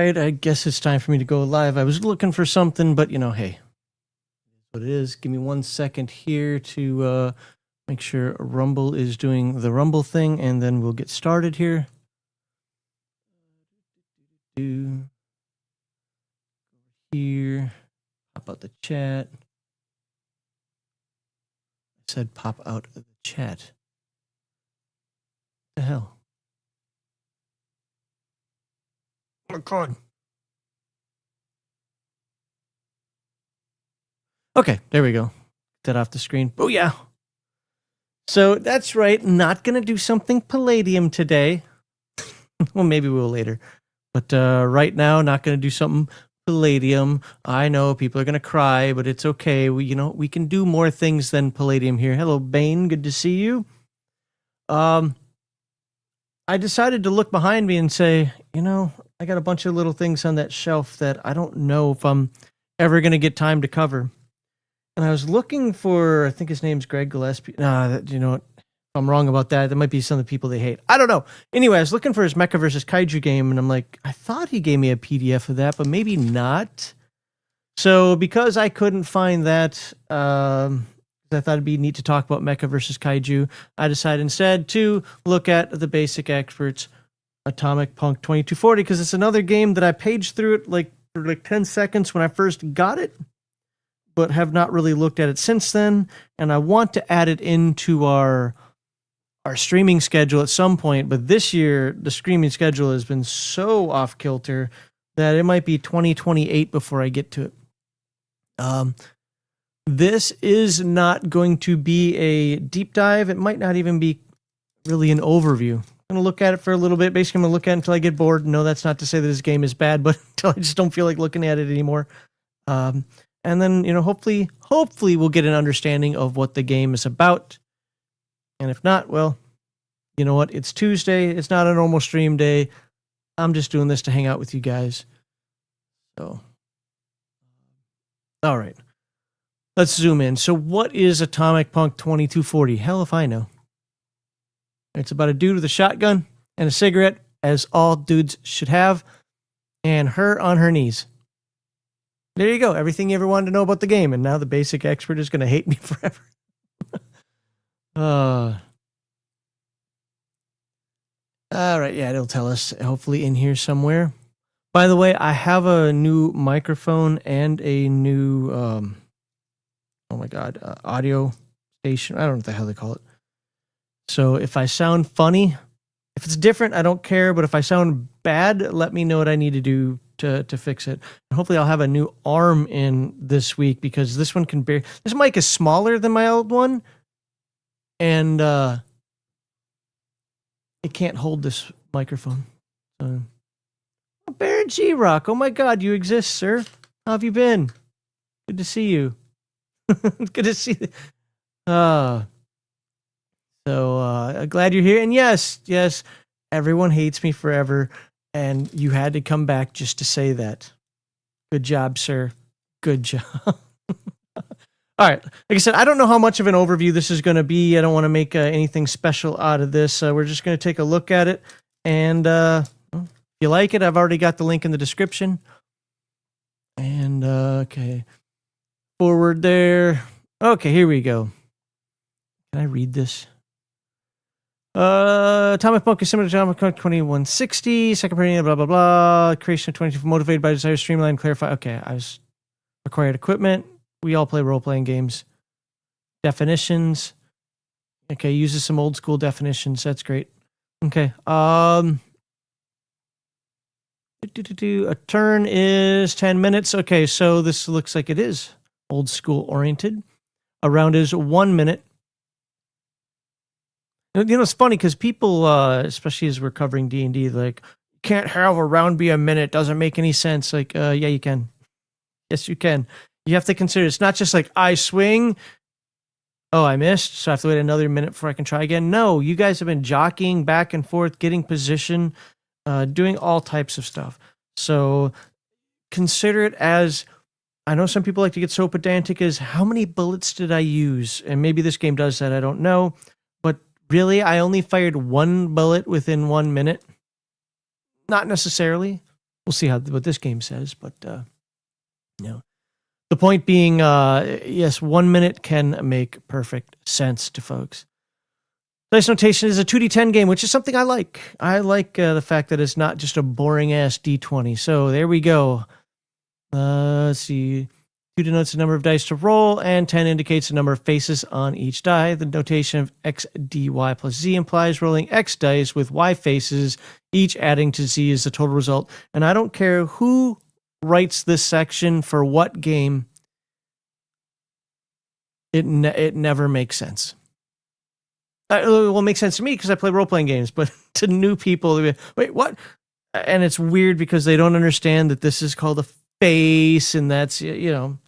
right, I guess it's time for me to go live. I was looking for something, but hey, what it is. Give me 1 second here to make sure Rumble is doing the Rumble thing, and then we'll get started here. Here, pop out the chat. I said pop out of the chat. What the hell? Oh my God. Okay, there we go. Get that off the screen. Oh yeah. So that's right. Not gonna do something Palladium today. Well, maybe we will later. But right now, not gonna do something Palladium. I know people are gonna cry, but it's okay. We can do more things than Palladium here. Hello, Bane. Good to see you. I decided to look behind me and say, I got a bunch of little things on that shelf that I don't know if I'm ever going to get time to cover. And I was looking for, I think his name's Greg Gillespie. If I'm wrong about that, that might be some of the people they hate. I don't know. Anyway, I was looking for his Mecha vs. Kaiju game, and I'm like, I thought he gave me a PDF of that, but maybe not. So because I couldn't find that, I thought it'd be neat to talk about Mecha vs. Kaiju, I decided instead to look at the Basic Experts Atomic Punk 2240, because it's another game that I paged through it for 10 seconds when I first got it, but have not really looked at it since then, and I want to add it into our streaming schedule at some point, but this year the streaming schedule has been so off kilter that it might be 2028 before I get to it. This is not going to be a deep dive. It might not even be really an overview. I'm going to look at it for a little bit. Basically, I'm going to look at it until I get bored. No, that's not to say that this game is bad, but until I just don't feel like looking at it anymore. And then, hopefully we'll get an understanding of what the game is about. And if not, well, you know what? It's Tuesday. It's not a normal stream day. I'm just doing this to hang out with you guys. So, all right. Let's zoom in. So what is Atomic Punk 2240? Hell if I know. It's about a dude with a shotgun and a cigarette, as all dudes should have, and her on her knees. There you go. Everything you ever wanted to know about the game, and now the Basic Expert is going to hate me forever. All right, yeah, it'll tell us hopefully in here somewhere. By the way, I have a new microphone and a new... audio station. I don't know what the hell they call it. So if I sound funny, if it's different, I don't care. But if I sound bad, let me know what I need to do to fix it. And hopefully I'll have a new arm in this week, because this one can bear... This mic is smaller than my old one. And it can't hold this microphone. So, Baron G-Rock. Oh my God, you exist, sir. How have you been? Good to see you. Good to see you. Glad you're here. And yes, everyone hates me forever, and you had to come back just to say that. Good job, sir. Good job. All right. Like I said, I don't know how much of an overview this is going to be. I don't want to make anything special out of this. We're just going to take a look at it. And if you like it, I've already got the link in the description. And, okay. Forward there. Okay, here we go. Can I read this? Atomic Punk is similar to Atomic Punk 2160. Second printing, blah, blah, blah. Creation of 22, motivated by desire to streamline, clarify. Okay, I was required equipment. We all play role-playing games. Definitions. Okay, uses some old school definitions. That's great. Okay. A turn is 10 minutes. Okay, so this looks like it is old school oriented. A round is 1 minute. It's funny because people, especially as we're covering D&D, like, can't have a round be a minute. Doesn't make any sense. Like, yeah, you can. Yes, you can. You have to consider it's not just like I swing. Oh, I missed, so I have to wait another minute before I can try again. No, you guys have been jockeying back and forth, getting position, doing all types of stuff. So consider it as, I know some people like to get so pedantic as how many bullets did I use? And maybe this game does that, I don't know. But really, I only fired one bullet within 1 minute? Not necessarily. we'll see what this game says. But the point being, yes, 1 minute can make perfect sense to folks. Dice Notation is a 2d10 game, which is something I like. I like the fact that it's not just a boring ass d20. So there we go. Let's see. 2 denotes the number of dice to roll, and 10 indicates the number of faces on each die. The notation of x dy plus z implies rolling x dice with y faces, each adding to z is the total result. And I don't care who writes this section for what game, it never makes sense. It will make sense to me because I play role-playing games, but to new people, wait, what? And it's weird because they don't understand that this is called a face, and that's, and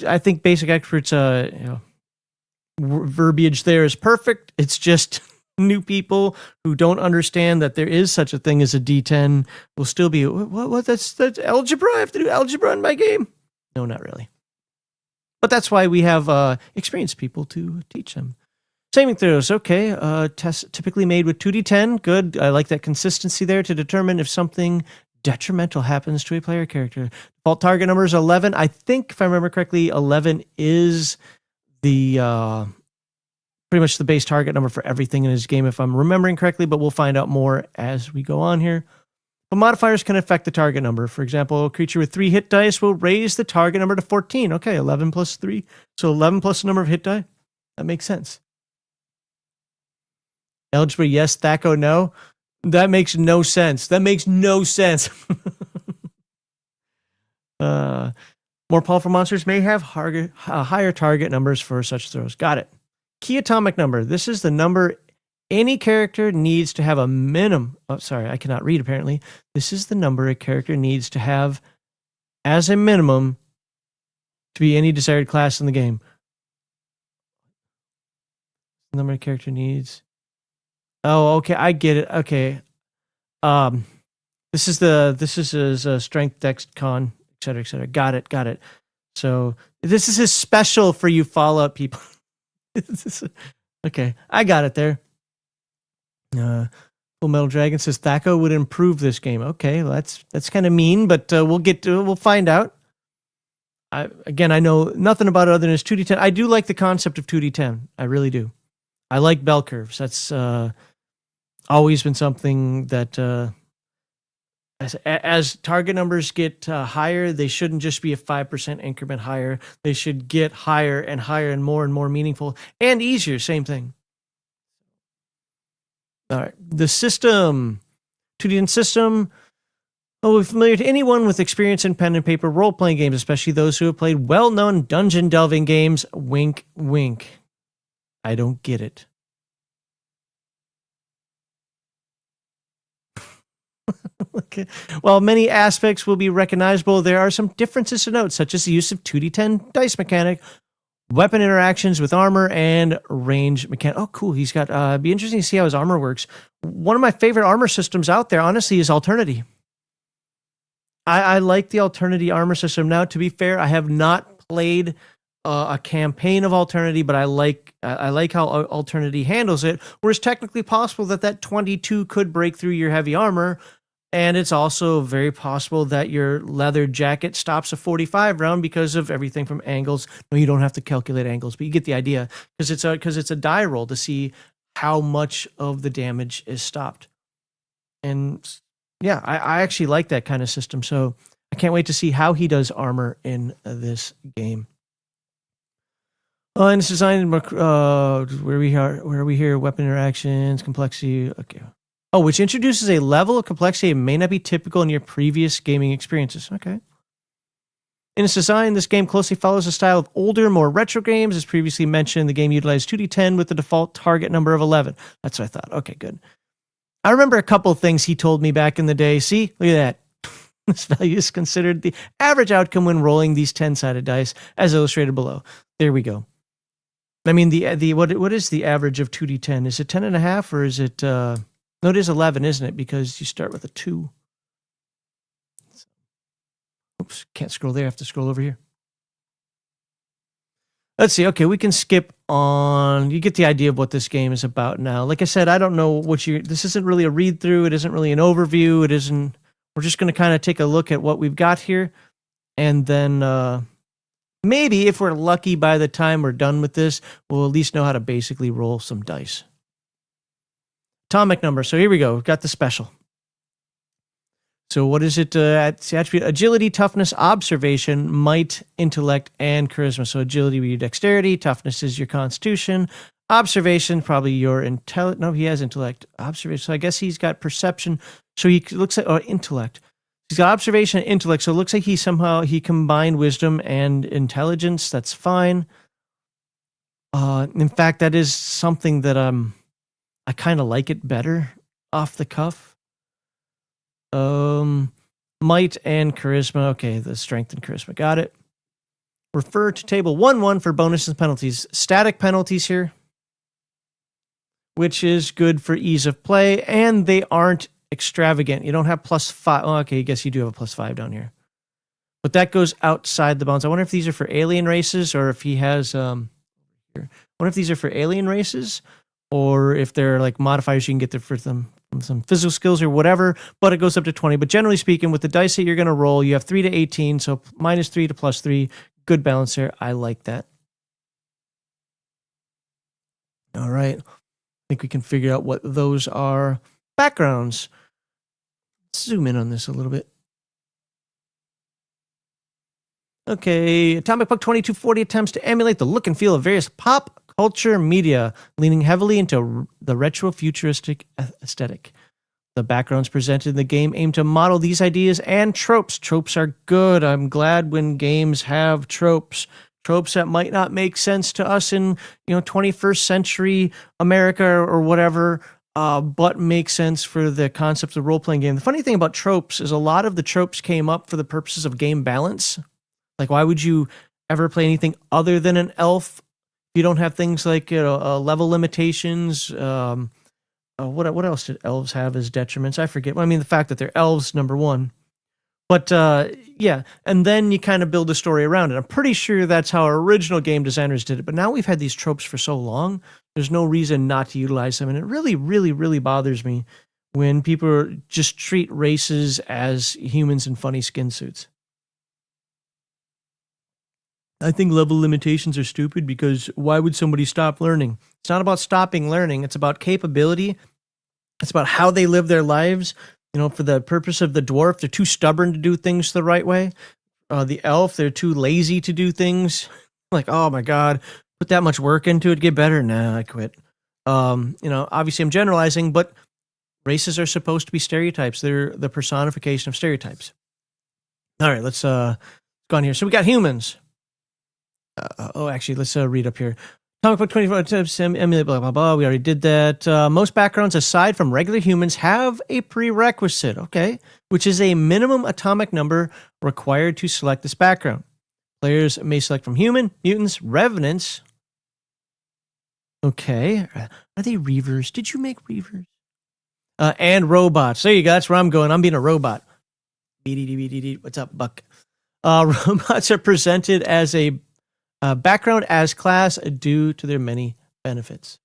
I think basic experts, verbiage there is perfect. It's just new people who don't understand that there is such a thing as a D10 will still be, what, that's algebra? I have to do algebra in my game? No, not really. But that's why we have experienced people to teach them. Saving throws, okay. Tests typically made with 2d10, good. I like that consistency there to determine if something detrimental happens to a player character. Default target number is 11. I think, if I remember correctly, 11 is the pretty much the base target number for everything in his game, if I'm remembering correctly, but we'll find out more as we go on here. But modifiers can affect the target number. For example, a creature with 3 hit dice will raise the target number to 14. Okay, 11 plus 3. So 11 plus the number of hit die. That makes sense. Algebra, yes. Thaco, no. That makes no sense. That makes no sense. More powerful monsters may have higher target numbers for such throws. Got it. Key atomic number. This is the number any character needs to have a minimum. Oh, sorry, I cannot read apparently. This is the number a character needs to have as a minimum to be any desired class in the game. The number a character needs. Oh, okay, I get it. Okay. This is his strength, dex, con, etc., etc. Got it. So this is his special for you Fallout people. Okay, I got it there. Full Metal Dragon says Thaco would improve this game. Okay, well, that's kind of mean, but we'll find out. I know nothing about it other than it's 2d10. I do like the concept of 2d10. I really do. I like bell curves. That's always been something that as target numbers get higher, they shouldn't just be a 5% increment higher. They should get higher and higher and more meaningful and easier. Same thing. All right. The system, 2D system. Oh, familiar to anyone with experience in pen and paper role-playing games, especially those who have played well-known dungeon delving games. Wink, wink. I don't get it. Okay. While many aspects will be recognizable, there are some differences to note, such as the use of 2d10 dice mechanic, weapon interactions with armor, and range mechanic. Oh, cool. He's got, it'd be interesting to see how his armor works. One of my favorite armor systems out there, honestly, is Alternity. I like the Alternity armor system. Now, to be fair, I have not played a campaign of Alternity, but I like how Alternity handles it, where it's technically possible that 22 could break through your heavy armor. And it's also very possible that your leather jacket stops a 45 round because of everything from angles. No, you don't have to calculate angles, but you get the idea because it's a die roll to see how much of the damage is stopped. And yeah, I actually like that kind of system. So I can't wait to see how he does armor in this game. And it's designed where are we here? Weapon interactions, complexity. Okay. Oh, which introduces a level of complexity that may not be typical in your previous gaming experiences. Okay. In its design, this game closely follows the style of older, more retro games. As previously mentioned, the game utilized 2d10 with the default target number of 11. That's what I thought. Okay, good. I remember a couple of things he told me back in the day. See, look at that. This value is considered the average outcome when rolling these 10-sided dice, as illustrated below. There we go. I mean, what is the average of 2d10? Is it 10.5 or is it... No, it is 11, isn't it? Because you start with a 2. Oops, can't scroll there. I have to scroll over here. Let's see. Okay, we can skip on. You get the idea of what this game is about now. Like I said, I don't know this isn't really a read-through. It isn't really an overview. It isn't we're just going to kind of take a look at what we've got here. And then maybe if we're lucky by the time we're done with this, we'll at least know how to basically roll some dice. Atomic number. So here we go. We've got the special. So what is it? It's the attribute agility, toughness, observation, might, intellect, and charisma. So agility would be your dexterity. Toughness is your constitution. Observation, probably your intellect. No, he has intellect. Observation. So I guess he's got perception. So he looks at intellect. He's got observation and intellect. So it looks like he combined wisdom and intelligence. That's fine. In fact, that is something that I kind of like it better off the cuff. Might and charisma. Okay, the strength and charisma. Got it. Refer to table 1-1 for bonuses and penalties. Static penalties here, which is good for ease of play, and they aren't extravagant. You don't have +5. Oh, okay, I guess you do have a +5 down here. But that goes outside the bounds. I wonder if these are for alien races or if he has here. I wonder if these are for alien races or if they're like modifiers you can get there for them. Some physical skills or whatever, but it goes up to 20. But generally speaking, with the dice that you're going to roll, you have 3 to 18, so -3 to +3. Good balance there. I like that. All right. I think we can figure out what those are. Backgrounds. Let's zoom in on this a little bit. Okay, Atomic Puck 2240 attempts to emulate the look and feel of various pop culture media, leaning heavily into the retro-futuristic aesthetic. The backgrounds presented in the game aim to model these ideas and tropes. Tropes are good. I'm glad when games have tropes. Tropes that might not make sense to us in 21st century America or whatever, but make sense for the concept of role-playing game. The funny thing about tropes is a lot of the tropes came up for the purposes of game balance. Like, why would you ever play anything other than an elf? You don't have things like level limitations. What else did elves have as detriments? I forget. Well, I mean, the fact that they're elves, number one. But yeah, and then you kind of build a story around it. I'm pretty sure that's how our original game designers did it. But now we've had these tropes for so long, there's no reason not to utilize them. And it really, really, really bothers me when people just treat races as humans in funny skin suits. I think level limitations are stupid because why would somebody stop learning? It's not about stopping learning. It's about capability. It's about how they live their lives. For the purpose of the dwarf, they're too stubborn to do things the right way. The elf, they're too lazy to do things. Like, oh my God, put that much work into it, get better. Nah, I quit. Obviously I'm generalizing, but races are supposed to be stereotypes. They're the personification of stereotypes. All right, let's go on here. So we got humans. Actually, let's read up here. Comic book 24 tips, emulate, blah, blah, blah. We already did that. Most backgrounds, aside from regular humans, have a prerequisite, okay, which is a minimum atomic number required to select this background. Players may select from human, mutants, revenants. Okay. Are they reavers? Did you make reavers? And robots. There you go. That's where I'm going. I'm being a robot. What's up, Buck? Robots are presented as a background as class due to their many benefits.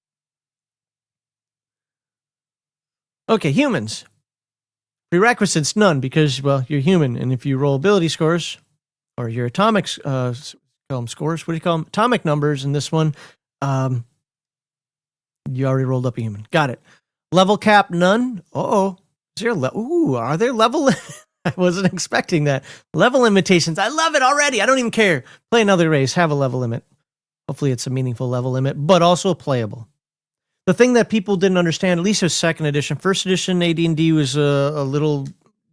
Okay, humans. Prerequisites, none, because, well, you're human. And if you roll ability scores, or your atomic scores, what do you call them? Atomic numbers in this one, you already rolled up a human. Got it. Level cap, none. Uh-oh. Is there are there level... I wasn't expecting that. Level limitations. I love it already. I don't even care. Play another race. Have a level limit. Hopefully it's a meaningful level limit, but also playable. The thing that people didn't understand, at least with second edition, first edition AD&D was a little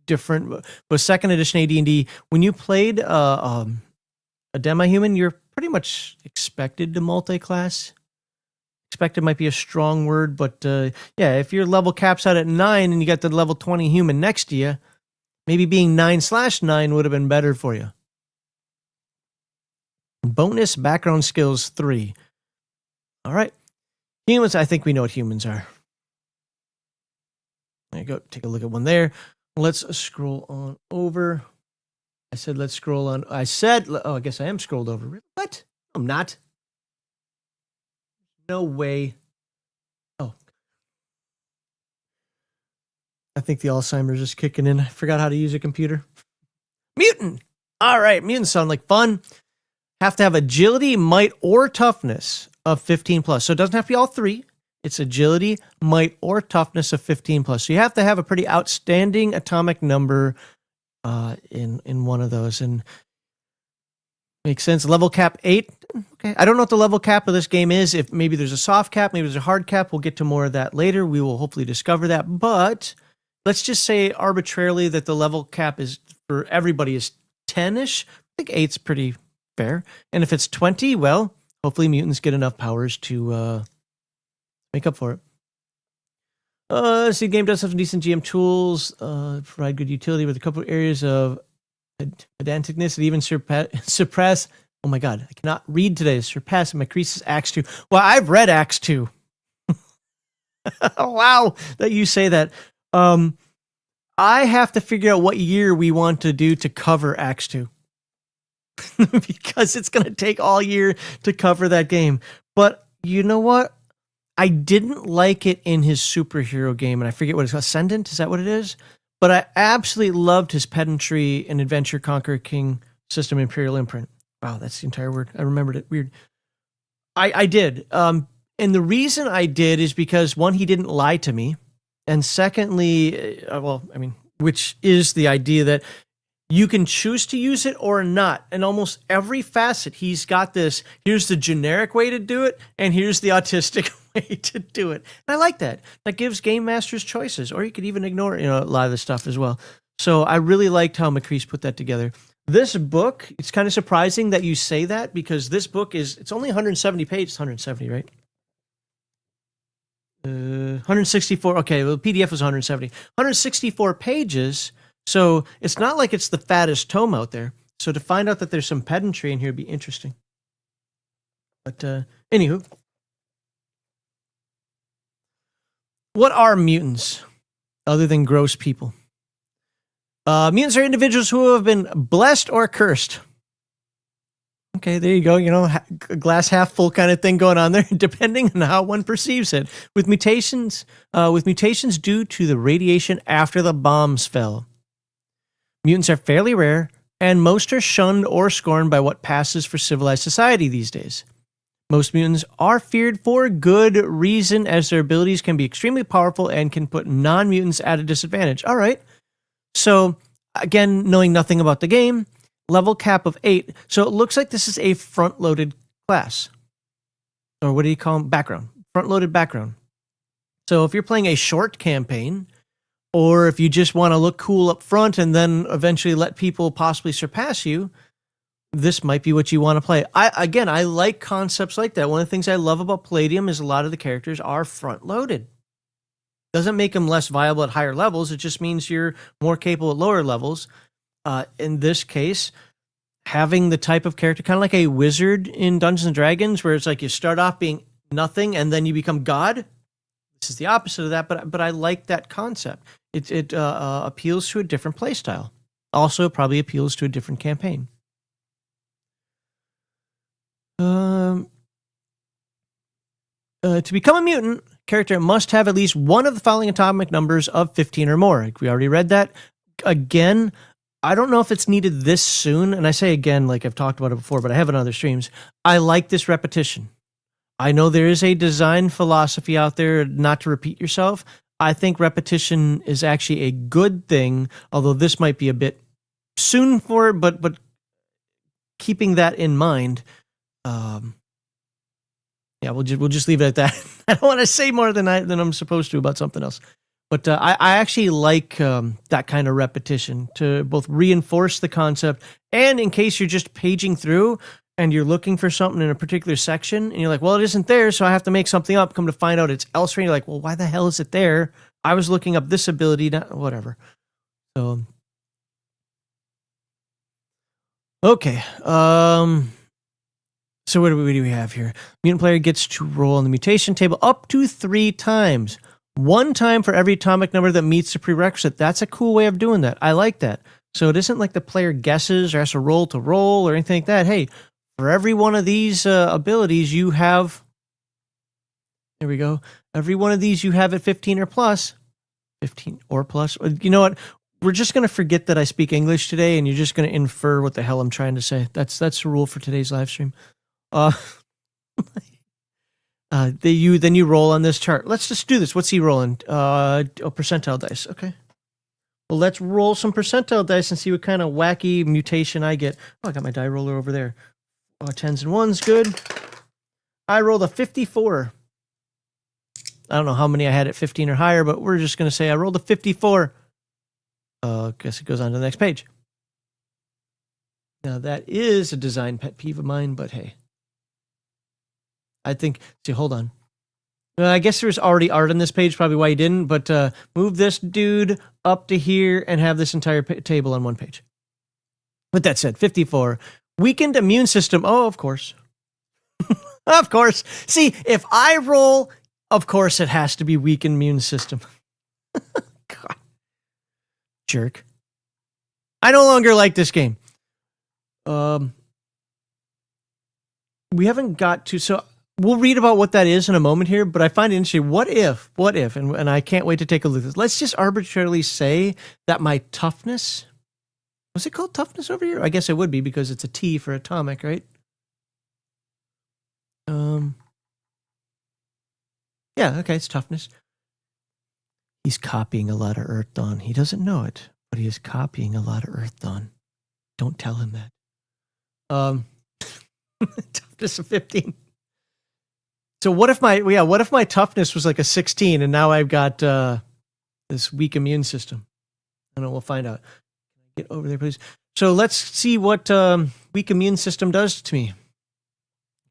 different, but second edition AD&D, when you played a demi-human, you're pretty much expected to multi-class. Expected might be a strong word, but yeah, if your level caps out at 9 and you got the level 20 human next to you, maybe being 9/9 would have been better for you. Bonus background skills 3. All right. Humans, I think we know what humans are. There you go. Take a look at one there. Let's scroll on over. I said let's scroll on. I guess I am scrolled over. What? I'm not. No way. Oh. I think the Alzheimer's is kicking in. I forgot how to use a computer. Mutant. All right, mutants sound like fun. Have to have agility, might, or toughness of 15 plus. So it doesn't have to be all three. It's agility, might, or toughness of 15 plus. So you have to have a pretty outstanding atomic number in one of those. And makes sense. Level cap 8. Okay. I don't know what the level cap of this game is. If maybe there's a soft cap, maybe there's a hard cap. We'll get to more of that later. We will hopefully discover that. But let's just say arbitrarily that the level cap is for everybody is 10-ish. I think 8's pretty fair. And if it's 20, well, hopefully mutants get enough powers to make up for it. The game does have some decent GM tools, provide good utility with a couple of areas of pedanticness and even suppress. Oh my god, I cannot read today. Surpass Macrea's Acts 2. Well, I've read Acts 2. Wow, that you say that. I have to figure out what year we want to do to cover Acts 2. Because it's going to take all year to cover that game. But you know what? I didn't like it in his superhero game, and I forget what it's called. Ascendant? Is that what it is? But I absolutely loved his pedantry and Adventure Conquer King system Imperial Imprint. Wow, that's the entire word. I remembered it. Weird. I did. And the reason I did is because, one, he didn't lie to me. And secondly, which is the idea that you can choose to use it or not. And almost every facet, he's got this, here's the generic way to do it, and here's the autistic way to do it. And I like that. That gives game masters choices, or you could even ignore, a lot of the stuff as well. So I really liked how Macrease put that together. This book, it's kind of surprising that you say that, because this book it's only 170 pages, 170, right? 164. Okay, well, the PDF was 170. 164 pages. So it's not like it's the fattest tome out there. So to find out that there's some pedantry in here would be interesting. But anywho, what are mutants other than gross people? Mutants are individuals who have been blessed or cursed. Okay, there you go. Glass half full kind of thing going on there, depending on how one perceives it. With mutations due to the radiation after the bombs fell. Mutants are fairly rare, and most are shunned or scorned by what passes for civilized society these days. Most mutants are feared for good reason, as their abilities can be extremely powerful and can put non-mutants at a disadvantage. All right. So, again, knowing nothing about the game, level cap of 8. So it looks like this is a front-loaded class. Or what do you call them? Background. Front-loaded background. So if you're playing a short campaign, or if you just want to look cool up front and then eventually let people possibly surpass you, this might be what you want to play. I like concepts like that. One of the things I love about Palladium is a lot of the characters are front-loaded. Doesn't make them less viable at higher levels. It just means you're more capable at lower levels. In this case, having the type of character, kind of like a wizard in Dungeons and Dragons, where it's like you start off being nothing and then you become God. This is the opposite of that, but I like that concept. It appeals to a different playstyle. Also, probably appeals to a different campaign. To become a mutant, character must have at least one of the following atomic numbers of 15 or more. We already read that. Again, I don't know if it's needed this soon, and I say again like I've talked about it before, but I have it on other streams. I like this repetition. I know there is a design philosophy out there not to repeat yourself. I think repetition is actually a good thing, although this might be a bit soon for it, but keeping that in mind, we'll just leave it at that. I don't want to say more than I'm supposed to about something else. But I actually like that kind of repetition to both reinforce the concept, and in case you're just paging through and you're looking for something in a particular section, and you're like, well, it isn't there, so I have to make something up. Come to find out it's elsewhere. You're like, well, why the hell is it there? I was looking up this ability, whatever. So, okay. So what do we have here? Mutant player gets to roll on the mutation table up to 3 times. 1 time for every atomic number that meets the prerequisite. That's a cool way of doing that. I like that. So it isn't like the player guesses or has to roll or anything like that. Hey, for every one of these abilities, you have... There we go. Every one of these you have at 15 or plus. 15 or plus. You know what? We're just going to forget that I speak English today, and you're just going to infer what the hell I'm trying to say. That's the rule for today's live stream. Then you roll on this chart. Let's just do this. What's he rolling? Percentile dice. Okay. Well, let's roll some percentile dice and see what kind of wacky mutation I get. Oh, I got my die roller over there. 10s and 1s, good. I rolled a 54. I don't know how many I had at 15 or higher, but we're just going to say I rolled a 54. Guess it goes on to the next page. Now, that is a design pet peeve of mine, but hey. I think, see, hold on. I guess there's already art on this page, probably why you didn't, but move this dude up to here and have this entire table on one page. With that said, 54. Weakened immune system. Oh, of course. Of course. See, if I roll, of course it has to be weakened immune system. God. Jerk. I no longer like this game. We haven't got to, so we'll read about what that is in a moment here, but I find it interesting. What if, and I can't wait to take a look at this. Let's just arbitrarily say that my toughness, was it called toughness over here? I guess it would be because it's a T for atomic, right? Yeah, okay, it's toughness. He's copying a lot of Earth Dawn. He doesn't know it, but he is copying a lot of Earth Dawn. Don't tell him that. Toughness of 15. So what if my toughness was like a 16 and now I've got this weak immune system? I don't know, we'll find out. Get over there, please. So let's see what weak immune system does to me.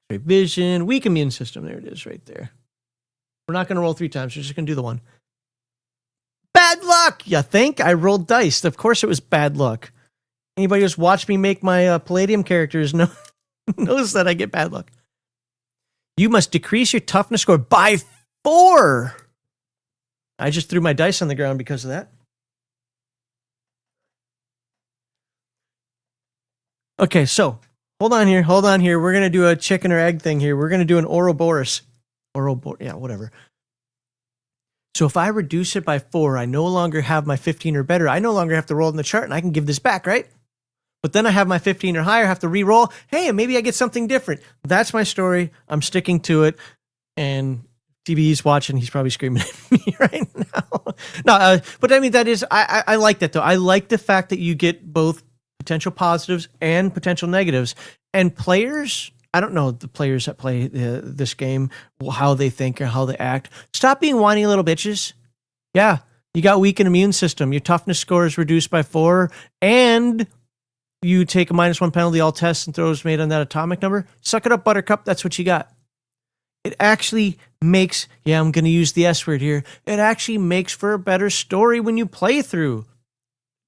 Great vision, weak immune system. There it is right there. We're not going to roll 3 times. We're just going to do the one. Bad luck! You think? I rolled dice. Of course it was bad luck. Anybody who's watched me make my Palladium characters knows that I get bad luck. You must decrease your toughness score by 4. I just threw my dice on the ground because of that. Okay, so hold on here. We're going to do a chicken or egg thing here. We're going to do an Ouroboros. Yeah, whatever. So if I reduce it by 4, I no longer have my 15 or better. I no longer have to roll in the chart and I can give this back, right? But then I have my 15 or higher, have to re-roll. Hey, maybe I get something different. That's my story. I'm sticking to it. And TV's watching. He's probably screaming at me right now. No, but I mean, that is, I like that though. I like the fact that you get both potential positives and potential negatives. And players, I don't know the players that play this game, how they think or how they act. Stop being whiny little bitches. Yeah, you got weakened immune system. Your toughness score is reduced by 4, and you take a -1 penalty all tests and throws made on that atomic number. Suck it up, Buttercup. That's what you got. It actually makes, yeah, I'm going to use the S word here. It actually makes for a better story when you play through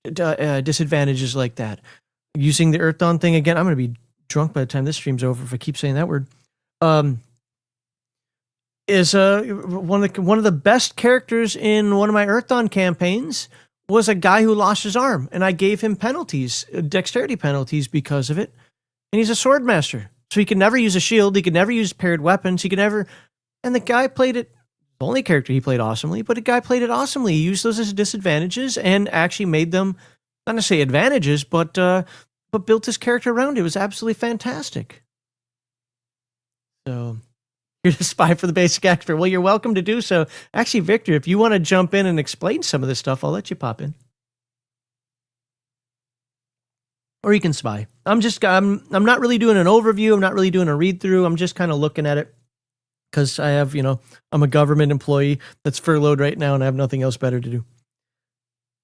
disadvantages like that. Using the Earth Dawn thing again, I'm going to be drunk by the time this stream's over if I keep saying that word. Is one of the best characters in one of my Earth Dawn campaigns was a guy who lost his arm, and I gave him penalties, dexterity penalties because of it. And he's a sword master, so he could never use a shield. He could never use paired weapons. He could never. And the guy played it. The only character he played awesomely, but the guy played it awesomely. He used those as disadvantages and actually made them not necessarily advantages, but built his character around it. It was absolutely fantastic. So you're the spy for the basic expert. Well, you're welcome to do so. Actually, Victor, if you want to jump in and explain some of this stuff, I'll let you pop in. Or you can spy. I'm not really doing an overview. I'm not really doing a read through. I'm just kind of looking at it because I have, I'm a government employee that's furloughed right now and I have nothing else better to do.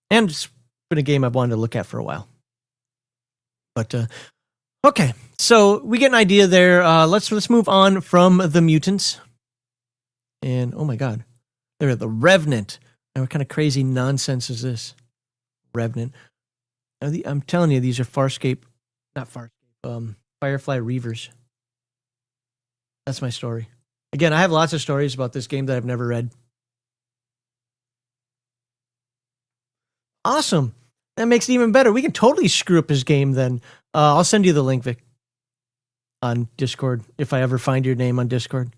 And it's been a game I've wanted to look at for a while. But, okay, so we get an idea there. Let's move on from the mutants. And, oh my God, they're the Revenant. Now, what kind of crazy nonsense is this? Revenant. Now, I'm telling you, these are Firefly Reavers. That's my story. Again, I have lots of stories about this game that I've never read. Awesome. That makes it even better. We can totally screw up his game then. I'll send you the link, Vic, on Discord, if I ever find your name on Discord.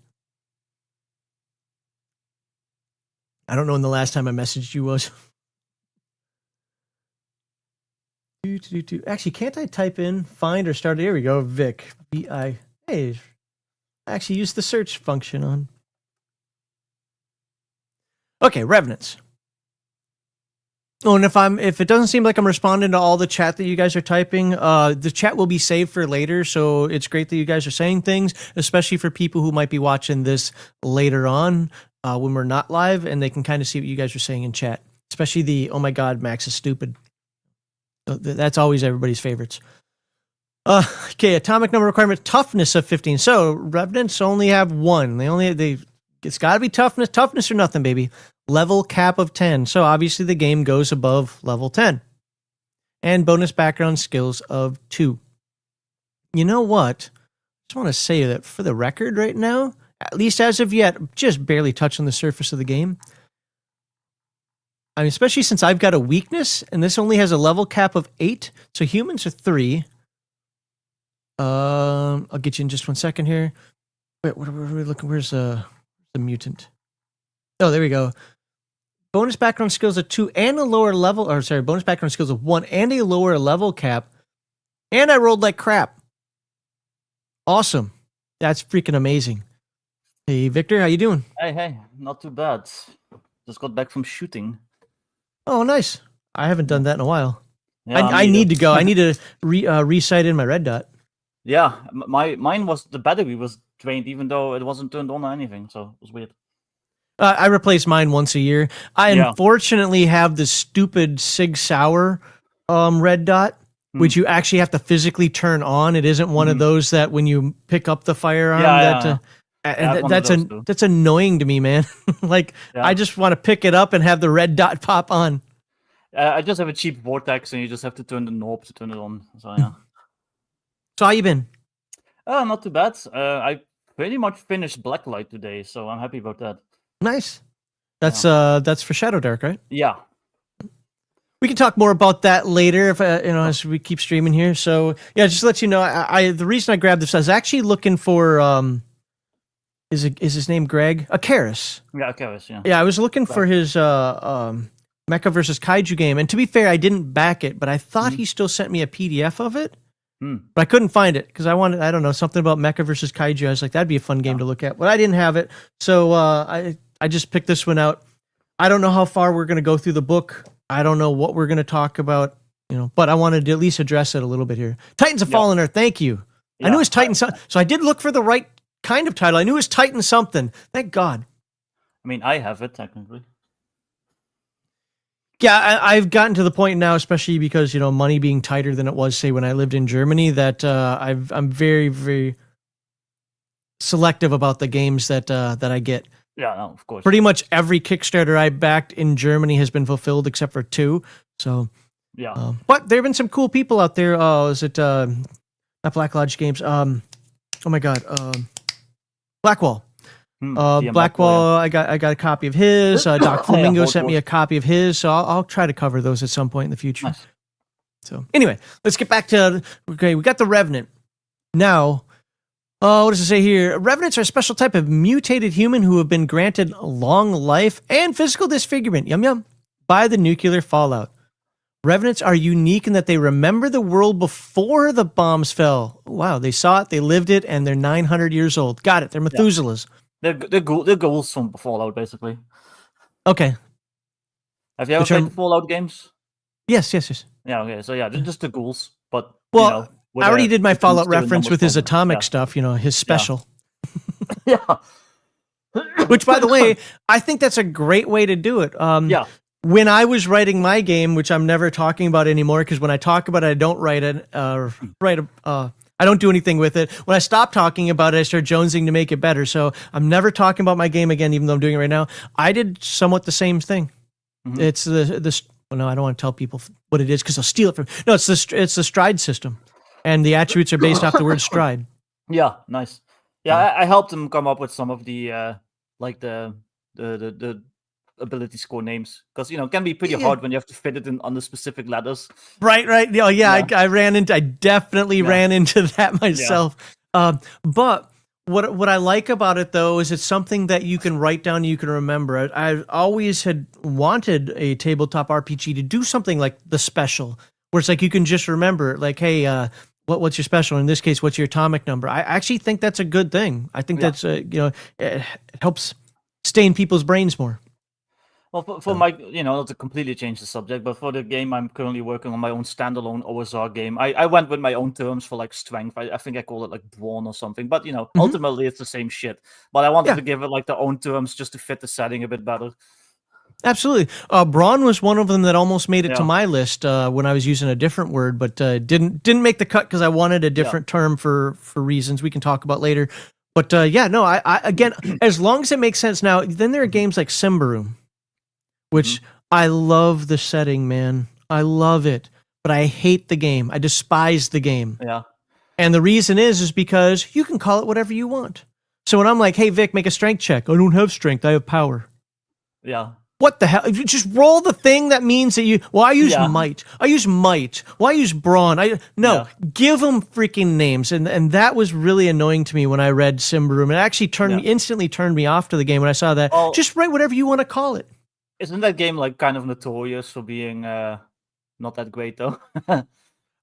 I don't know when the last time I messaged you was. Actually, can't I type in find or start? Here we go. Vic. V-I. Hey, I actually used the search function on. Okay, Revenants. Oh, and if it doesn't seem like I'm responding to all the chat that you guys are typing, the chat will be saved for later. So it's great that you guys are saying things, especially for people who might be watching this later on when we're not live, and they can kind of see what you guys are saying in chat. Especially the "Oh my God, Max is stupid." That's always everybody's favorites. Okay, atomic number requirement, toughness of 15. So Revenants only have one. It's got to be toughness or nothing, baby. Level cap of 10. So obviously the game goes above level 10. And bonus background skills of 2. You know what? I just want to say that for the record right now, at least as of yet, just barely touching the surface of the game. I mean, especially since I've got a weakness, and this only has a level cap of 8. So humans are 3. I'll get you in just one second here. Wait, what are we looking? Where's the mutant? Oh, there we go. Bonus background skills of 2 and a lower level, or sorry, bonus background skills of 1 and a lower level cap. And I rolled like crap. Awesome. That's freaking amazing. Hey, Victor, how you doing? Hey, not too bad. Just got back from shooting. Oh, nice. I haven't done that in a while. Yeah, I need to go. I need to recite in my red dot. Yeah, mine was, the battery was drained even though it wasn't turned on or anything, so it was weird. I replace mine once a year. I unfortunately have the stupid Sig Sauer red dot, which you actually have to physically turn on. It isn't one of those that when you pick up the firearm that's annoying to me, man. Like I just want to pick it up and have the red dot pop on. I just have a cheap vortex and you just have to turn the knob to turn it on. So yeah. So how you been? Not too bad. I pretty much finished Blacklight today, so I'm happy about that. Nice. That's for Shadow Dark, right? Yeah. We can talk more about that later if as we keep streaming here. So yeah, just to let you know, I the reason I grabbed this, I was actually looking for is his name Greg? Akaris. Yeah, Akaris, yeah. Yeah, I was looking for his Mecha versus Kaiju game, and to be fair, I didn't back it, but I thought he still sent me a PDF of it. But I couldn't find it because I wanted, I don't know, something about Mecha versus Kaiju. I was like, that'd be a fun game to look at. But I didn't have it. So I just picked this one out. I don't know how far we're going to go through the book. I don't know what we're going to talk about, but I wanted to at least address it a little bit here. Titans of Fallen Earth, thank you. Yeah. I knew it was Titan something. So I did look for the right kind of title. I knew it was Titan something. Thank God. I mean, I have it technically. Yeah, I've gotten to the point now, especially because, money being tighter than it was, say, when I lived in Germany, that I'm very, very selective about the games that I get. Yeah, no, of course. Pretty much every Kickstarter I backed in Germany has been fulfilled except for 2. So, yeah. But there have been some cool people out there. Oh, is it not Black Lodge Games? Oh my God, Blackwall. Blackwall, I got a copy of his. Doc Flamingo sent me a copy of his, so I'll try to cover those at some point in the future. Nice. So anyway, let's get back to we got the Revenant. Now, what does it say here? Revenants are a special type of mutated human who have been granted long life and physical disfigurement, by the nuclear fallout. Revenants are unique in that they remember the world before the bombs fell. Wow, they saw it, they lived it, and they're 900 years old. Got it. They're Methuselahs. Yeah. They're ghouls from Fallout, basically. Okay. Have you ever played the Fallout games? Yes. Yeah, okay. So yeah, just the ghouls. But I already did my Fallout reference with his atomic stuff, his special. Yeah. Which, by the way, I think that's a great way to do it. When I was writing my game, which I'm never talking about anymore, because when I talk about it, I don't write it. I don't do anything with it. When I stop talking about it, I start jonesing to make it better. So I'm never talking about my game again, even though I'm doing it right now. I did somewhat the same thing. It's well, no, I don't want to tell people what it is because they'll steal it from. No, it's the stride system, and the attributes are based off the word stride. Yeah, nice. Yeah, I helped them come up with some of the the ability score names because it can be pretty hard when you have to fit it in under specific letters. Right. I definitely ran into that myself. But what I like about it though is it's something that you can write down, you can remember. I always had wanted a tabletop RPG to do something like the special, where it's like you can just remember, like, hey, what's your special? In this case, what's your atomic number? I actually think that's a good thing. I think Yeah. that's it helps stay in people's brains more. Well, for my, not to completely change the subject, but for the game I'm currently working on, my own standalone OSR game, I went with my own terms for like strength. I think I call it like brawn or something, but ultimately it's the same shit. But I wanted Yeah. to give it like their own terms just to fit the setting a bit better. Absolutely. Brawn was one of them that almost made it to Yeah. my list when I was using a different word, but didn't make the cut because I wanted a different term for reasons we can talk about later. But I again, as long as it makes sense. Now, then there are games like Symbaroum, which I love the setting, man. I love it, but I hate the game. I despise the game. Yeah. And the reason is because you can call it whatever you want. So when I'm like, hey, Vic, make a strength check. I don't have strength. I have power. Yeah. What the hell? Just roll the thing that means that you. Well, I use might. I use might. Well, I use brawn. Give them freaking names, and that was really annoying to me when I read Symbaroum. It actually instantly turned me off to the game when I saw that. Just write whatever you want to call it. Isn't that game like kind of notorious for being not that great though?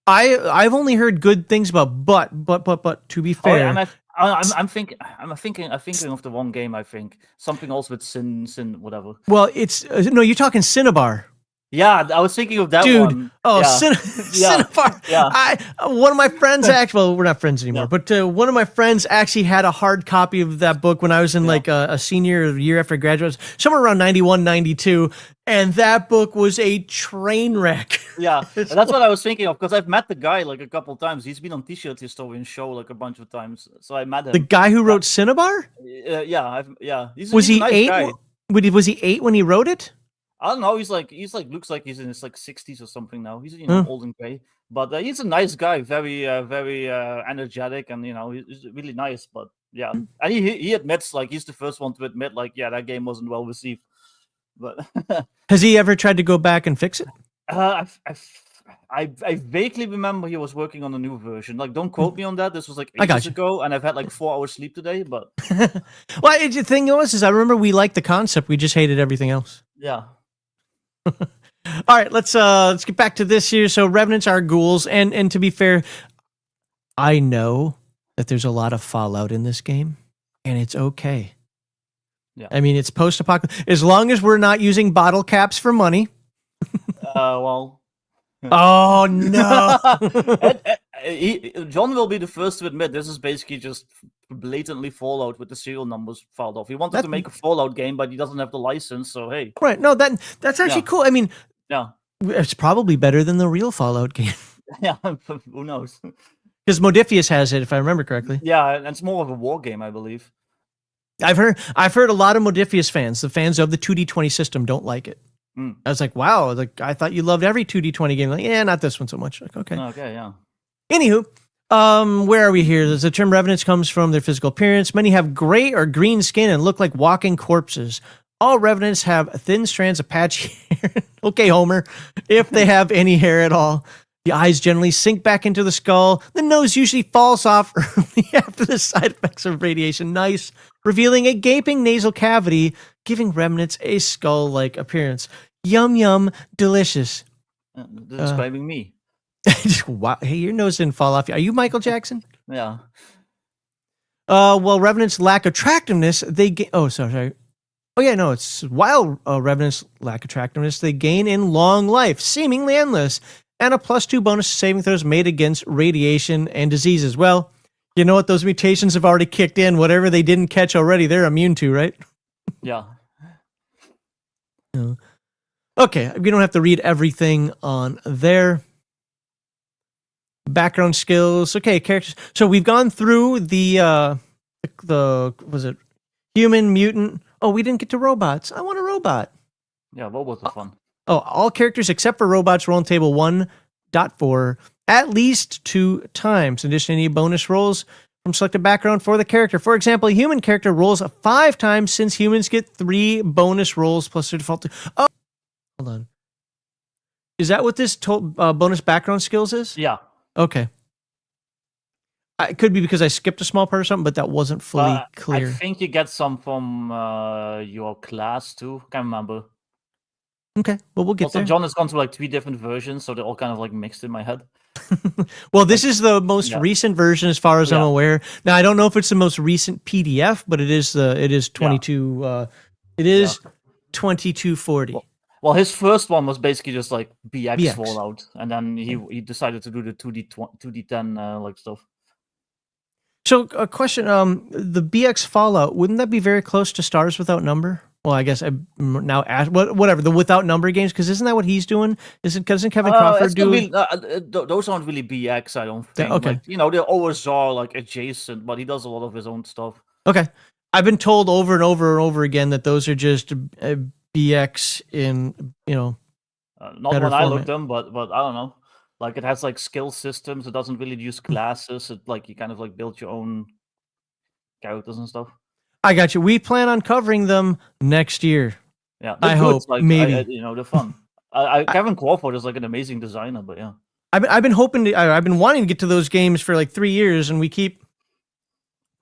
I've only heard good things about, but to be fair, I'm thinking of the wrong game. I think something else with sin whatever. Well, it's no, you're talking Cinnabar. Yeah, I was thinking of that Dude, one. Oh, Cinnabar. Yeah. One of my friends actually, well, we're not friends anymore, but one of my friends actually had a hard copy of that book when I was in like a senior year after I graduated, somewhere around 91, 92. And that book was a train wreck. Yeah, that's what I was thinking of because I've met the guy like a couple of times. He's been on T-Shirt Historian show like a bunch of times, so I met him. The guy who wrote Cinnabar? Yeah. He's he a nice 8? guy. Was he 8 when he wrote it? I don't know. He's like looks like he's in his like 60s or something now. He's old and gray, but he's a nice guy, very energetic, and he's really nice. But yeah, and he admits like he's the first one to admit like that game wasn't well received. But has he ever tried to go back and fix it? I vaguely remember he was working on a new version. Like, don't quote me on that. This was like ages ago, and I've had like 4 hours sleep today. But well, the thing is I remember we liked the concept. We just hated everything else. Yeah. All right, let's get back to this here. So revenants are ghouls, and to be fair, I know that there's a lot of Fallout in this game, and it's okay. Yeah. I mean, it's post-apocalyptic. As long as we're not using bottle caps for money. Well. Oh no. John will be the first to admit this is basically just blatantly Fallout with the serial numbers filed off. He wanted to make a Fallout game, but he doesn't have the license, so hey. Right. No, that's actually cool. I mean, it's probably better than the real Fallout game. Yeah, who knows? Because Modiphius has it, if I remember correctly. Yeah, and it's more of a war game, I believe. I've heard a lot of Modiphius fans, the fans of the 2D20 system, don't like it. I was like, wow, like I thought you loved every 2D20 game. Like, yeah, not this one so much. Like, okay. Okay, yeah. Anywho, where are we here? The term revenants comes from their physical appearance. Many have gray or green skin and look like walking corpses. All revenants have thin strands of patchy hair. Okay, Homer, if they have any hair at all. The eyes generally sink back into the skull. The nose usually falls off early after the side effects of radiation. Nice. Revealing a gaping nasal cavity, giving remnants a skull-like appearance. Yum, yum, delicious. Describing me. Wow. Hey, your nose didn't fall off. Are you Michael Jackson? Yeah. Well, revenants lack attractiveness. Sorry. Oh, yeah, no, it's while revenants lack attractiveness, they gain in long life, seemingly endless, and a +2 bonus to saving throws made against radiation and diseases. Well, you know what? Those mutations have already kicked in. Whatever they didn't catch already, they're immune to, right? Yeah. Okay, we don't have to read everything on there. Background skills. Okay, characters. So we've gone through the was it human, mutant? Oh, we didn't get to robots. I want a robot. Yeah, what was the fun? Oh, all characters except for robots roll on table 1.4 at least 2 times. In addition to any bonus rolls from selected background for the character. For example, a human character rolls 5 times since humans get 3 bonus rolls plus their default. Oh, hold on. Is that what this bonus background skills is? Yeah. Okay. It could be because I skipped a small part or something, but that wasn't fully I clear. think you get some from your class too. Can't remember. Okay, well, we'll get Also, there. John has gone through like 3 different versions, so they're all kind of like mixed in my head. Well, this is the most recent version as far as I'm aware. Now, I don't know if it's the most recent PDF, but it is 22 it is 2240. Well, his first one was basically just like BX, BX. Fallout, and then he decided to do the 2D10 like stuff. So, a question: the BX Fallout, wouldn't that be very close to Stars Without Number? Well, I guess I now ask whatever the Without Number games, because isn't that what he's doesn't Kevin Crawford do? Really, those aren't really BX, I don't think. Okay, like, you know, they always are like adjacent, but he does a lot of his own stuff. Okay, I've been told over and over and over again that those are just BX in not when I looked them, but I don't know. Like, it has like skill systems. It doesn't really use classes. It like you kind of like build your own characters and stuff. I got you. We plan on covering them next year. Yeah, I hope. Like, maybe they're fun. Kevin Crawford is like an amazing designer, but yeah. I've been hoping to. I've been wanting to get to those games for like 3 years, and we keep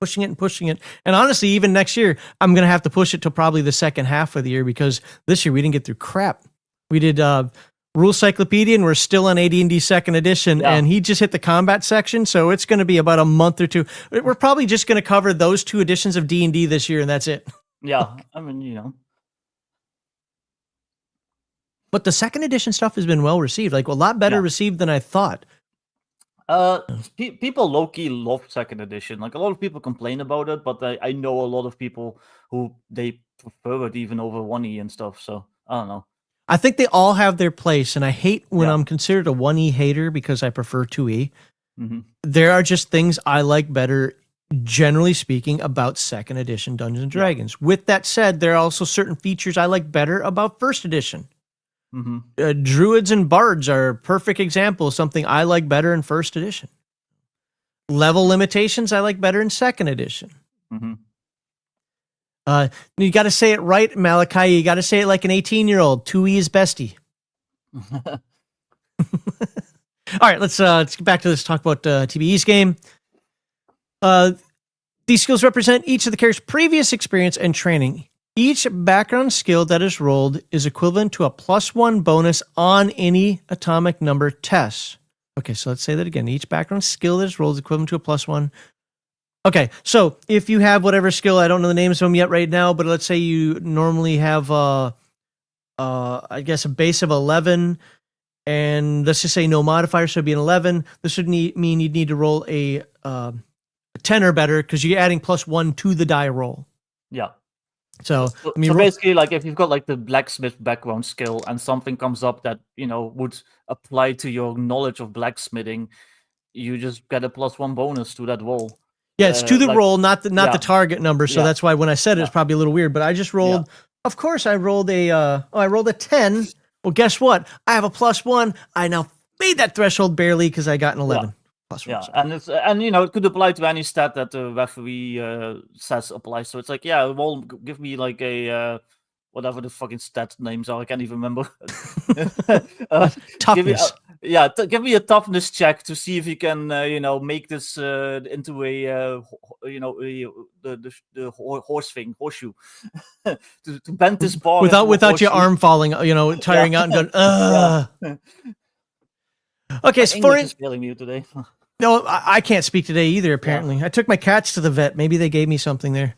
pushing it. And honestly, even next year, I'm gonna have to push it till probably the second half of the year, because this year we didn't get through crap. We did Rule Cyclopedia, and we're still on AD&D second edition, and he just hit the combat section, so it's going to be about a month or two. We're probably just going to cover those 2 editions of D&D this year, and that's it. Yeah, I mean, But the second edition stuff has been well received, like a lot better received than I thought. People low-key love second edition. Like, a lot of people complain about it, but I know a lot of people who they prefer it even over 1E and stuff, so I don't know. I think they all have their place, and I hate when I'm considered a 1E hater because I prefer 2E. Mm-hmm. There are just things I like better, generally speaking, about second edition Dungeons & Dragons. With that said, there are also certain features I like better about first edition. Mm-hmm. Druids and bards are a perfect example of something I like better in first edition. Level limitations I like better in second edition. Mm-hmm. You got to say it right, Malachi. You got to say it like an 18-year-old. 2E is bestie. All right, let's get back to this. Talk about TBE's game. These skills represent each of the character's previous experience and training. Each background skill that is rolled is equivalent to a +1 bonus on any atomic number tests. Okay, so let's say that again. Each background skill that is rolled is equivalent to a +1. Okay, so if you have whatever skill, I don't know the names of them yet right now, but let's say you normally have, I guess, a base of 11, and let's just say no modifier, so it'd be an 11. This would mean you'd need to roll a 10 or better, because you're adding +1 to the die roll. Yeah. So basically, like, if you've got like the blacksmith background skill and something comes up that would apply to your knowledge of blacksmithing, you just get a +1 bonus to that roll. Yeah, it's to the roll, not the target number. So that's why when I said it, it's probably a little weird. But I just rolled. Of course, I rolled I rolled a 10. Well, guess what? I have a +1. I now made that threshold barely because I got an 11. +1. Yeah, and it could apply to any stat that the referee says applies. So it's like, roll, give me like a whatever the fucking stat names are. I can't even remember. Toughness. Give me a toughness check to see if you can, make this into a, the horseshoe, to bend this bar without your arm falling, tiring out and going. Okay, so English is failing you today. No, I can't speak today either. Apparently, I took my cats to the vet. Maybe they gave me something there.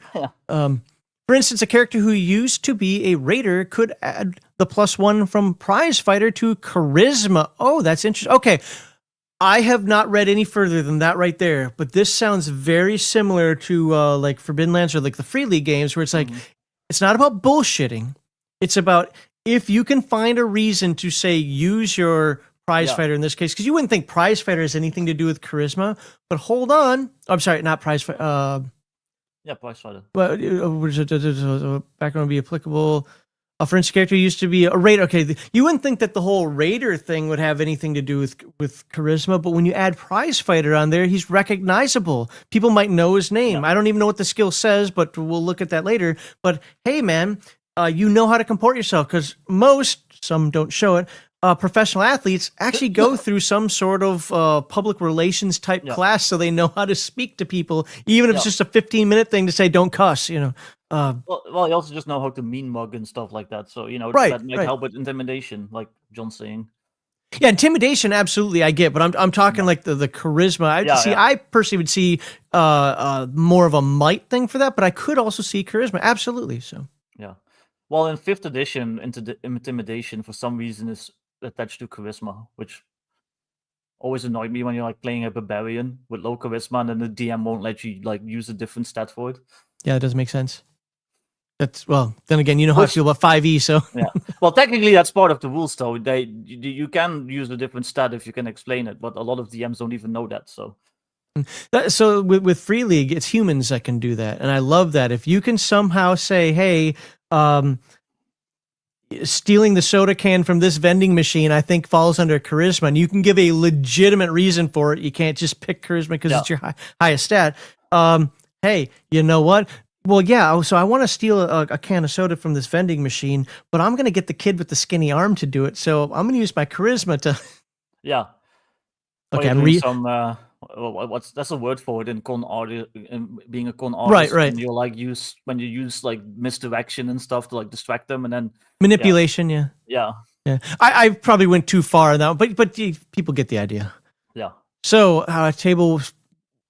For instance, a character who used to be a raider could add the +1 from prize fighter to charisma. Oh, that's interesting. Okay, I have not read any further than that right there, but this sounds very similar to like Forbidden Lands or like the Free League games, where it's like it's not about bullshitting. It's about if you can find a reason to say use your prize fighter in this case, because you wouldn't think prize fighter has anything to do with charisma, but hold on. I'm sorry, not prize fighter. Prize fighter. But background would be applicable. For instance, character used to be a raider. Okay, you wouldn't think that the whole raider thing would have anything to do with charisma, but when you add prize fighter on there, he's recognizable. People might know his name. I don't even know what the skill says, but we'll look at that later. But hey, man, you know how to comport yourself, because some don't show it. professional athletes actually go through some sort of public relations type class, so they know how to speak to people, even if it's just a 15-minute thing to say don't cuss. Well, you also just know how to mean mug and stuff like that. So Right, that might right. help with intimidation, like John's saying. Yeah, intimidation, absolutely, I get, but I'm talking like the charisma. I personally would see more of a might thing for that, but I could also see charisma, absolutely. So yeah. Well, in 5th edition, intimidation for some reason is attached to charisma, which always annoyed me when you're like playing a barbarian with low charisma, and then the DM won't let you like use a different stat for it. Yeah, it doesn't make sense. Then again, you know how I feel about 5e, so yeah. Well, technically that's part of the rules, though. You can use a different stat if you can explain it, but a lot of DMs don't even know that. So with Free League, it's humans that can do that, and I love that. If you can somehow say, "Hey, stealing the soda can from this vending machine, I think falls under charisma," and you can give a legitimate reason for it. You can't just pick charisma because it's your highest stat. Hey, you know what? Well, yeah. So I want to steal a can of soda from this vending machine, but I'm going to get the kid with the skinny arm to do it. So I'm going to use my charisma to. Yeah. Okay, I'm some. That's a word for it in con art, in being a con artist. Right. And when you use like misdirection and stuff to like distract them, and then manipulation. Yeah. I probably went too far now, but people get the idea. Yeah. So table.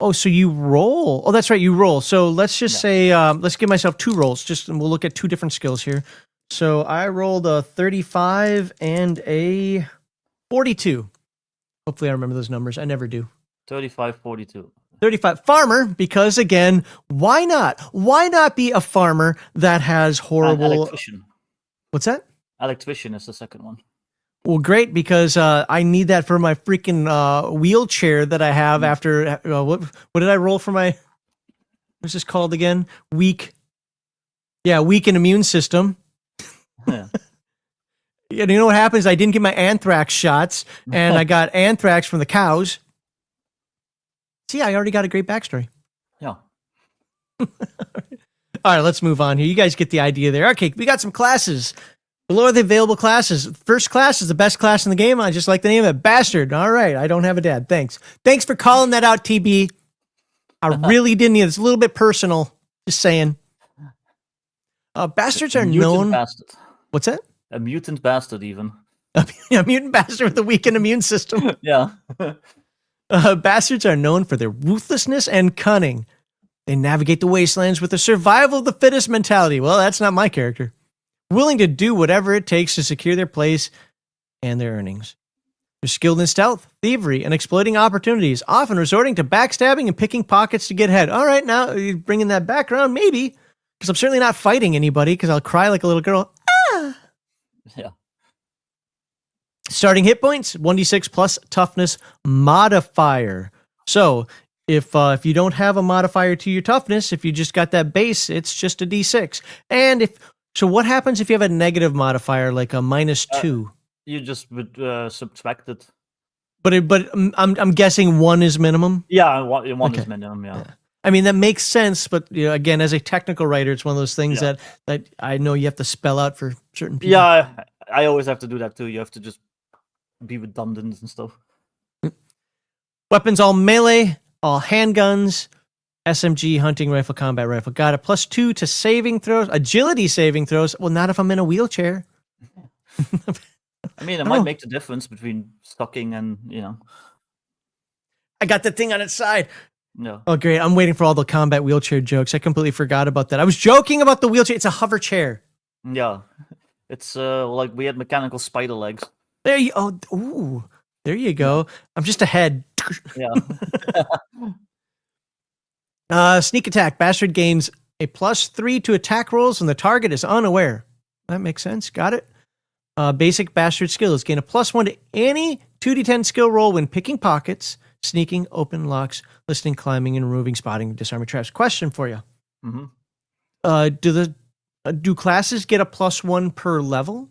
Oh, so you roll. Oh, that's right, you roll. So let's just say, let's give myself 2 rolls, and we'll look at 2 different skills here. So I rolled a 35 and a 42. Hopefully I remember those numbers. I never do. 35, 42. 35. Farmer, because again, why not? Why not be a farmer that has horrible... Electrician. What's that? Electrician is the second one. Well, great, because I need that for my freaking wheelchair that I have after... what did I roll for my... What's this called again? Weak and immune system. Yeah. You know what happens? I didn't get my anthrax shots, and I got anthrax from the cows. See, I already got a great backstory. Yeah. All right, let's move on here. You guys get the idea there. Okay, we got some classes. Below are the available classes. First class is the best class in the game. I just like the name of it. Bastard. All right, I don't have a dad. Thanks. Thanks for calling that out, TB. I really didn't need it. It's a little bit personal. Just saying. Bastards are known... Bastard. What's that? A mutant bastard, even. A mutant bastard with a weakened immune system. Yeah. Bastards are known for their ruthlessness and cunning. They navigate the wastelands with a survival of the fittest mentality. Well, that's not my character. Willing to do whatever it takes to secure their place and their earnings. They're skilled in stealth, thievery, and exploiting opportunities, often resorting to backstabbing and picking pockets to get ahead. All right, now you're bringing that background, maybe, because I'm certainly not fighting anybody, because I'll cry like a little girl. Ah! Yeah. Starting hit points, 1d6 plus toughness modifier. So if you don't have a modifier to your toughness, if you just got that base, it's just a d6. And so what happens if you have a negative modifier, like a -2? You just would subtract it. But I'm guessing 1 is minimum? Yeah, one is minimum, yeah. I mean, that makes sense, but again, as a technical writer, it's one of those things that I know you have to spell out for certain people. Yeah, I always have to do that too. You have to just be redundant and stuff. Weapons, all melee, all handguns, SMG, hunting rifle, combat rifle. Got it. +2 to saving throws, agility saving throws. Well, not if I'm in a wheelchair. I mean, it might make the difference between stocking and, I got the thing on its side. No. Oh, great. I'm waiting for all the combat wheelchair jokes. I completely forgot about that. I was joking about the wheelchair. It's a hover chair. Yeah. It's like we had mechanical spider legs. There you there you go. I'm just ahead. Yeah. Sneak attack. Bastard gains a +3 to attack rolls when the target is unaware. That makes sense. Got it. Basic bastard skills. Gain a +1 to any 2d10 skill roll when picking pockets, sneaking, open locks, listening, climbing, and removing, spotting, disarming traps. Question for you. Mm-hmm. Do classes get a +1 per level?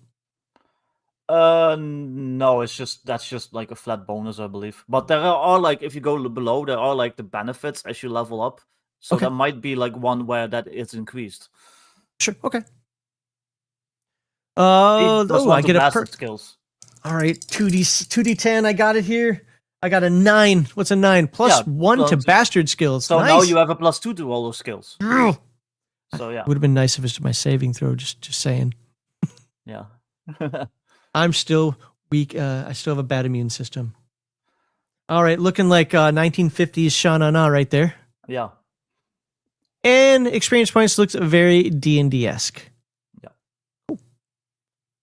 No, that's just like a flat bonus, I believe. But there are like, if you go below, there are like the benefits as you level up. So there might be like one where that is increased. Sure. Okay. I get a skills. All right, 2d10. I got it here. I got a 9. What's a 9? Plus 1 to bastard skills. So nice. now you have a +2 to all those skills. So yeah, would have been nice if it's my saving throw. Just saying. Yeah. I'm still weak. I still have a bad immune system. All right, looking like 1950s Sha-na-na right there. Yeah. And experience points looks very D&D-esque. Yeah. Cool.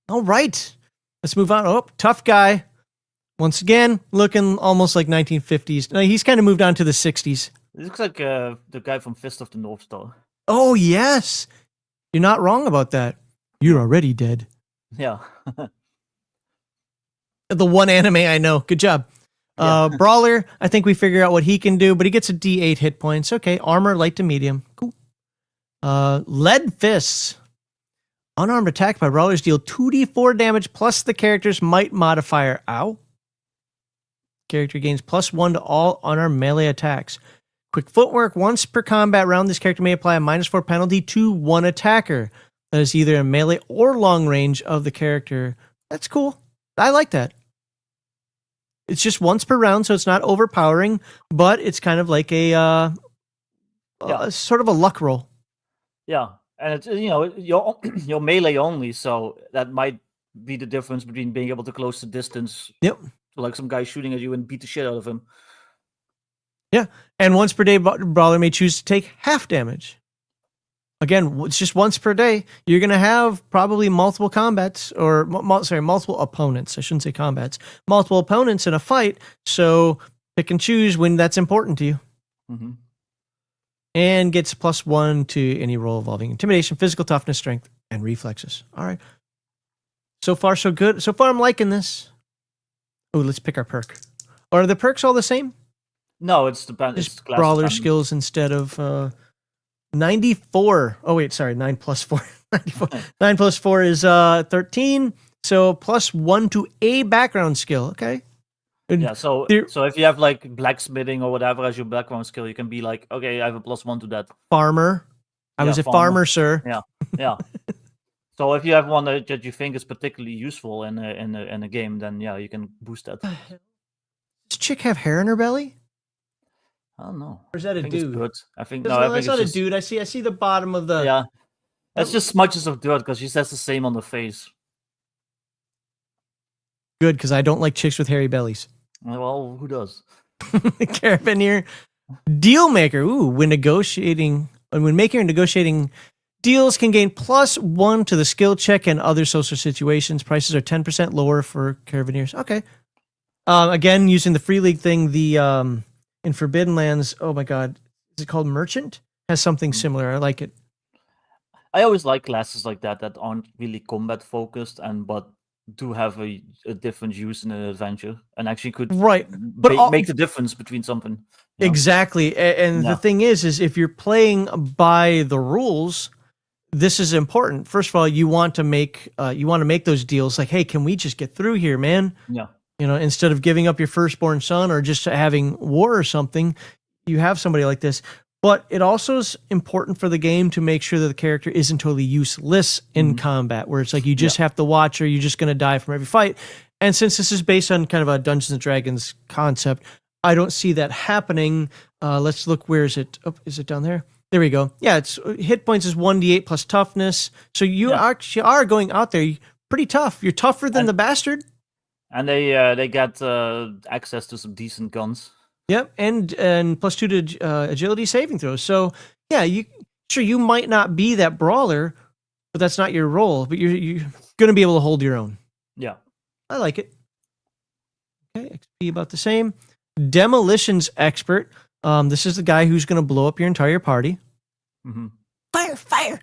All right. Let's move on. Oh, tough guy. Once again, looking almost like 1950s. No, he's kind of moved on to the 60s. It looks like the guy from Fist of the North Star. Oh, yes. You're not wrong about that. You're already dead. Yeah. The one anime I know. Good job. Brawler, I think we figure out what he can do, but he gets a D8 hit points. Okay, armor, light to medium. Cool. Lead fists. Unarmed attack by brawlers deal 2d4 damage plus the character's might modifier. Ow. Character gains +1 to all unarmed melee attacks. Quick footwork. Once per combat round, this character may apply a -4 penalty to one attacker. That is either a melee or long range of the character. That's cool. I like that. It's just once per round, so it's not overpowering, but it's kind of like a sort of a luck roll. Yeah, and it's you're melee only, so that might be the difference between being able to close the distance. Yep. To like some guy shooting at you and beat the shit out of him. Yeah, and once per day, brawler may choose to take half damage. Again, it's just once per day. You're going to have probably multiple combats, or multiple opponents. I shouldn't say combats. Multiple opponents in a fight, so pick and choose when that's important to you. Mm-hmm. And gets +1 to any roll involving intimidation, physical toughness, strength, and reflexes. All right. So far, so good. So far, I'm liking this. Oh, let's pick our perk. Are the perks all the same? No, it's Just brawler skills instead of 94. Oh, wait, sorry. 9 + 4. 94. 9 + 4 is 13. So +1 to a background skill. Okay. Yeah, so if you have like blacksmithing or whatever as your background skill, you can be like, okay, I have a +1 to that. Farmer. I was a farmer, sir. Yeah. So if you have one that you think is particularly useful in a game, then yeah, you can boost that. Does this chick have hair in her belly? I don't know. Or is that a dude? I think it's not a dude. I see the bottom of the. Yeah, that's just smudges of dirt because she says the same on the face. Good, because I don't like chicks with hairy bellies. Well, who does? Carabineer. Deal maker. Ooh, when making or negotiating deals can gain +1 to the skill check and other social situations. Prices are 10% lower for carabineers. Okay. Again, using the Free League thing, the in Forbidden Lands, oh my god, is it called Merchant? Has something similar. I like it. I always like classes like that aren't really combat focused but do have a different use in an adventure and actually could make the difference between something. Exactly. And the thing is if you're playing by the rules, this is important. First of all, you want to make those deals like, hey, can we just get through here, man? Yeah. Instead of giving up your firstborn son or just having war or something, you have somebody like this. But it also is important for the game to make sure that the character isn't totally useless in combat, where it's like you just have to watch or you're just going to die from every fight. And since this is based on kind of a Dungeons and Dragons concept, I don't see that happening. Let's look. Where is it? Oh, is it down there? There we go. Yeah, it's hit points is 1d8 plus toughness. So you actually are going out there pretty tough. You're tougher than the bastard. And they get access to some decent guns. Yep, and +2 to agility saving throws. So yeah, you might not be that brawler, but that's not your role. But you're going to be able to hold your own. Yeah, I like it. Okay, XP about the same. Demolitions expert. This is the guy who's going to blow up your entire party. Mm-hmm. Fire!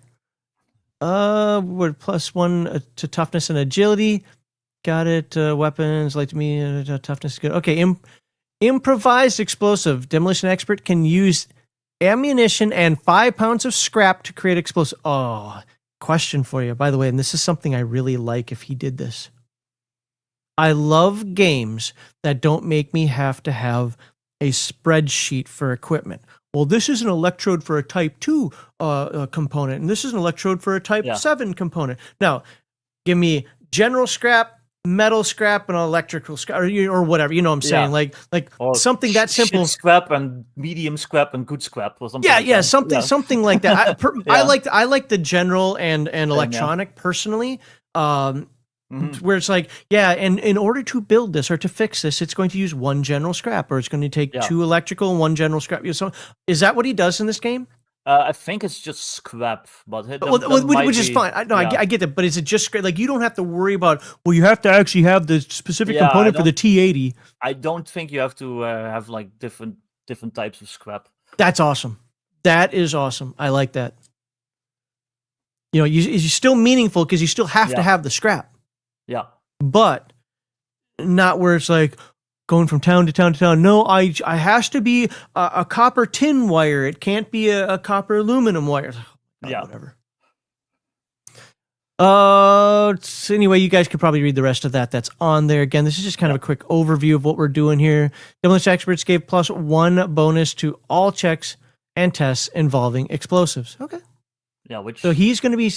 With +1 to toughness and agility. Got it. Weapons, like to me, toughness is good. Okay, improvised explosive. Demolition expert can use ammunition and 5 pounds of scrap to create explosive. Oh, question for you, by the way, and this is something I really like if he did this. I love games that don't make me have to have a spreadsheet for equipment. Well, this is an electrode for a Type 2 component, and this is an electrode for a Type 7 component. Now, give me general scrap, metal scrap and electrical scrap, or whatever. You know what I'm saying? Yeah. Like Or something that simple. Shit scrap and medium scrap and good scrap or something. Yeah, like that. something like that. Yeah. I like the general and yeah. electronic personally. Mhm. Where it's like, yeah, and in order to build this or to fix this, it's going to use one general scrap, or it's going to take Yeah. 2 electrical and 1 general scrap. So, is that what he does in this game? I think it's just scrap, but Which is fine. I get that, but is it just scrap? Like, you don't have to worry about. Well, you have to actually have the specific Yeah, I component for the don't- T80. I don't think you have to have like different types of scrap. That's awesome. That is awesome. I like that. You know, you're still meaningful because you still have to Yeah. have the scrap, Yeah. but not where it's like going from town to town to town. No, I has to be a copper tin wire. It can't be a copper aluminum wire. Yeah. Whatever. So anyway, you guys could probably read the rest of that. That's on there. Again, this is just kind of a quick overview of what we're doing here. Demolition Experts gave +1 bonus to all checks and tests involving explosives. Okay. Yeah, which So he's going to be.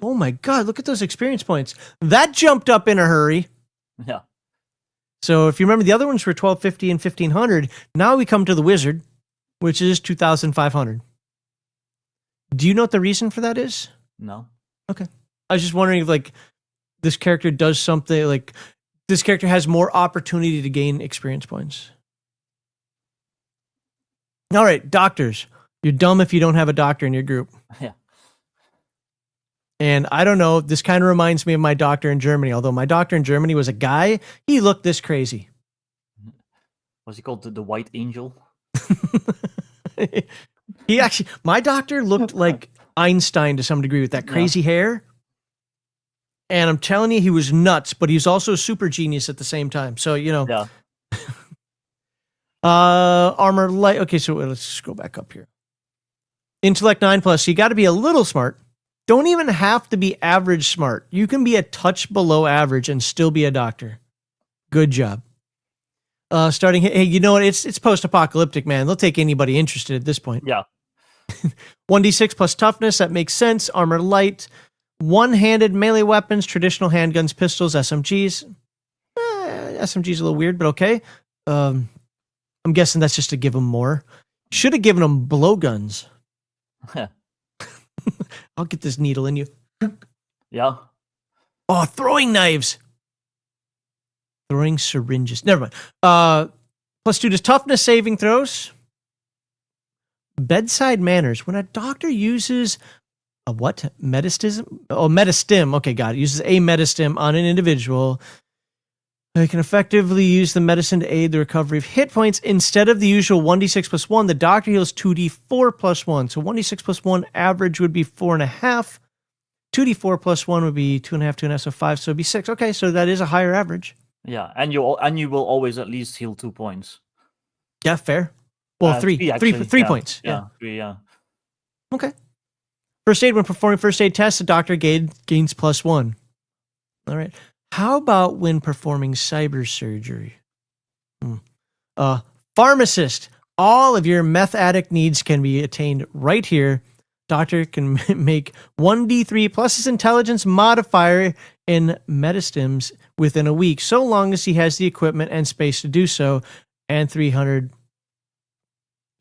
Oh my God! Look at those experience points. That jumped up in a hurry. yeah. So if you remember, the other ones were 1250 and 1500. Now we come to the wizard, which is 2500. Do you know what the reason for that is? No. Okay. I was just wondering if like this character does something like this character has more opportunity to gain experience points. All right, doctors. You're dumb if you don't have a doctor in your group. Yeah. And I don't know, this kind of reminds me of my doctor in Germany. Although my doctor in Germany was a guy, he looked this crazy. Was he called the White Angel? He actually, my doctor looked like Einstein to some degree with that crazy hair. And I'm telling you, he was nuts, but he's also a super genius at the same time. So, you know. Yeah. Armor light. Okay, so let's just go back up here. Intellect 9+. You got to be a little smart. Don't even have to be average smart. You can be a touch below average and still be a doctor. Good job. Starting. Hey, you know what? It's post-apocalyptic, man. They'll take anybody interested at this point. Yeah. 1d6 plus toughness. That makes sense. Armor light. One-handed melee weapons, traditional handguns, pistols, SMGs. SMG's a little weird, but okay. I'm guessing that's just to give them more. Should have given them blowguns. I'll get this needle in you. Yeah. Oh, throwing knives. Throwing syringes. Never mind. +2 to toughness saving throws. Bedside manners. When a doctor uses a what? Metastim? Oh, metastim. Okay, got it. Uses a metastim on an individual. They can effectively use the medicine to aid the recovery of hit points. Instead of the usual 1d6 plus 1, the doctor heals 2d4 plus 1. So 1d6 plus 1 average would be 4.5. 2d4 plus 1 would be 2.5, 2.5, so 5. So it'd be 6. Okay, so that is a higher average. Yeah, and you will always at least heal 2 points. Yeah, fair. Well, three points. Yeah, 3, yeah. Okay. First aid. When performing first aid tests, the doctor gains +1. All right. How about when performing cyber surgery? Pharmacist. All of your meth addict needs can be attained right here. Doctor can make 1d3 plus his intelligence modifier in metastims within a week, so long as he has the equipment and space to do so. And 300 is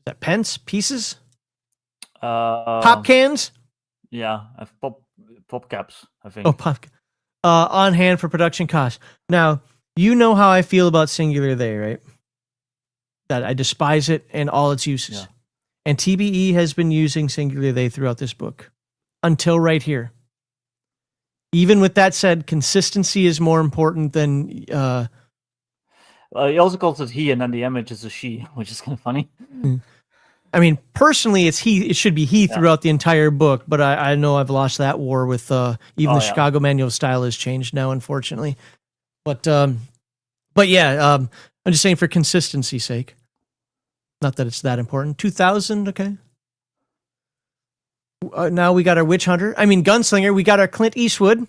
that pence pieces? Pop cans? Yeah, pop caps, I think. Oh, pop. On hand for production costs. Now, you know how I feel about singular they, right? That I despise it and all its uses. Yeah. And TBE has been using singular they throughout this book until right here. Even with that said, consistency is more important than. He also calls it he, and then the image is a she, which is kind of funny. I mean, personally, it's he. It should be he throughout the entire book. But I know I've lost that war with even the Chicago Manual of Style has changed now, unfortunately. But yeah, I'm just saying for consistency's sake. Not that it's that important. 2000, okay. Now we got our witch hunter. I mean, gunslinger. We got our Clint Eastwood.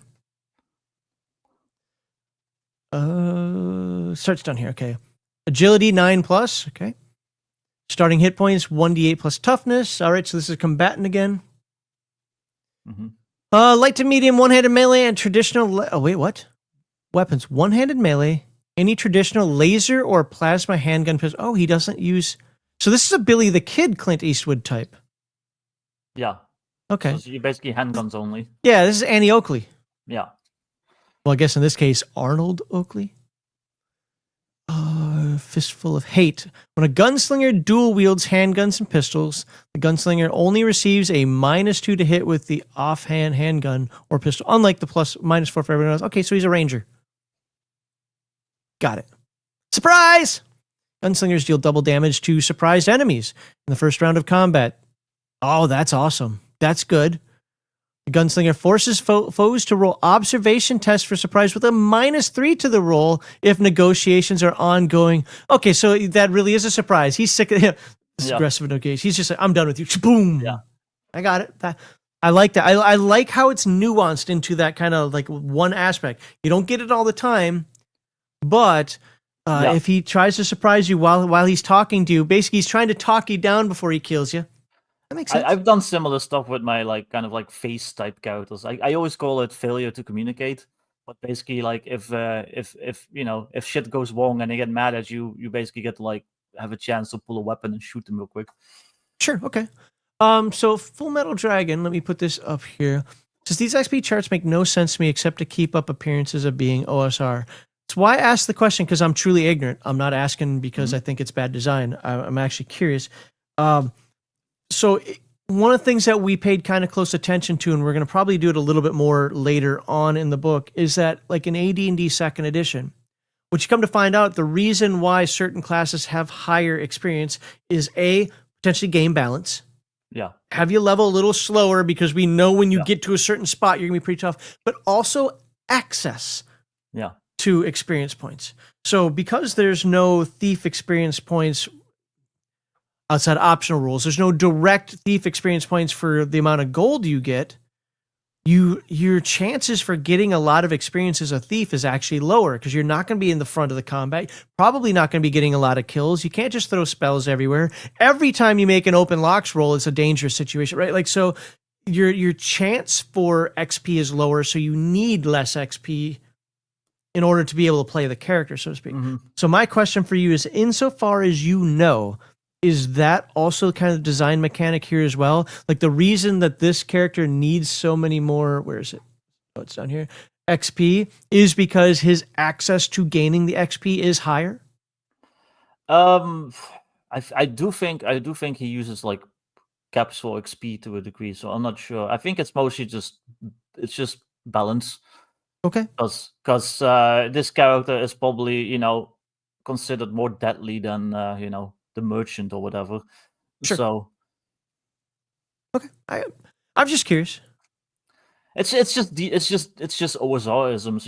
Starts down here. Okay. Agility 9+. Okay. Starting hit points 1d8 plus toughness. All right, so this is combatant again. Mm-hmm. Light to medium, one-handed melee, and traditional. Oh wait, what? weapons: one-handed melee, any traditional laser or plasma handgun pistol. Oh, he doesn't use. So this is a Billy the Kid Clint Eastwood type. Yeah. Okay. So you basically handguns only. Yeah, this is Annie Oakley. Yeah. Well, I guess in this case, Arnold Oakley. Fistful of Hate. When a gunslinger dual wields handguns and pistols, the gunslinger only receives a -2 to hit with the offhand handgun or pistol, unlike the +4 for everyone else. Okay, so he's a ranger. Got it. Surprise! Gunslingers deal double damage to surprised enemies in the first round of combat. Oh, that's awesome. That's good. The gunslinger forces foes to roll observation tests for surprise with a -3 to the roll if negotiations are ongoing. Okay, so that really is a surprise. He's sick of this aggressive negotiation. He's just like, I'm done with you. Boom. Yeah. I got it. I like that. I like how it's nuanced into that kind of like one aspect. You don't get it all the time, but if he tries to surprise you while he's talking to you, basically he's trying to talk you down before he kills you. That makes sense. I've done similar stuff with my like kind of like face type characters. I always call it failure to communicate. But basically, like if shit goes wrong and they get mad at you, you basically get to like have a chance to pull a weapon and shoot them real quick. Sure. Okay. So Full Metal Dragon. Let me put this up here. Says these XP charts make no sense to me except to keep up appearances of being OSR. It's why I asked the question because I'm truly ignorant. I'm not asking because I think it's bad design. I'm actually curious. So one of the things that we paid kind of close attention to, and we're going to probably do it a little bit more later on in the book, is that like in AD&D 2nd edition, what you come to find out, the reason why certain classes have higher experience is potentially game balance. Yeah. Have you level a little slower because we know when you get to a certain spot, you're going to be pretty tough, but also access to experience points. So because there's no thief experience points outside optional rules, there's no direct thief experience points for the amount of gold you get. Your chances for getting a lot of experience as a thief is actually lower because you're not going to be in the front of the combat. Probably not going to be getting a lot of kills. You can't just throw spells everywhere. Every time you make an open locks roll, it's a dangerous situation, right? Like, so your chance for XP is lower, so you need less XP in order to be able to play the character, so to speak. Mm-hmm. So my question for you is, insofar as you know, is that also kind of design mechanic here as well? Like the reason that this character needs so many more, where is it? Oh, it's down here. XP is because his access to gaining the XP is higher. I do think he uses like caps for XP to a degree, so I'm not sure. I think it's mostly just balance. Okay. Because this character is probably considered more deadly than the merchant or whatever. Sure. So okay, I'm just curious. It's just OSR-isms,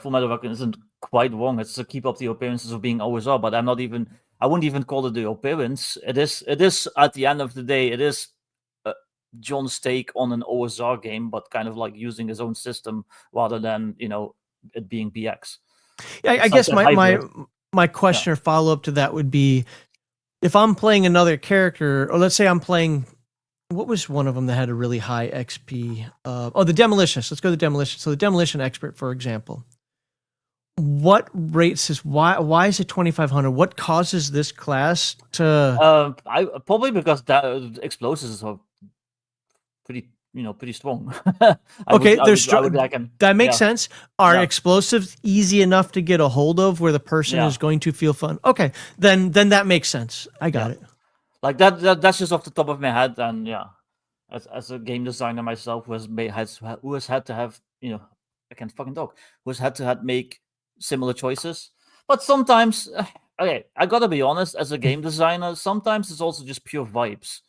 Full Metal Dragon isn't quite wrong. It's to keep up the appearances of being OSR, but I wouldn't even call it the appearance. It is at the end of the day, it is John's take on an OSR game, but kind of like using his own system rather than it being BX. Yeah, I guess my question or follow up to that would be, if I'm playing another character, or let's say I'm playing, what was one of them that had a really high XP? The Demolitionist. Let's go to the Demolition. So the Demolition Expert, for example. What rates is why is it 2,500? What causes this class to? Probably because that explosives are pretty strong. That makes sense. Are explosives easy enough to get a hold of where the person is going to feel fun? Okay, then that makes sense. I got it. Like that's just off the top of my head, and as a game designer myself, who has had to have I can't fucking talk. Who has had to make similar choices, but sometimes okay, I gotta be honest. As a game designer, sometimes it's also just pure vibes.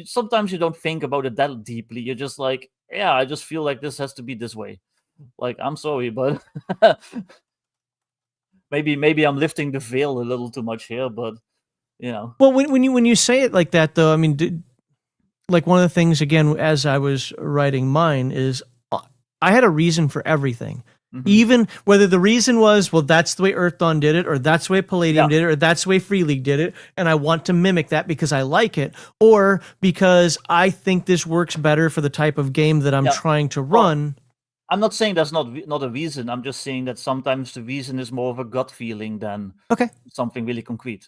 Sometimes you don't think about it that deeply. You're just like, I just feel like this has to be this way. Like, I'm sorry, but maybe I'm lifting the veil a little too much here, but Well, when you say it like that, though, I mean, like one of the things, again, as I was writing mine, is I had a reason for everything. Mm-hmm. Even whether the reason was, well, that's the way Earth Dawn did it, or that's the way Palladium did it, or that's the way Free League did it, and I want to mimic that because I like it, or because I think this works better for the type of game that I'm trying to run. I'm not saying that's not a reason. I'm just saying that sometimes the reason is more of a gut feeling than Okay, something really concrete.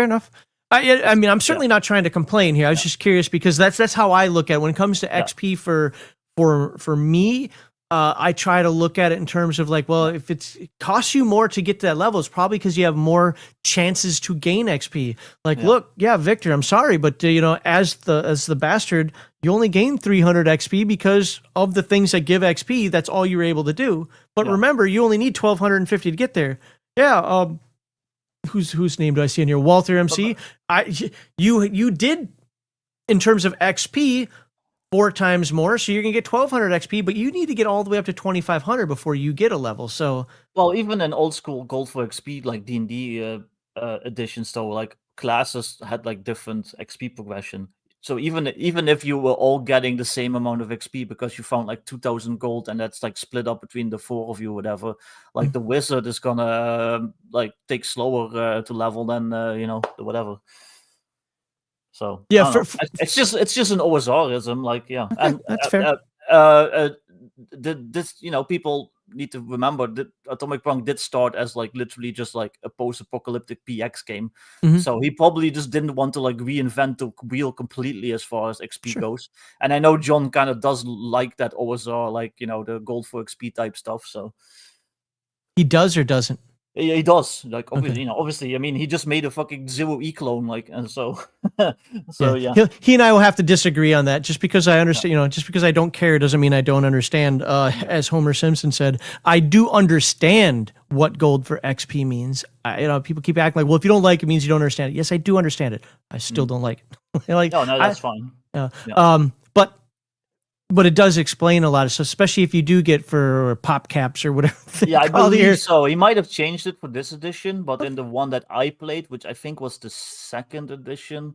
fair enough. I mean, I'm certainly not trying to complain here. I was just curious because that's how I look at it. When it comes to XP for me. I try to look at it in terms of like, well, if it costs you more to get to that level, it's probably because you have more chances to gain XP. Like, look, Victor, I'm sorry, but as the bastard, you only gain 300 XP because of the things that give XP. That's all you're able to do. But remember, you only need 1,250 to get there. Yeah. Whose name do I see in here? Walter MC. You did in terms of XP. 4 times more, so you're gonna get 1,200 XP, but you need to get all the way up to 2,500 before you get a level. So, well, even in old school Gold for XP, like D&D editions, though, like classes had like different XP progression. So even if you were all getting the same amount of XP because you found like 2,000 gold and that's like split up between the 4 of you, whatever, like the wizard is gonna like take slower to level than the whatever. So it's just an OSRism, like okay, and that's fair. This people need to remember that Atomic Punk did start as like literally just like a post-apocalyptic PX game, so he probably just didn't want to like reinvent the wheel completely as far as XP goes. And I know John kind of does like that OSR, like the gold for XP type stuff. So he does or doesn't. Yeah, he does. Like obviously, obviously. I mean, he just made a fucking Zero E clone, like, and so, He and I will have to disagree on that. Just because I understand, just because I don't care doesn't mean I don't understand. As Homer Simpson said, I do understand what gold for XP means. People keep acting like, well, if you don't like it, means you don't understand it. Yes, I do understand it. I still don't like it. no, that's fine. But it does explain a lot of stuff, especially if you do get for pop caps or whatever. I believe so. He might have changed it for this edition, but in the one that I played, which I think was the 2nd edition,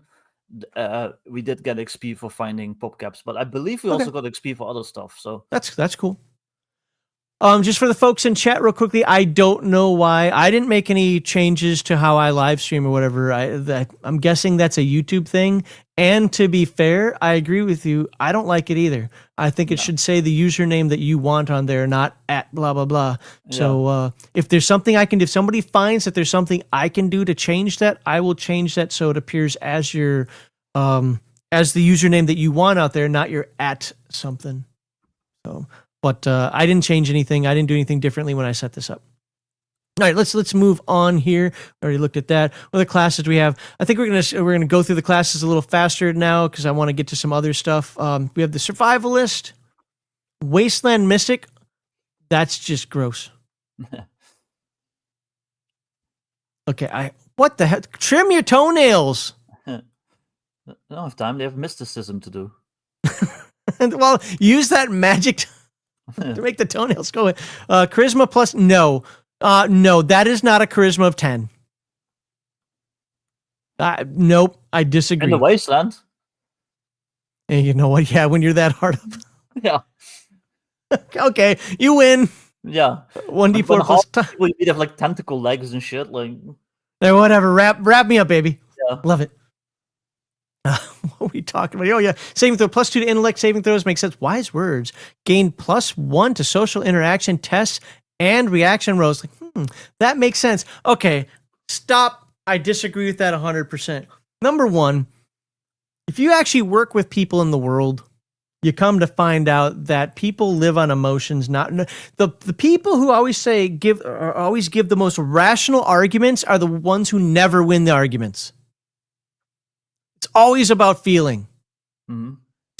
we did get XP for finding pop caps. But I believe we also got XP for other stuff. So that's cool. Just for the folks in chat real quickly, I don't know why I didn't make any changes to how I live stream or whatever. I'm guessing that's a YouTube thing. And to be fair, I agree with you. I don't like it either. I think it should say the username that you want on there, not at blah, blah, blah. Yeah. So if there's something I can do, if somebody finds that there's something I can do to change that, I will change that so it appears as your as the username that you want out there, not your at something. So... But I didn't change anything. I didn't do anything differently when I set this up. All right, let's move on here. I already looked at that. What other classes we have? I think we're gonna go through the classes a little faster now because I want to get to some other stuff. We have the Survivalist, Wasteland Mystic. That's just gross. Okay, what the heck? Trim your toenails. They don't have time. They have mysticism to do. Well, use that magic to make the toenails go in. Charisma plus, no, that is not a charisma of 10. Nope, I disagree. In the Wasteland. And you know what? Yeah, when you're that hard up. Yeah. Okay, you win. Yeah. 1d4 plus. People you have like tentacle legs and shit. Like. There, whatever. Wrap me up, baby. Yeah. Love it. What are we talking about? Oh, yeah. Saving throw +2 to intellect saving throws makes sense. Wise words. Gain +1 to social interaction tests and reaction rolls. Like, that makes sense. Okay, stop. I disagree with that 100%. Number one, if you actually work with people in the world, you come to find out that people live on emotions. Not the people who always give the most rational arguments are the ones who never win the arguments. It's always about feeling. Mm-hmm.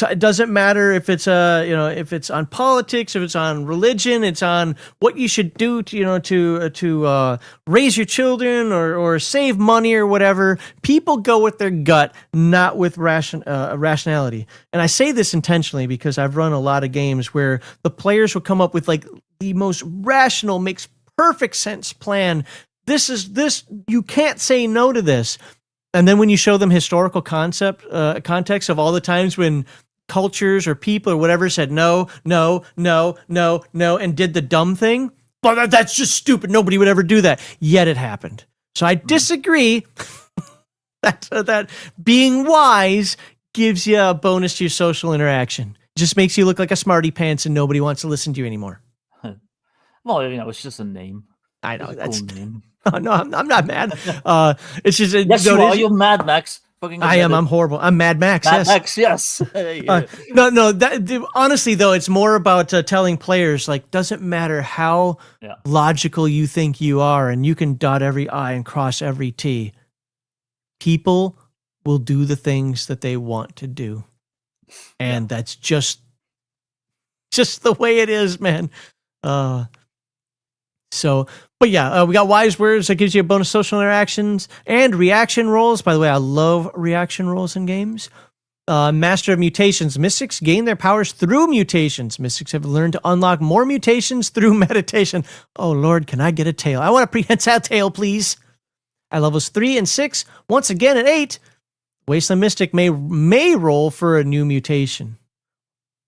It doesn't matter if it's if it's on politics, if it's on religion, it's on what you should do to raise your children or save money or whatever. People go with their gut, not with rationality. And I say this intentionally because I've run a lot of games where the players will come up with like the most rational, makes perfect sense plan. This you can't say no to this. And then when you show them historical context of all the times when cultures or people or whatever said no, and did the dumb thing, well, that's just stupid. Nobody would ever do that. Yet it happened. So I disagree that being wise gives you a bonus to your social interaction. Just makes you look like a smarty pants and nobody wants to listen to you anymore. Well, it's just a name. I know It's a that's cool name. Oh, no, I'm not mad. It's just Yes, you are. You're Mad Max. Fucking I am. I'm horrible. I'm Mad Max. Mad Yes. Max. Yes. No. Honestly, though, it's more about telling players like doesn't matter how logical you think you are, and you can dot every I and cross every T. People will do the things that they want to do, and that's just the way it is, man. But yeah, we got wise words that gives you a bonus social interactions and reaction rolls. By the way, I love reaction rolls in games. Master of mutations. Mystics gain their powers through mutations. Mystics have learned to unlock more mutations through meditation. Oh Lord, can I get a tail? I want a prehensile tail, please. At levels 3 and 6, once again at 8, Wasteland Mystic may roll for a new mutation.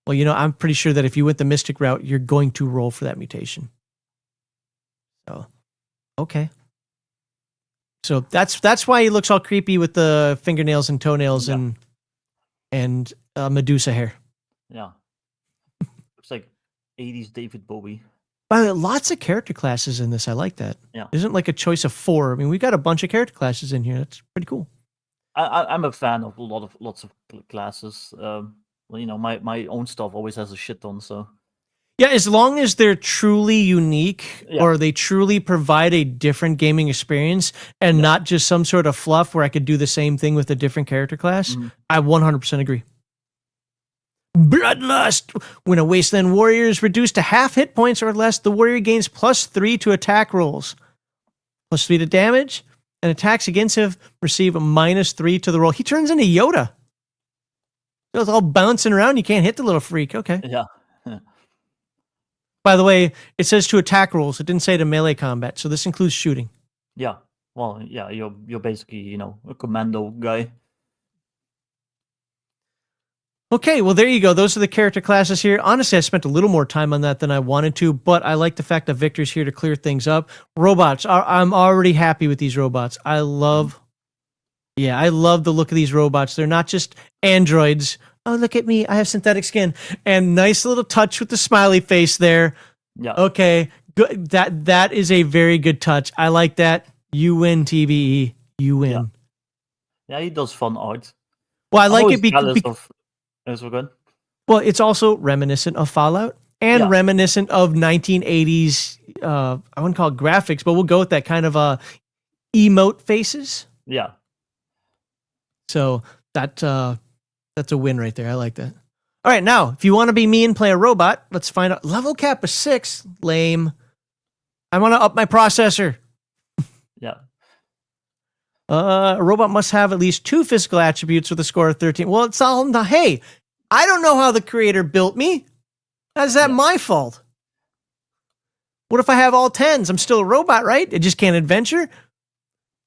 Well, I'm pretty sure that if you went the Mystic route, you're going to roll for that mutation. So, okay. So that's why he looks all creepy with the fingernails and toenails and Medusa hair. Yeah. Looks like 80s David Bowie. By the way, lots of character classes in this. I like that. Yeah. Isn't like a choice of 4. I mean, we got a bunch of character classes in here. That's pretty cool. I'm a fan of lots of classes. My own stuff always has a shit ton, so. Yeah, as long as they're truly unique or they truly provide a different gaming experience and not just some sort of fluff where I could do the same thing with a different character class, I 100% agree. Bloodlust. When a Wasteland warrior is reduced to half hit points or less, the warrior gains +3 to attack rolls, +3 to damage, and attacks against him receive a -3 to the roll. He turns into Yoda. It's all bouncing around. You can't hit the little freak. Okay. Yeah. By the way, it says to attack rolls. It didn't say to melee combat, so this includes shooting. Yeah. Well, yeah, you're basically, a commando guy. Okay, well, there you go. Those are the character classes here. Honestly, I spent a little more time on that than I wanted to, but I like the fact that Victor's here to clear things up. Robots. I'm already happy with these robots. I love the look of these robots. They're not just androids. Oh, look at me. I have synthetic skin. And nice little touch with the smiley face there. Yeah. Okay. Good. That is a very good touch. I like that. You win, TBE. You win. Yeah, he does fun art. Well, I like it because... Is we good? Well, it's also reminiscent of Fallout and reminiscent of 1980s, I wouldn't call it graphics, but we'll go with that kind of emote faces. Yeah. So that's a win right there. I like that. All right, now, if you want to be me and play a robot, let's find out. Level cap of 6. Lame. I want to up my processor. Yeah. A robot must have at least 2 physical attributes with a score of 13. Well, it's all hey, I don't know how the creator built me. How's that my fault? What if I have all 10s? I'm still a robot, right? I just can't adventure?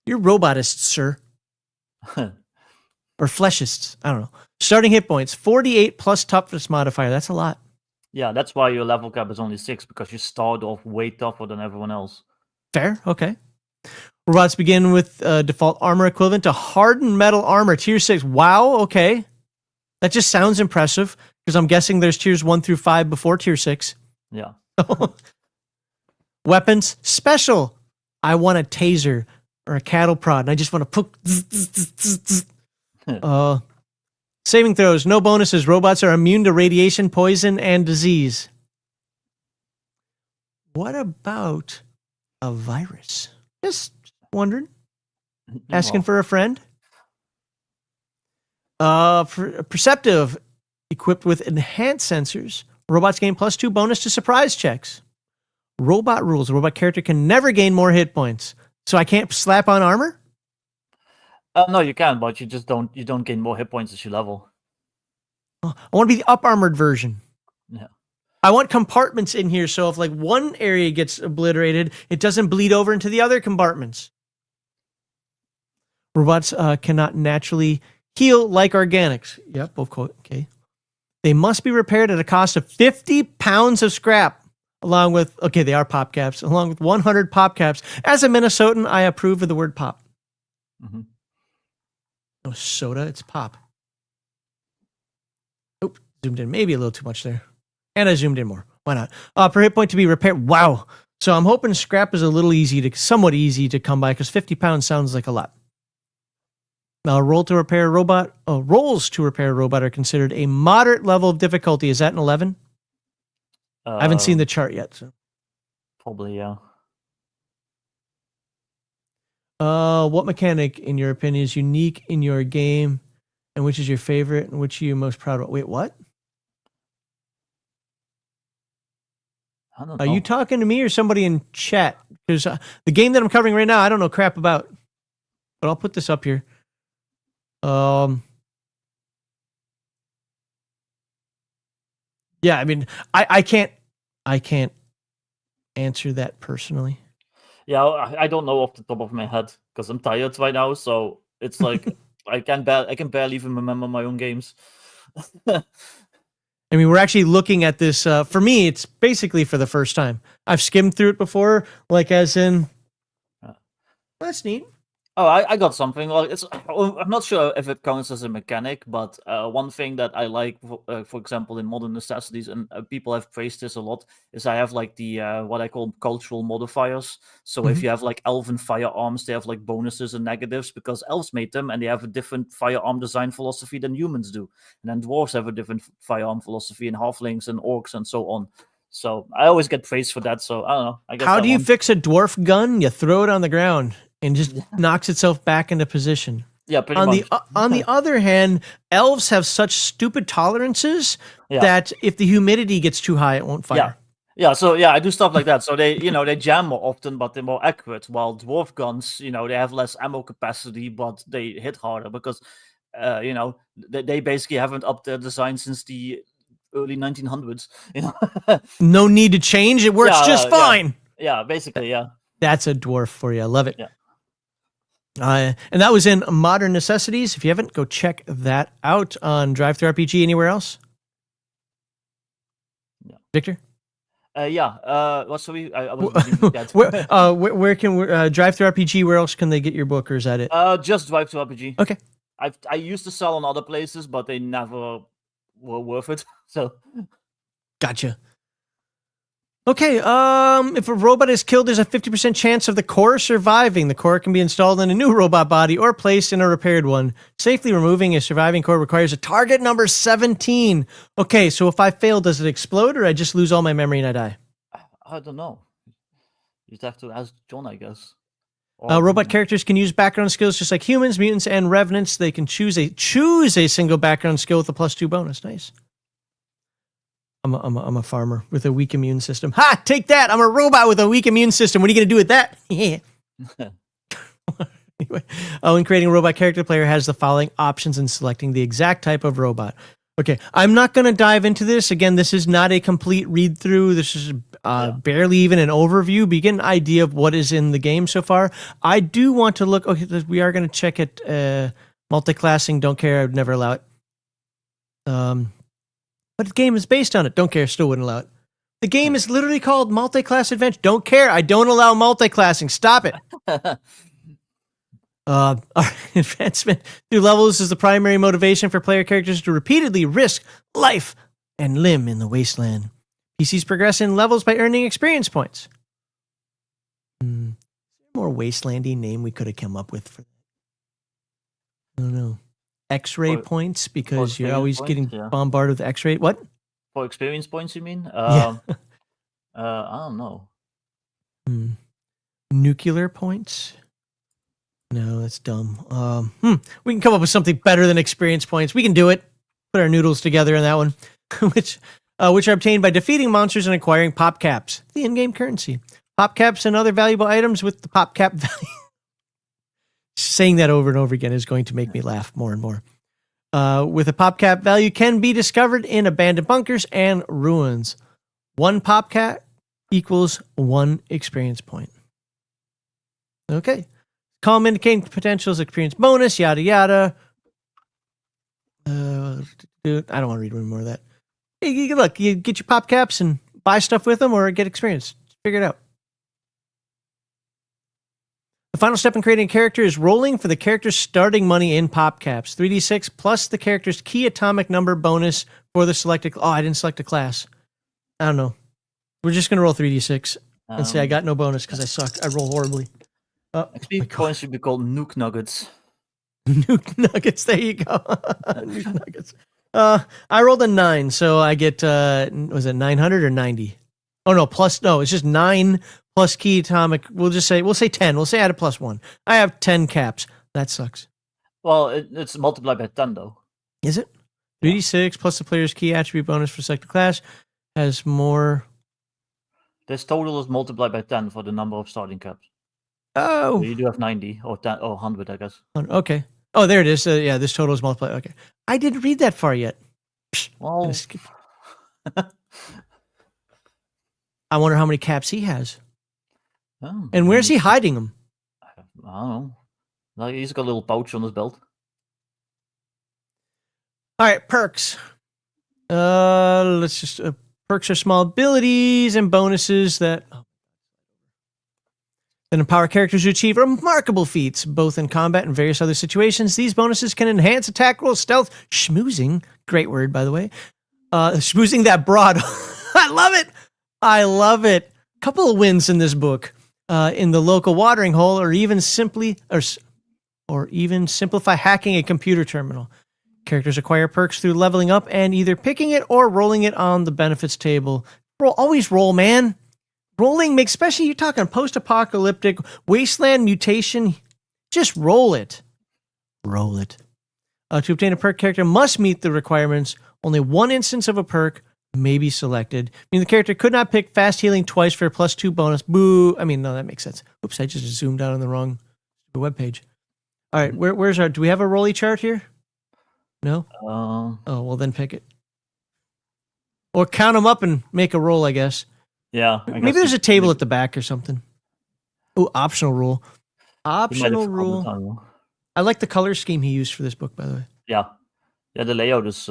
You're robotist, sir. Or fleshists. I don't know. Starting hit points, 48 plus toughness modifier. That's a lot. Yeah, that's why your level cap is only 6, because you start off way tougher than everyone else. Fair, okay. Robots begin with default armor equivalent to hardened metal armor, tier 6. Wow, okay. That just sounds impressive, because I'm guessing there's tiers 1 through 5 before tier 6. Yeah. Weapons, special. I want a taser or a cattle prod, and I just want to poke. Saving throws, no bonuses. Robots are immune to radiation, poison, and disease. What about a virus? Just wondering. Asking for a friend. Perceptive, equipped with enhanced sensors. Robots gain +2 bonus to surprise checks. Robot rules. A robot character can never gain more hit points. So I can't slap on armor? No, you can, but you don't gain more hit points as you level. I want to be the up armored version. Yeah. I want compartments in here, so if like one area gets obliterated, it doesn't bleed over into the other compartments. Robots cannot naturally heal like organics. Yep, of course. Okay. They must be repaired at a cost of 50 pounds of scrap, along with, they are pop caps, along with 100 pop caps. As a Minnesotan, I approve of the word pop. Mm-hmm. No soda, it's pop. Oh, Zoomed in maybe a little too much there. And I zoomed in more. Why not? Per hit point to be repaired. Wow. So I'm hoping scrap is somewhat easy to come by, because 50 pounds sounds like a lot. Rolls to repair a robot are considered a moderate level of difficulty. Is that an 11? I haven't seen the chart yet. So. Probably, yeah. What mechanic, in your opinion, is unique in your game, and which is your favorite, and which are you most proud of? Wait, what? I don't Are know. you talking to me or somebody in chat? Because the game that I'm covering right now, I don't know crap about. But I'll put this up here. Yeah, I mean, I can't answer that personally. Yeah, I don't know off the top of my head because I'm tired right now. So it's like I can barely even remember my own games. I mean, we're actually looking at this. For me, it's basically for the first time. I've skimmed through it before, like as in. That's neat. Oh, I got something. Well, I'm not sure if it counts as a mechanic, but one thing that I like, for example, in Modern Necessities, and people have praised this a lot, is I have like the what I call cultural modifiers. So if you have like elven firearms, they have like bonuses and negatives because elves made them, and they have a different firearm design philosophy than humans do. And then dwarves have a different firearm philosophy, and halflings and orcs and so on. So I always get praised for that. So I don't know. I guess How do you fix a dwarf gun? You throw it on the ground and just knocks itself back into position. Yeah, pretty much. On the other hand, elves have such stupid tolerances that if the humidity gets too high, it won't fire. Yeah, so I do stuff like that. So they jam more often, but they're more accurate. While dwarf guns, they have less ammo capacity, but they hit harder because, they basically haven't upped their design since the early 1900s. No need to change. It works just fine. Yeah, basically, yeah. That's a dwarf for you. I love it. Yeah. And that was in Modern Necessities. If you haven't, go check that out on DriveThruRPG. Anywhere else? Yeah. Victor? What should we? I was reading that. Where can DriveThruRPG? Where else can they get your book, or is that it? Just DriveThruRPG. Okay. I used to sell on other places, but they never were worth it. So. Gotcha. Okay, if a robot is killed, there's a 50% chance of the core surviving. The core can be installed in a new robot body or placed in a repaired one. Safely removing a surviving core requires a target number 17. Okay, so if I fail, does it explode, or I just lose all my memory and I die? I don't know. You'd have to ask John, I guess. Robot characters can use background skills just like humans, mutants, and revenants. They can choose a single background skill with a +2 bonus. Nice. I'm a farmer with a weak immune system. Ha! Take that! I'm a robot with a weak immune system. What are you going to do with that? Yeah. Anyway, when creating a robot character, the player has the following options in selecting the exact type of robot. Okay, I'm not going to dive into this. Again, this is not a complete read-through. This is barely even an overview. But you get an idea of what is in the game so far. I do want to look. Okay, we are going to check it. Multi-classing, don't care. I would never allow it. But the game is based on it. Don't care. Still wouldn't allow it. The game is literally called Multi-Class Adventure. Don't care. I don't allow multi-classing. Stop it. Our advancement through levels is the primary motivation for player characters to repeatedly risk life and limb in the wasteland. PCs progress in levels by earning experience points. More wastelandy name we could have come up with for that. I don't know. X-ray points, because you're always getting bombarded with X-ray. What? For experience points, you mean? I don't know. Nuclear points? No, that's dumb. We can come up with something better than experience points. We can do it. Put our noodles together on that one. which are obtained by defeating monsters and acquiring pop caps, the in-game currency. Pop caps and other valuable items with the pop cap value. Saying that over and over again is going to make me laugh more and more. With a pop cap value can be discovered in abandoned bunkers and ruins. 1 pop cap equals 1 experience point. Okay. Column indicating potentials, experience bonus, yada yada. Dude, I don't want to read any more of that. Look, you get your pop caps and buy stuff with them, or get experience. Figure it out. The final step in creating a character is rolling for the character's starting money in PopCaps. 3d6 plus the character's key atomic number bonus for the selected... Oh, I didn't select a class. I don't know. We're just going to roll 3d6 and say I got no bonus because I suck. I roll horribly. XP points should be called Nuke Nuggets. Nuke Nuggets. There you go. Nuke Nuggets. I rolled a 9, so I get, was it 900 or 90? Oh, no, it's just 9 plus key atomic. We'll say 10. We'll say I had a +1. I have 10 caps. That sucks. Well, it's multiplied by 10, though. Is it? 3d6 plus the player's key attribute bonus for selected class has more. This total is multiplied by 10 for the number of starting caps. Oh. So you do have 90 or 10 or 100, I guess. Okay. Oh, there it is. Yeah, this total is multiplied. Okay. I didn't read that far yet. Well, I wonder how many caps he has. Oh, and where's he hiding them? I don't know. Like, he's got a little pouch on his belt. All right, perks. Let's just perks are small abilities and bonuses that empower characters to achieve remarkable feats, both in combat and various other situations. These bonuses can enhance attack roll, stealth, schmoozing. Great word, by the way. Schmoozing that broad. I love it. Couple of wins in this book. In the local watering hole, or even simplify hacking a computer terminal. Characters acquire perks through leveling up and either picking it or rolling it on the benefits table. Always roll, man. Rolling makes, especially you're talking post-apocalyptic, wasteland mutation, just roll it. Roll it. To obtain a perk, character must meet the requirements. Only one instance of a perk may be selected. I mean, the character could not pick fast healing twice for a +2 bonus. Boo. I mean, no, that makes sense. Oops, I just zoomed out on the wrong webpage. All right, where's our... Do we have a rolly chart here? No? Oh, well, then pick it. Or count them up and make a roll, I guess. Yeah. Maybe there's a table at the back or something. Oh, optional rule. Optional rule. I like the color scheme he used for this book, by the way. Yeah. Yeah, the layout is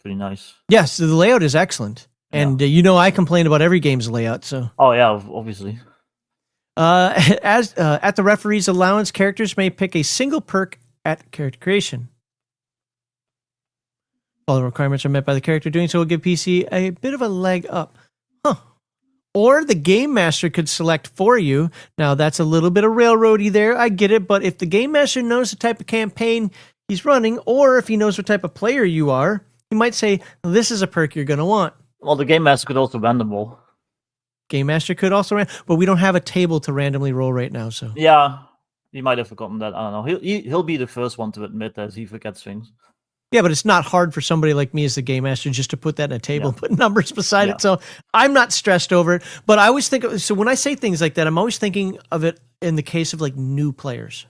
pretty nice. Yes, the layout is excellent. And I complain about every game's layout, so... Oh, yeah, obviously. At the referee's allowance, characters may pick a single perk at character creation. All the requirements are met by the character. Doing so will give PC a bit of a leg up. Or the game master could select for you. Now, that's a little bit of railroady there. I get it. But if the game master knows the type of campaign he's running, or if he knows what type of player you are, he might say, this is a perk you're going to want. Well, the game master could also random roll. Game master could also but we don't have a table to randomly roll right now, so. Yeah, he might have forgotten that. I don't know. He'll be the first one to admit that he forgets things. Yeah, but it's not hard for somebody like me as the game master just to put that in a table and put numbers beside it. So I'm not stressed over it. But I always think, so when I say things like that, I'm always thinking of it in the case of like new players.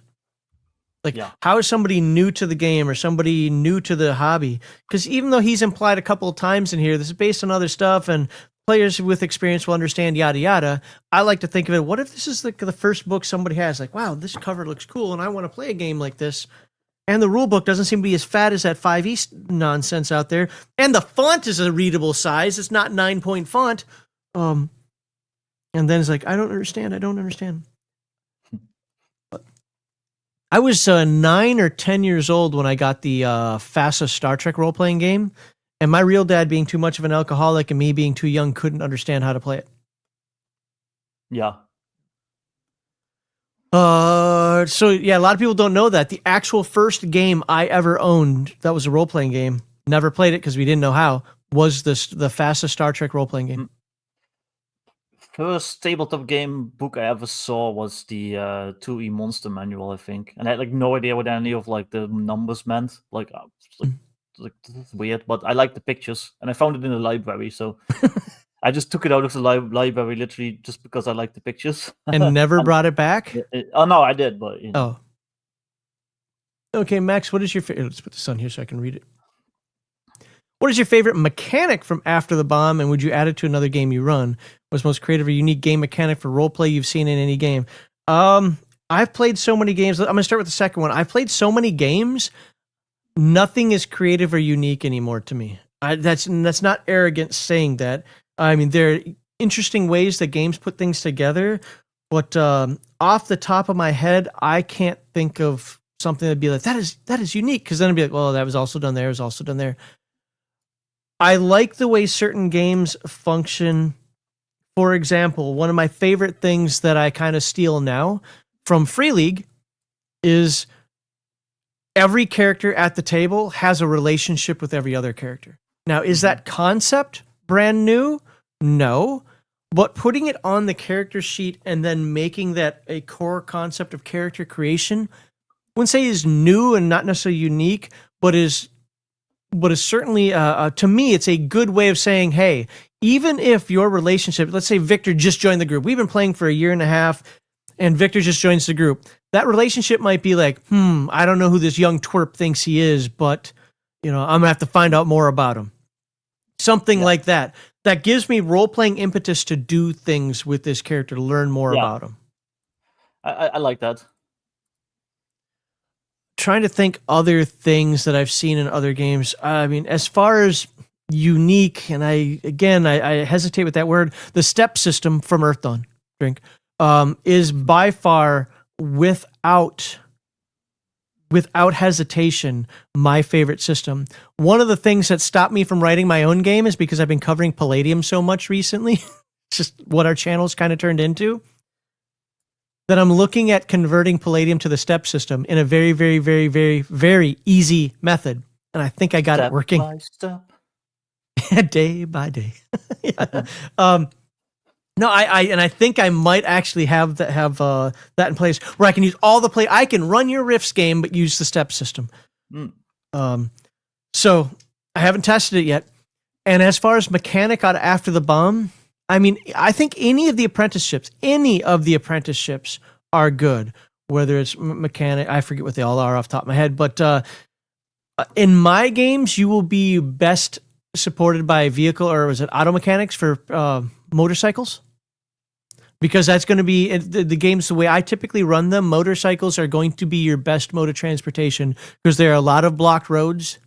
Like, how is somebody new to the game or somebody new to the hobby? Because even though he's implied a couple of times in here, this is based on other stuff and players with experience will understand yada yada. I like to think of it, what if this is like the first book somebody has? Like, wow, this cover looks cool and I want to play a game like this. And the rule book doesn't seem to be as fat as that 5e nonsense out there. And the font is a readable size. It's not 9-point font. And then it's like, I don't understand. But I was 9 or 10 years old when I got the FASA Star Trek role-playing game. And my real dad being too much of an alcoholic and me being too young couldn't understand how to play it. Yeah. So yeah, a lot of people don't know that. The actual first game I ever owned, that was a role-playing game, never played it because we didn't know how, was the FASA Star Trek role-playing game. First tabletop game book I ever saw was the 2E Monster Manual, I think. And I had like no idea what any of like the numbers meant. Like this is weird, but I liked the pictures and I found it in the library, so I just took it out of the library literally just because I liked the pictures. And never brought it back? Oh, no, I did, but... Oh. Okay, Max, what is your favorite... Let's put this on here so I can read it. What is your favorite mechanic from After the Bomb, and would you add it to another game you run? What's the most creative or unique game mechanic for roleplay you've seen in any game? I've played so many games. I'm going to start with the second one. I've played so many games, nothing is creative or unique anymore to me. That's not arrogant saying that. I mean, there are interesting ways that games put things together, But off the top of my head, I can't think of something that'd be like that is unique. Because then I'd be like, well, that was also done there. Was also done there. I like the way certain games function. For example, one of my favorite things that I kind of steal now from Free League is every character at the table has a relationship with every other character. Now, is that concept brand new? No. But putting it on the character sheet and then making that a core concept of character creation, I wouldn't say is new and not necessarily unique, but is certainly, to me, it's a good way of saying, hey, even if your relationship, let's say Victor just joined the group, we've been playing for a year and a half, and Victor just joins the group. That relationship might be like, I don't know who this young twerp thinks he is, but I'm gonna have to find out more about him. Something like that. That gives me role-playing impetus to do things with this character, to learn more about him. I like that. Trying to think other things that I've seen in other games. I mean, as far as unique, and I hesitate with that word, the step system from Earthdawn Drink is by far without hesitation my favorite system. One of the things that stopped me from writing my own game is because I've been covering Palladium so much recently. It's just what our channel's kind of turned into. That I'm looking at converting Palladium to the step system in a very, very, very, very, very easy method. And I think I got it working. Step by step. Day by day. No, I think I might actually have that in place where I can use all the play. I can run your Rifts game, but use the step system. So I haven't tested it yet. And as far as mechanic out of After the Bomb, I mean, I think any of the apprenticeships are good. Whether it's mechanic, I forget what they all are off the top of my head. But in my games, you will be best supported by vehicle, or was it auto mechanics for motorcycles? Because that's going to be the games, the way I typically run them, motorcycles are going to be your best mode of transportation because there are a lot of blocked roads.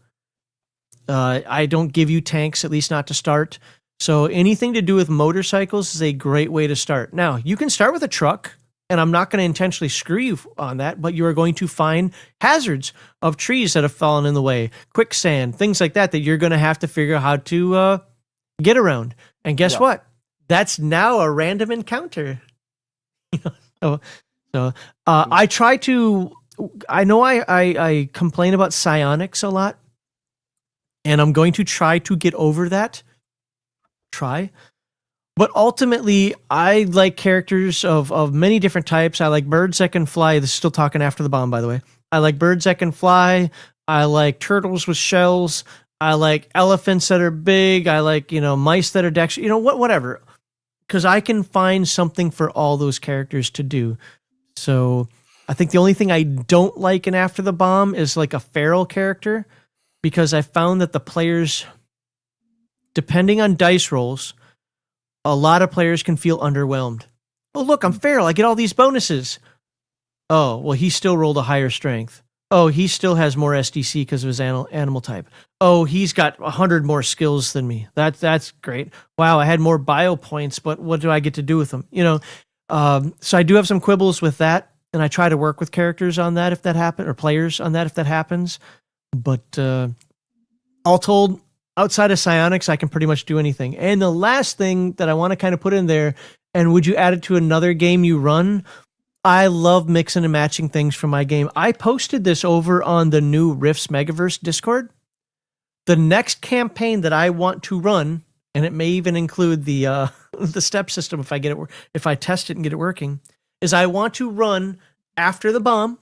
I don't give you tanks, at least not to start. So anything to do with motorcycles is a great way to start. Now, you can start with a truck, and I'm not going to intentionally screw you on that, but you are going to find hazards of trees that have fallen in the way, quicksand, things like that you're going to have to figure out how to get around. And guess what? That's now a random encounter. I try to. I know I complain about psionics a lot, and I'm going to try to get over that. But ultimately, I like characters of many different types. I like birds that can fly. This is still talking After the Bomb, by the way. I like birds that can fly. I like turtles with shells. I like elephants that are big. I like, mice that are dexterous. Whatever. Because I can find something for all those characters to do. So I think the only thing I don't like in After the Bomb is like a feral character, because I found that the players, depending on dice rolls, a lot of players can feel underwhelmed. Oh, look, I'm feral. I get all these bonuses. Oh, well, he still rolled a higher strength. Oh, he still has more SDC because of his animal type. Oh, he's got 100 more skills than me. That's great. Wow, I had more bio points, but what do I get to do with them? So I do have some quibbles with that, and I try to work with characters on that if that happens, or players on that if that happens. But all told, outside of psionics, I can pretty much do anything. And the last thing that I want to kind of put in there, and would you add it to another game you run? I love mixing and matching things from my game. I posted this over on the new Rifts Megaverse Discord. The next campaign that I want to run, and it may even include the step system if I test it and get it working, is I want to run After the Bomb,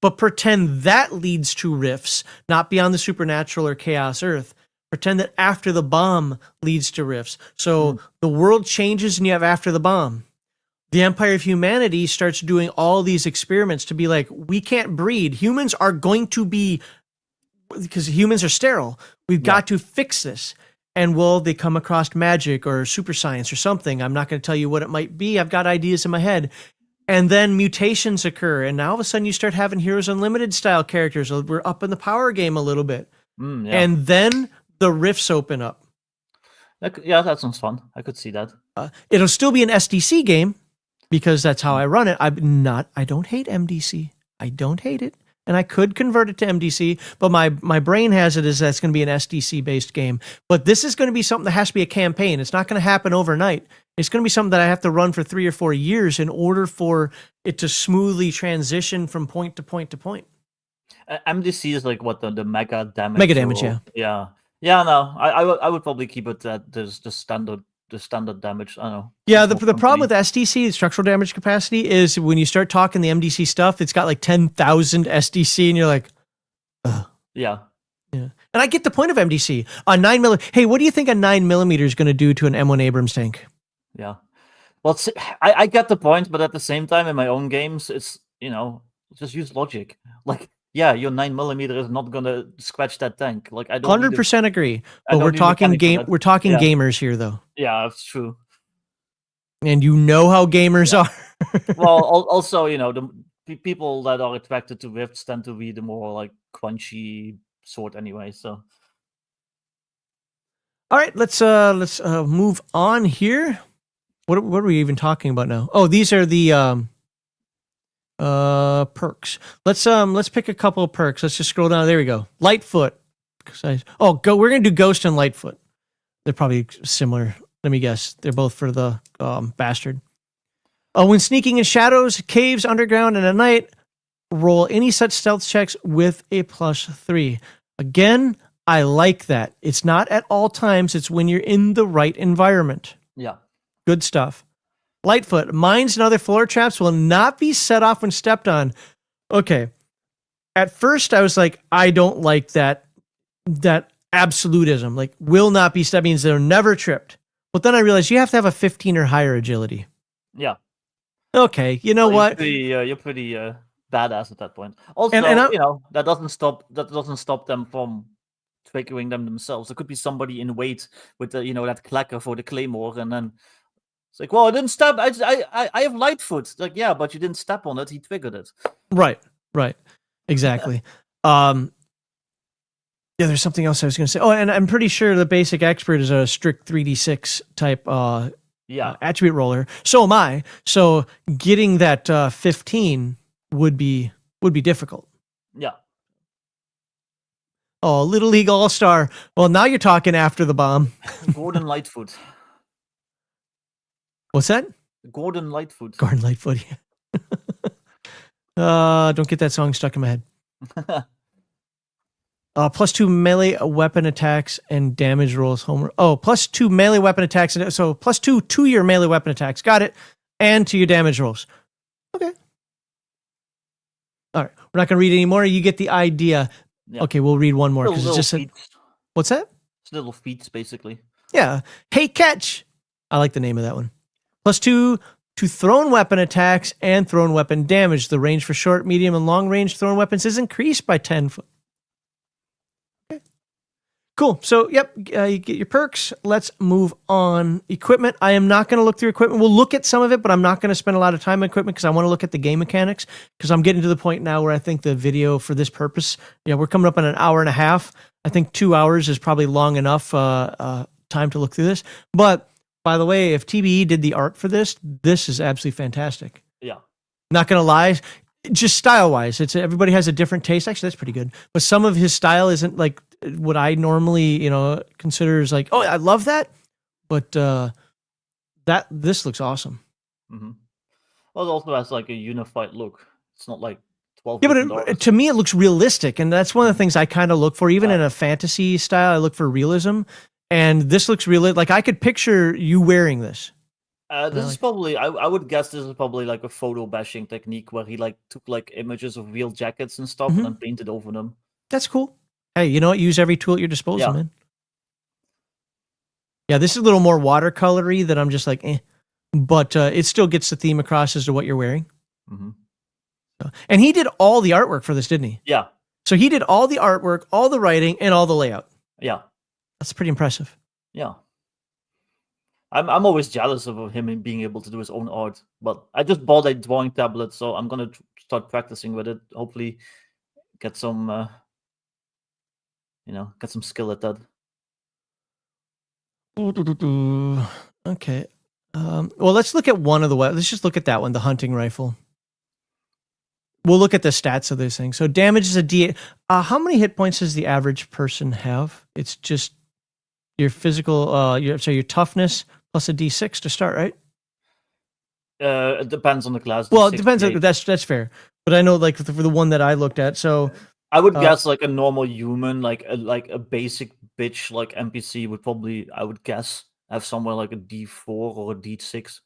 but pretend that leads to Rifts, not Beyond the Supernatural or Chaos Earth. Pretend that After the Bomb leads to Rifts. So the world changes and you have After the Bomb. The Empire of Humanity starts doing all these experiments to be like, we can't breed. Humans are going to be, because humans are sterile. We've got to fix this. And will they come across magic or super science or something? I'm not going to tell you what it might be. I've got ideas in my head. And then mutations occur. And now all of a sudden you start having Heroes Unlimited style characters. We're up in the power game a little bit. And then the rifts open up. Yeah, that sounds fun. I could see that. It'll still be an SDC game. because that's how I run it. I don't hate MDC. I don't hate it. And I could convert it to MDC, but my brain has it as that's going to be an SDC based game. But this is going to be something that has to be a campaign. It's not going to happen overnight. It's going to be something that I have to run for 3 or 4 years in order for it to smoothly transition from point to point to point. MDC is like what the mega damage. Mega damage, yeah. Yeah. No, I would probably keep it at the standard damage. I don't know. Yeah, the problem with SDC, structural damage capacity, is when you start talking the MDC stuff, it's got like 10,000 SDC, and you're like, ugh. Yeah. And I get the point of MDC. On 9mm, hey, what do you think a 9mm is going to do to an M1 Abrams tank? Yeah. Well, I get the point, but at the same time, in my own games, it's, just use logic. Like, yeah, your 9mm is not gonna scratch that tank. Like, I don't 100% agree. But we're talking gamers here, though. Yeah, that's true. And you know how gamers are. Well, also, the people that are attracted to rifts tend to be the more like crunchy sort anyway. So, all right, let's move on here. What are we even talking about now? Oh, these are the perks. Let's pick a couple of perks. Let's just scroll down. There we go. Lightfoot. We're gonna do Ghost and Lightfoot. They're probably similar. Let me guess. They're both for the bastard. When sneaking in shadows, caves, underground, and at night, roll any such stealth checks with a +3. Again, I like that. It's not at all times. It's when you're in the right environment. Yeah. Good stuff. Lightfoot. Mines and other floor traps will not be set off when stepped on. Okay. At first, I was like, I don't like that absolutism. Like, will not be stepped means they're never tripped. But then I realized you have to have a 15 or higher agility. Yeah. Okay. You know what? You're pretty badass at that point. Also, that doesn't stop them from triggering them themselves. There could be somebody in wait with the, that clacker for the claymore, and then it's like, well, I didn't step. I have Lightfoot. Like, yeah, but you didn't step on it. He triggered it. Right. Exactly. Yeah, there's something else I was going to say. Oh, and I'm pretty sure the basic expert is a strict 3d6 type attribute roller. So am I. So getting that 15 would be difficult. Yeah. Oh, Little League All-Star. Well, now you're talking after the bomb. Gordon Lightfoot. What's that? Gordon Lightfoot. Gordon Lightfoot. Don't get that song stuck in my head. +2 melee weapon attacks and damage rolls. +2 melee weapon attacks. So +2 to your melee weapon attacks. Got it. And to your damage rolls. Okay. All right. We're not going to read any more. You get the idea. Yeah. Okay, we'll read one more because it's just what's that? It's little feats, basically. Yeah. Hey, catch. I like the name of that one. +2 to thrown weapon attacks and thrown weapon damage. The range for short, medium, and long range thrown weapons is increased by 10 foot. Okay. Cool. So, yep, you get your perks. Let's move on. Equipment. I am not going to look through equipment. We'll look at some of it, but I'm not going to spend a lot of time on equipment because I want to look at the game mechanics, because I'm getting to the point now where I think the video for this purpose, we're coming up on an hour and a half. I think 2 hours is probably long enough time to look through this. But by the way, if TBE did the art for this is absolutely fantastic. Yeah. Not going to lie. Just style-wise, everybody has a different taste. Actually, that's pretty good. But some of his style isn't like what I normally, consider as like, oh, I love that. But this looks awesome. Mm-hmm. Well, it also has like a unified look. It's not like 12. Yeah, but to me, it looks realistic, and that's one of the things I kind of look for. Even in a fantasy style, I look for realism. And this looks real. Like, I could picture you wearing this. This is probably, I would guess this is probably like a photo bashing technique where he like took like images of real jackets and stuff and then painted over them. That's cool. Hey, you know what? Use every tool at your disposal, man. Yeah, this is a little more watercolory that I'm just like, eh. But it still gets the theme across as to what you're wearing. Mm-hmm. And he did all the artwork for this, didn't he? Yeah. So he did all the artwork, all the writing, and all the layout. Yeah. That's pretty impressive. Yeah. I'm always jealous of him being able to do his own art, but I just bought a drawing tablet, so I'm gonna start practicing with it. Hopefully, get some, get some skill at that. Okay. Well, let's look at one of the let's just look at that one, the hunting rifle. We'll look at the stats of this thing. So damage is a D8. How many hit points does the average person have? It's just your physical, your toughness plus a D6 to start, right? It depends on the class. Well, it depends. That's fair. But I know, like, for the one that I looked at, so I would guess like a normal human, like a basic bitch like NPC would probably, I would guess, have somewhere like a D4 or a D6.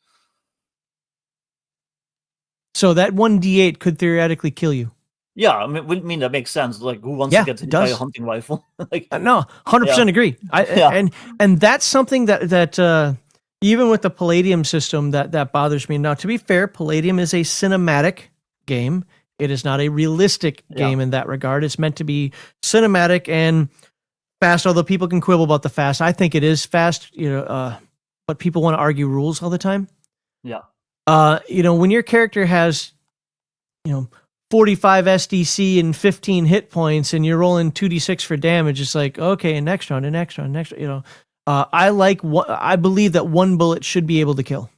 So that one D8 could theoretically kill you. Yeah, I mean that makes sense. Like, who wants to get hit by a hunting rifle? Like, no, 100% agree. And that's something that even with the Palladium system that bothers me. Now, to be fair, Palladium is a cinematic game. It is not a realistic game in that regard. It's meant to be cinematic and fast, although people can quibble about the fast. I think it is fast, but people want to argue rules all the time. Yeah. When your character has, 45 SDC and 15 hit points and you're rolling 2d6 for damage, it's like, okay, next round. I believe that one bullet should be able to kill.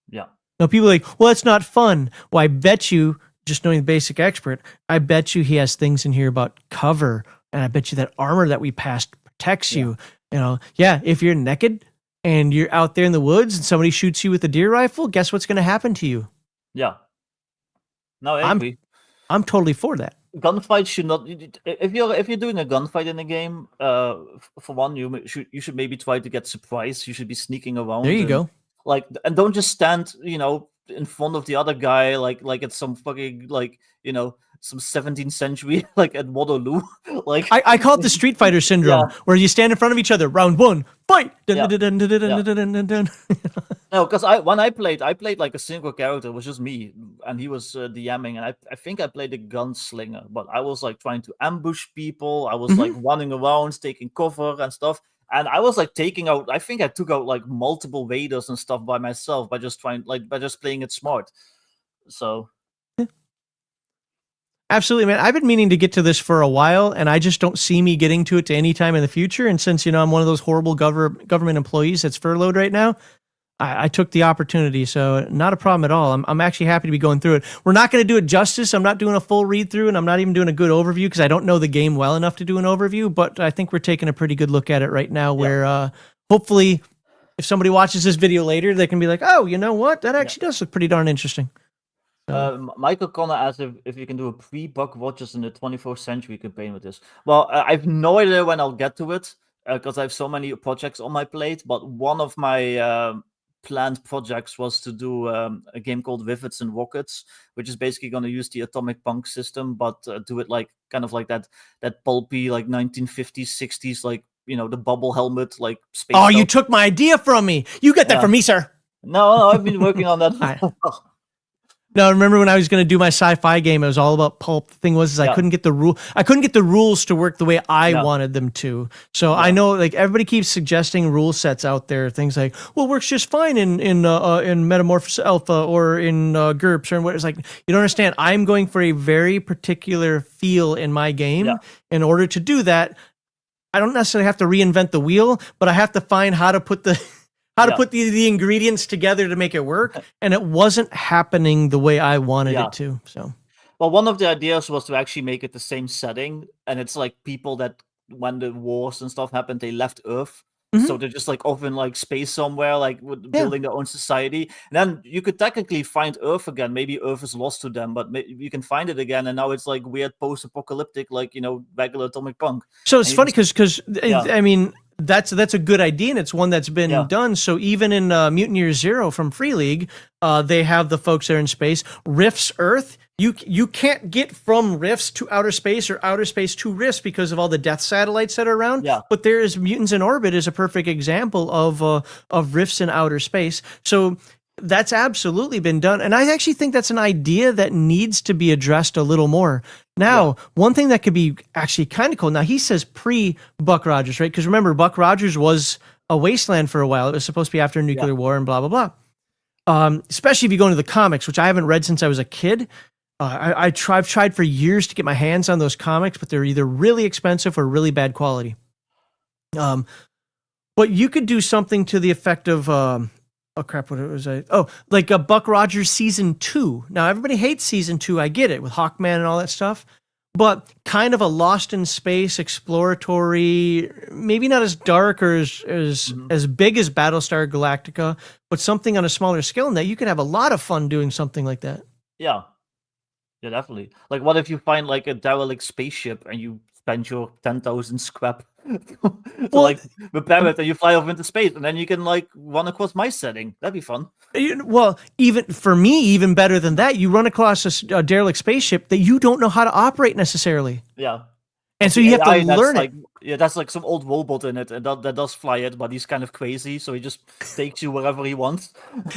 Yeah. Now, people are like, well, it's not fun. Well, I bet you, just knowing the basic expert, I bet you he has things in here about cover, and I bet you that armor that we passed protects you. If you're naked and you're out there in the woods and somebody shoots you with a deer rifle, guess what's going to happen to you? Yeah. No, I agree. I'm totally for that. Gunfights should not. If you're doing a gunfight in a game, for one, you should maybe try to get surprised. You should be sneaking around. There you go. Like, and don't just stand, in front of the other guy, like it's some fucking, like, some 17th century, like at Waterloo. Like, I call it the Street Fighter syndrome, where you stand in front of each other, round one, fight. No, because when I played like a single character. It was just me, and he was DMing, and I think I played a gunslinger, but I was like trying to ambush people. I was like running around, taking cover and stuff. And I was like I think I took out like multiple raiders and stuff by myself by just playing it smart. So. Absolutely, man. I've been meaning to get to this for a while, and I just don't see me getting to it to any time in the future. And since, I'm one of those horrible government employees that's furloughed right now, I took the opportunity. So not a problem at all. I'm actually happy to be going through it. We're not going to do it justice. I'm not doing a full read through, and I'm not even doing a good overview because I don't know the game well enough to do an overview. But I think we're taking a pretty good look at it right now where hopefully if somebody watches this video later, they can be like, oh, you know what? That actually does look pretty darn interesting. Michael Connor asked if you can do a pre-Buck Rogers in the 21st century campaign with this. Well, I have no idea when I'll get to it because I have so many projects on my plate. But one of my planned projects was to do a game called Rivets and Rockets, which is basically going to use the atomic punk system, but do it like kind of like that pulpy like 1950s, 60s, like the bubble helmet, like space. Oh, you took my idea from me. You get that from me, sir. No, I've been working on that. No, remember when I was going to do my sci-fi game? It was all about pulp. The thing was, I couldn't get the rules to work the way I wanted them to. So I know, like, everybody keeps suggesting rule sets out there. Things like, well, it works just fine in Metamorphosis Alpha or in GURPS or what. It's like, you don't understand. I'm going for a very particular feel in my game. Yeah. In order to do that, I don't necessarily have to reinvent the wheel, but I have to find how to put the the ingredients together to make it work, and it wasn't happening the way I wanted it to. So, well, one of the ideas was to actually make it the same setting, and it's like people that when the wars and stuff happened, they left Earth, so they're just like off in like space somewhere, like building their own society. And then you could technically find Earth again. Maybe Earth is lost to them, but you can find it again, and now it's like weird post-apocalyptic, like regular atomic punk. So it's funny because I mean. That's a good idea, and it's one that's been done. So even in Mutant Year Zero from Free League, they have the folks there in space. Rifts Earth, you can't get from Rifts to outer space or outer space to Rifts because of all the death satellites that are around. Yeah. But there is Mutants in Orbit is a perfect example of Rifts in outer space. So that's absolutely been done. And I actually think that's an idea that needs to be addressed a little more. Now, one thing that could be actually kind of cool. Now, he says pre-Buck Rogers, right? Because remember, Buck Rogers was a wasteland for a while. It was supposed to be after a nuclear war and blah, blah, blah. Especially if you go into the comics, which I haven't read since I was a kid. I've tried for years to get my hands on those comics, but they're either really expensive or really bad quality. But you could do something to the effect of... oh crap, what was I? Oh, like a Buck Rogers season 2. Now everybody hates season 2. I get it with Hawkman and all that stuff, but kind of a Lost in Space exploratory, maybe not as dark or as big as Battlestar Galactica, but something on a smaller scale. And that you could have a lot of fun doing something like that. Yeah. Yeah, definitely. Like, what if you find like a derelict spaceship and you spend your 10,000 scrap to like repair it, and you fly off into space, and then you can like run across my setting? That'd be fun. Well, even for me, even better than that, you run across a derelict spaceship that you don't know how to operate necessarily. Yeah. And so you have to learn like, it. Yeah, that's like some old robot in it, and that does fly it, but he's kind of crazy, so he just takes you wherever he wants.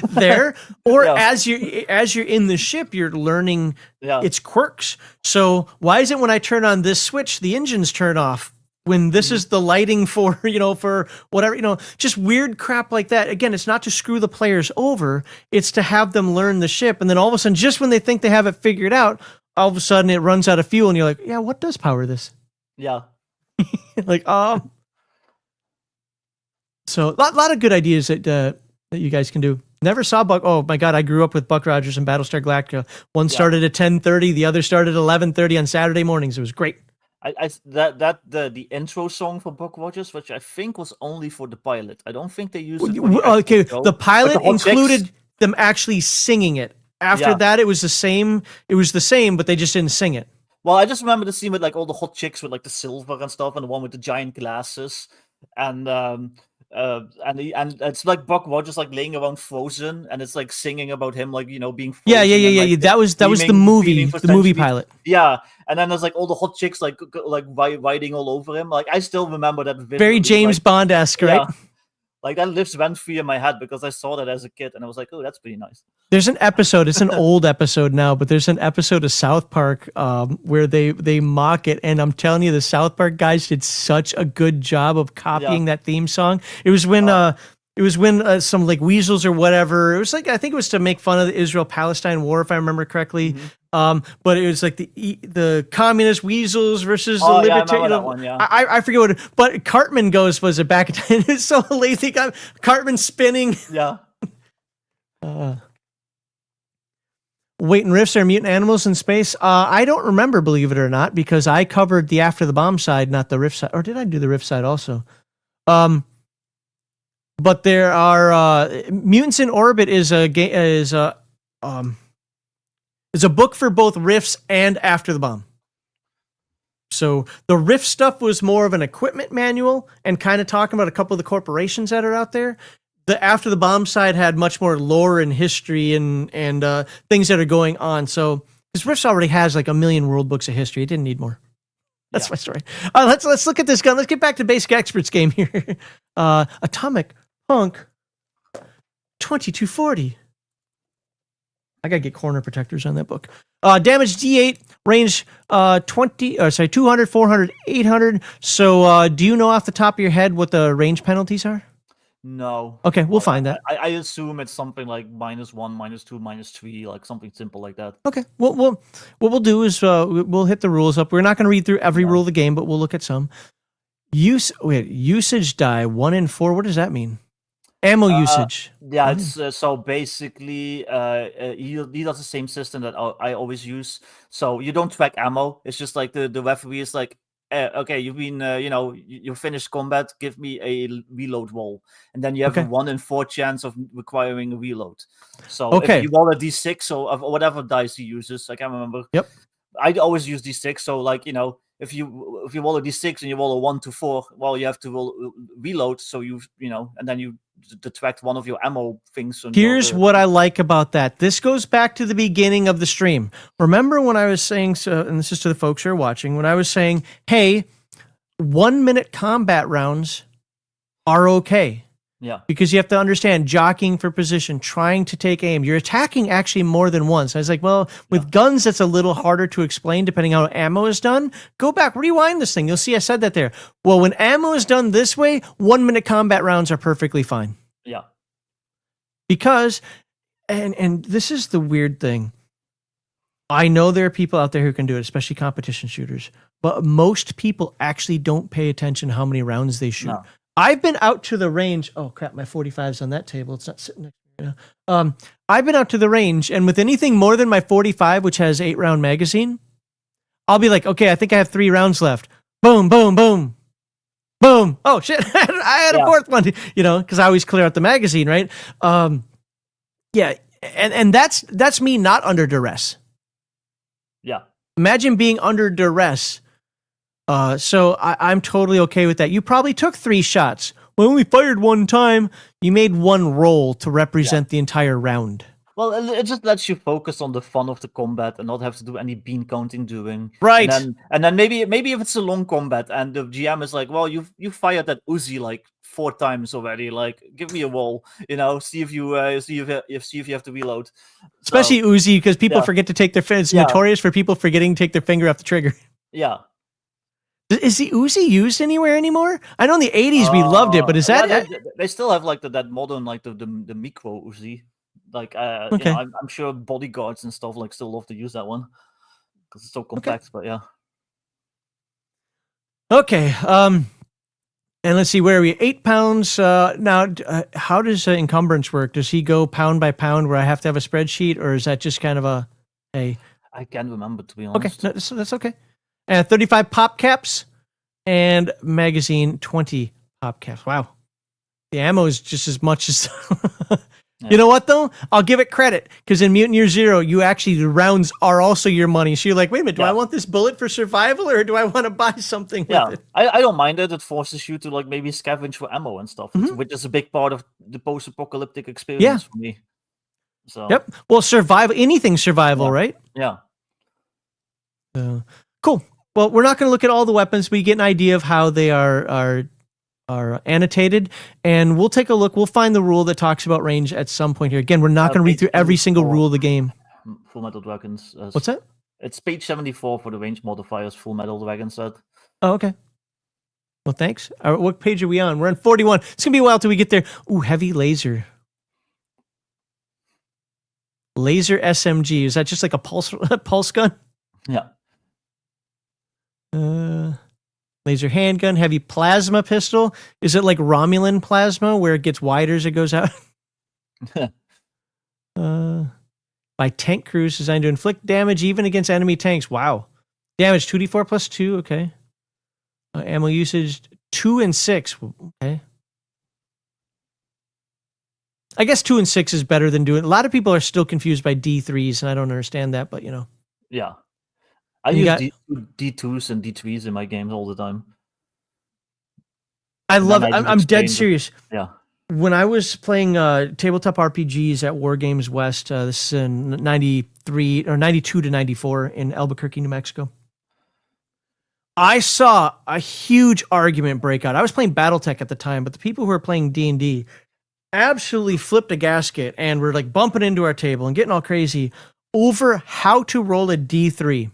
There, or as you're in the ship, you're learning its quirks. So why is it when I turn on this switch, the engines turn off? When this is the lighting for for whatever, just weird crap like that. Again, it's not to screw the players over; it's to have them learn the ship, and then all of a sudden, just when they think they have it figured out, all of a sudden it runs out of fuel, and you're like, "Yeah, what does power this?" Yeah. Like, so a lot of good ideas that you guys can do. Never saw Buck. Oh my God, I grew up with Buck Rogers and Battlestar Galactica. One started at 10:30, the other started at 11:30 on Saturday mornings. It was great. The intro song for Buck Rogers, which I think was only for the pilot. I don't think they used it for the pilot included them actually singing it. After that, it was the same. It was the same, but they just didn't sing it. Well, I just remember the scene with like all the hot chicks with like the silver and stuff, and the one with the giant glasses, and it's like Buck Rogers like laying around frozen, and it's like singing about him like being frozen. Yeah. Like, that was the movie pilot. Yeah, and then there's like all the hot chicks like riding all over him. Like I still remember that video. Very James Bond-esque, right? Like that lives rent free in my head because I saw that as a kid, and I was like, oh, that's pretty nice. There's an episode, it's an old episode now, but there's an episode of South Park where they mock it, and I'm telling you, the South Park guys did such a good job of copying that theme song. It was when some like weasels or whatever, it was like, I think it was to make fun of the Israel-Palestine war, if I remember correctly. But it was like the communist weasels versus the libertarian. I forget what but Cartman was it back in it's so lazy. Cartman spinning. Yeah. Wait, and riffs are mutant animals in space? I don't remember, believe it or not, because I covered the After the Bomb side, not the riff side. Or did I do the riff side also? But there are Mutants in Orbit is a book for both riffs and After the Bomb. So the riff stuff was more of an equipment manual and kind of talking about a couple of the corporations that are out there. The After the Bomb side had much more lore and history and things that are going on. So because Riffs already has like 1 million world books of history, it didn't need more. That's my story. Let's look at this gun. Let's get back to Basic Experts game here. Atomic Punk 2240. I gotta get corner protectors on that book. Damage D8, range 200, 400, 800. So do you know off the top of your head what the range penalties are? No. Okay, we'll find that. I assume it's something like -1, -2, -3, like something simple like that. Okay. Well, what we'll do is we'll hit the rules up. We're not going to read through every rule of the game, but we'll look at some. Usage die 1 in 4. What does that mean? Ammo usage. Yeah, it's so basically he does the same system that I always use. So you don't track ammo. It's just like the referee is like, okay, you've been, you finished combat. Give me a reload roll, and then you have a 1 in 4 chance of requiring a reload. So if you roll a d6 or whatever dice he uses, I can't remember. Yep. I always use d6. So like if you roll a d6 and you roll a 1 to 4, well, you have to roll reload. So and then you detract one of your ammo things. Here's what I like about that. This goes back to the beginning of the stream. Remember when I was saying, and this is to the folks who are watching, when I was saying, hey, 1 minute combat rounds are okay. Yeah. Because you have to understand jockeying for position, trying to take aim. You're attacking actually more than once. I was like, well, with guns, that's a little harder to explain depending on how ammo is done. Go back, rewind this thing. You'll see I said that there. Well, when ammo is done this way, 1 minute combat rounds are perfectly fine. Yeah. Because, and this is the weird thing. I know there are people out there who can do it, especially competition shooters, but most people actually don't pay attention to how many rounds they shoot. No. I've been out to the range. Oh crap, my 45's on that table. It's not sitting next to me. Yeah. I've been out to the range, and with anything more than my 45, which has 8-round magazine, I'll be like, okay, I think I have 3 rounds left. Boom, boom, boom, boom. Oh shit, I had a 4th one. Because I always clear out the magazine, right? Yeah, and that's me not under duress. Yeah. Imagine being under duress. So I'm totally okay with that. You probably took 3 shots. We only fired 1 time. You made 1 roll to represent the entire round. Well, it just lets you focus on the fun of the combat and not have to do any bean counting doing. Right. And then maybe if it's a long combat and the GM is like, well, you fired that Uzi like 4 times already. Like, give me a roll. See if you have to reload. Especially Uzi, because people forget to take their. It's notorious for people forgetting to take their finger off the trigger. Yeah. Is the Uzi used anywhere anymore? I know in the 80s we loved it, but is that... They still have like that modern, like the micro Uzi. Like, okay. I'm sure bodyguards and stuff like still love to use that one because it's so compact. Okay. But yeah. Okay. And let's see, where are we? 8 pounds. Now, how does encumbrance work? Does he go pound by pound where I have to have a spreadsheet, or is that just kind of a... I can't remember, to be honest. Okay, no, that's okay. 35 pop caps and magazine 20 pop caps. Wow. The ammo is just as much as... Yeah. You know what, though? I'll give it credit, because in Mutant Year Zero, the rounds are also your money. So you're like, wait a minute, do I want this bullet for survival, or do I want to buy something with it? I don't mind it. It forces you to like maybe scavenge for ammo and stuff, which is a big part of the post-apocalyptic experience for me. So. Yep. Well, anything survival, right? Yeah. Cool. Well, we're not going to look at all the weapons, but you get an idea of how they are annotated, and we'll take a look. We'll find the rule that talks about range at some point here. Again, we're not going to read through every single rule of the game. Full Metal Dragons. What's that? It's page 74 for the range modifiers. Full Metal Dragon set. Oh, okay. Well, thanks. What page are we on? We're on 41. It's gonna be a while till we get there. Ooh, heavy laser. Laser SMG. Is that just like a pulse gun? Yeah. Laser handgun, heavy plasma pistol. Is it like Romulan plasma where it gets wider as it goes out? By tank crews designed to inflict damage even against enemy tanks. Wow. Damage 2d4 plus 2. Okay. Ammo usage 2 and 6. Okay. I guess 2 and 6 is better than doing. A lot of people are still confused by D3s, and I don't understand that, but Yeah. I use D2s and D3s in my games all the time. I love it. I'm dead serious. Yeah. When I was playing tabletop RPGs at War Games West, this is in 93 or 92 to 94 in Albuquerque, New Mexico, I saw a huge argument break out. I was playing BattleTech at the time, but the people who were playing D&D absolutely flipped a gasket and were like bumping into our table and getting all crazy over how to roll a D3.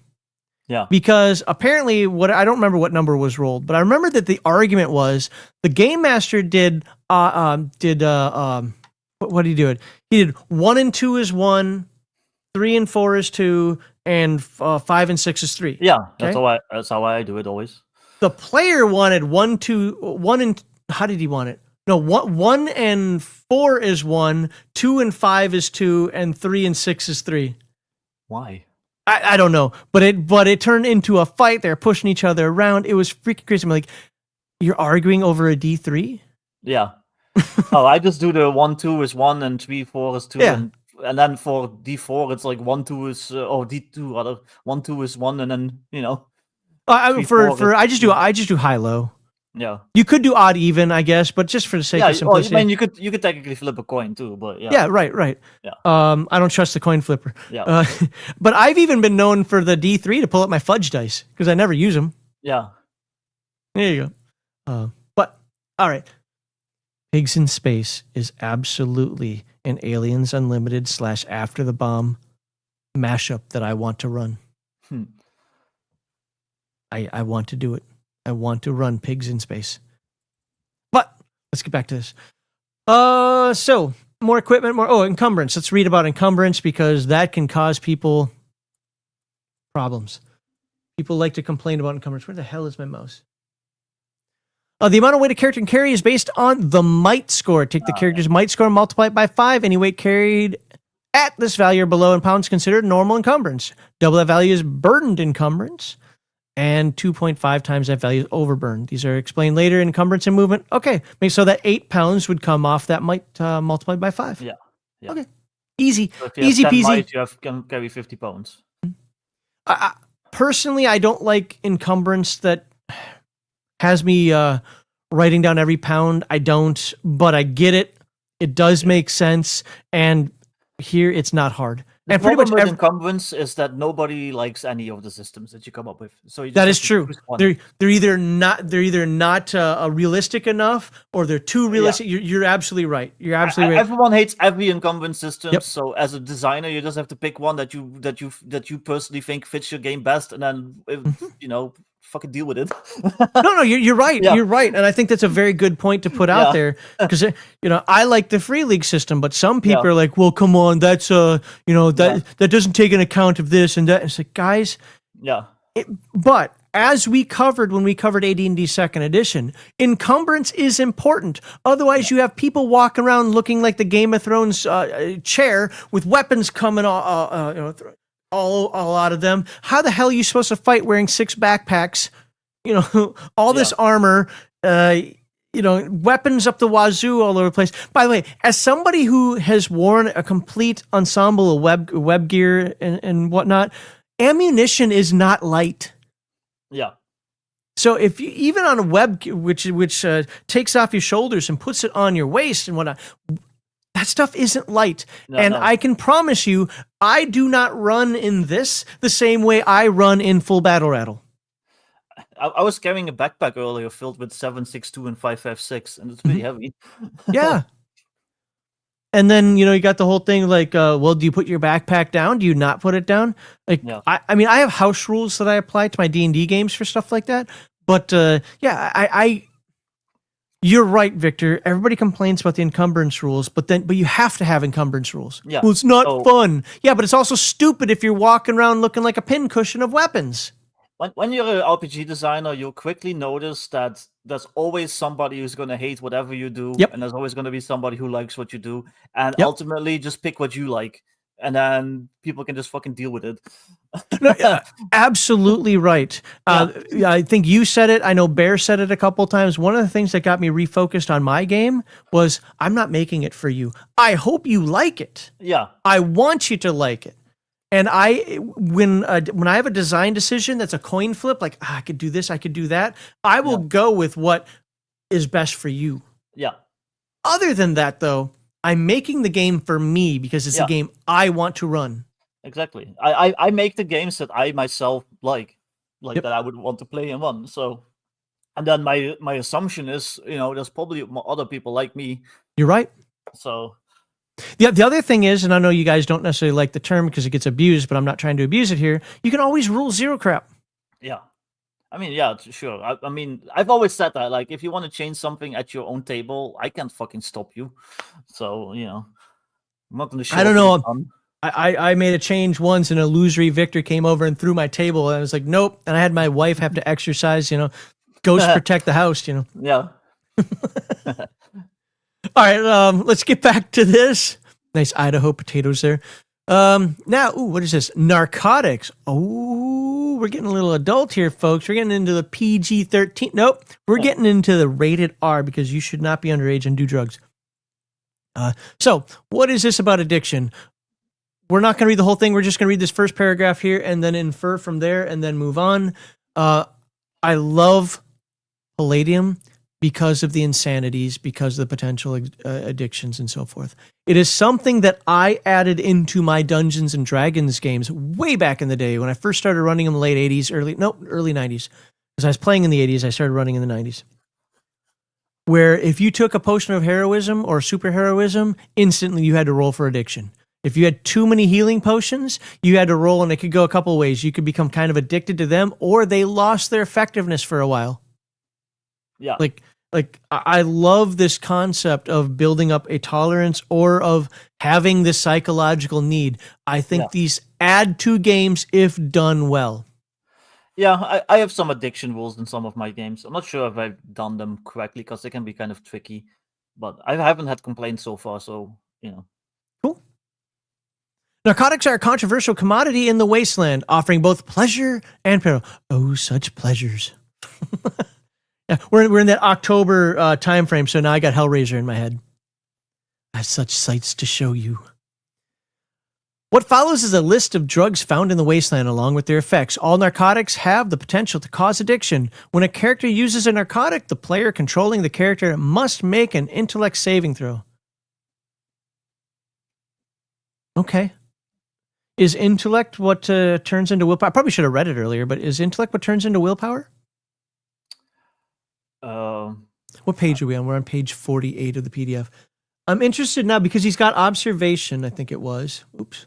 Yeah. Because apparently, I don't remember what number was rolled, but I remember that the argument was the game master did what did he do? He did 1 and 2 is 1, 3 and 4 is 2, and 5 and 6 is 3. Yeah, okay? That's how I do it always. The player wanted 1 and how did he want it? No, 1 and 4 is 1, 2 and 5 is 2, and 3 and 6 is 3. Why? I don't know, but it turned into a fight. They're pushing each other around. It was freaking crazy. I'm like, you're arguing over a D3? Yeah. I just do the 1, 2 is 1 and 3, 4 is 2. Yeah. And then for D4, it's like 1, 2 is D2 rather. 1, 2 is 1, and then I just do high low. Yeah. You could do odd even, I guess, but just for the sake of simplicity. I mean, you could technically flip a coin too, but yeah. Yeah, right. Yeah. I don't trust the coin flipper. Yeah. But I've even been known for the D3 to pull up my fudge dice because I never use them. Yeah. There you go. But all right. Pigs in Space is absolutely an Aliens Unlimited / After the Bomb mashup that I want to run. I want to do it. I want to run Pigs in Space. But let's get back to this. So more equipment, encumbrance. Let's read about encumbrance because that can cause people problems. People like to complain about encumbrance. Where the hell is my mouse? The amount of weight a character can carry is based on the might score. Take the character's might score and multiply it by 5. Any weight carried at this value or below in pounds considered normal encumbrance. Double that value is burdened encumbrance. And 2.5 times that value is overburdened. These are explained later. Encumbrance and movement. Okay. So that 8 pounds would come off that might multiplied by 5. Yeah. Okay. Easy. So if you Easy have 10 peasy. might, you can carry 50 pounds. Personally, I don't like encumbrance that has me writing down every pound. I don't, but I get it. It does make sense. And here it's not hard. The And pretty much problem with encumbrance is that nobody likes any of the systems that you come up with. So you just that have is to true. choose one. They're either not realistic enough, or they're too realistic. You're absolutely right. You're absolutely right. Everyone hates every encumbrance system. Yep. So as a designer, you just have to pick one that you personally think fits your game best, and then fucking deal with it. No, you're right. Yeah. You're right, and I think that's a very good point to put out there, because I like the free league system, but some people are like, well, come on, that's that doesn't take an account of this and that. And it's like, guys, but as we covered when we covered AD&D Second Edition, encumbrance is important. Otherwise, you have people walking around looking like the Game of Thrones chair with weapons coming all out of them. How the hell are you supposed to fight wearing 6 backpacks? All this armor, weapons up the wazoo all over the place. By the way, as somebody who has worn a complete ensemble of web gear and whatnot, ammunition is not light. Yeah. So if you even on a web which takes off your shoulders and puts it on your waist and whatnot, that stuff isn't light. I can promise you, I do not run in this the same way I run in full battle rattle. I was carrying a backpack earlier filled with 7.62 and 5.56, and it's pretty heavy. Yeah. And then, you got the whole thing like, well, do you put your backpack down? Do you not put it down? Like, I mean, I have house rules that I apply to my D&D games for stuff like that. But you're right, Victor. Everybody complains about the encumbrance rules, but you have to have encumbrance rules. Yeah. Well, it's not fun. Yeah, but it's also stupid if you're walking around looking like a pincushion of weapons. When you're an RPG designer, you'll quickly notice that there's always somebody who's going to hate whatever you do, and there's always going to be somebody who likes what you do, and ultimately just pick what you like, and then people can just fucking deal with it. No, absolutely right. I think you said it. I know Bear said it a couple times. One of the things that got me refocused on my game was, I'm not making it for you. I hope you like it. Yeah. I want you to like it. And when I have a design decision that's a coin flip, like I could do this, I could do that, I will go with what is best for you. Yeah. Other than that, though, I'm making the game for me because it's a game I want to run. Exactly. I make the games that I myself like that I would want to play and run. So, and then my assumption is, there's probably other people like me. You're right. So. The other thing is, and I know you guys don't necessarily like the term because it gets abused, but I'm not trying to abuse it here. You can always rule zero crap. Yeah. I mean, yeah, sure. I mean, I've always said that, like, if you want to change something at your own table, I can't fucking stop you. So, I'm not going to show. I don't know. I made a change once, and illusory Victor came over and threw my table, and I was like, nope. And I had my wife have to exercise, ghost protect the house, Yeah. All right, let's get back to this. Nice Idaho potatoes there. Now, what is this? Narcotics. Oh, we're getting a little adult here, folks. We're getting into the PG-13. Nope, we're getting into the rated R because you should not be underage and do drugs. So, what is this about addiction? We're not going to read the whole thing. We're just going to read this first paragraph here and then infer from there and then move on. I love Palladium because of the insanities, because of the potential addictions and so forth. It is something that I added into my Dungeons and Dragons games way back in the day when I first started running them, late 80s, early 90s. Because I was playing in the 80s, I started running in the 90s. Where if you took a potion of heroism or superheroism, instantly you had to roll for addiction. If you had too many healing potions, you had to roll, and it could go a couple ways. You could become kind of addicted to them, or they lost their effectiveness for a while. Yeah. Like I love this concept of building up a tolerance or of having this psychological need. I think these add to games if done well. Yeah, I have some addiction rules in some of my games. I'm not sure if I've done them correctly because they can be kind of tricky, but I haven't had complaints so far. So Cool. Narcotics are a controversial commodity in the wasteland, offering both pleasure and peril. Oh, such pleasures. Yeah, we're in that October time frame, so now I got Hellraiser in my head. I have such sights to show you. What follows is a list of drugs found in the wasteland along with their effects. All narcotics have the potential to cause addiction. When a character uses a narcotic, the player controlling the character must make an intellect saving throw. Okay. Is intellect what turns into willpower? I probably should have read it earlier, but is intellect what turns into willpower? What page are we on? We're on page 48 of the PDF. I'm interested now because he's got observation, I think it was. Oops.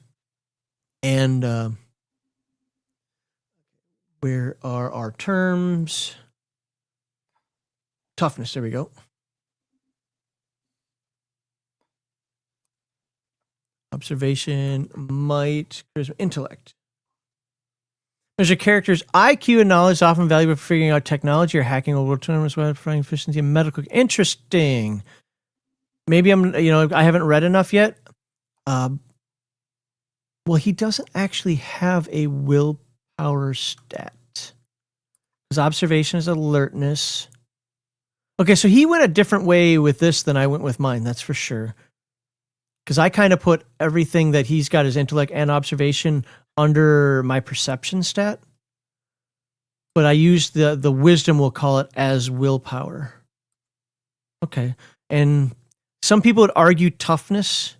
And where are our terms? Toughness, there we go. Observation, might, charisma, intellect. There's a character's IQ and knowledge, often valuable for figuring out technology or hacking over tournaments, web providing efficiency and medical. Interesting. Maybe I haven't read enough yet. Well, he doesn't actually have a willpower stat. His observation is alertness. Okay, so he went a different way with this than I went with mine, that's for sure. Because I kind of put everything that he's got, his intellect and observation, under my perception stat. But I used the wisdom, we'll call it, as willpower. Okay. And some people would argue toughness,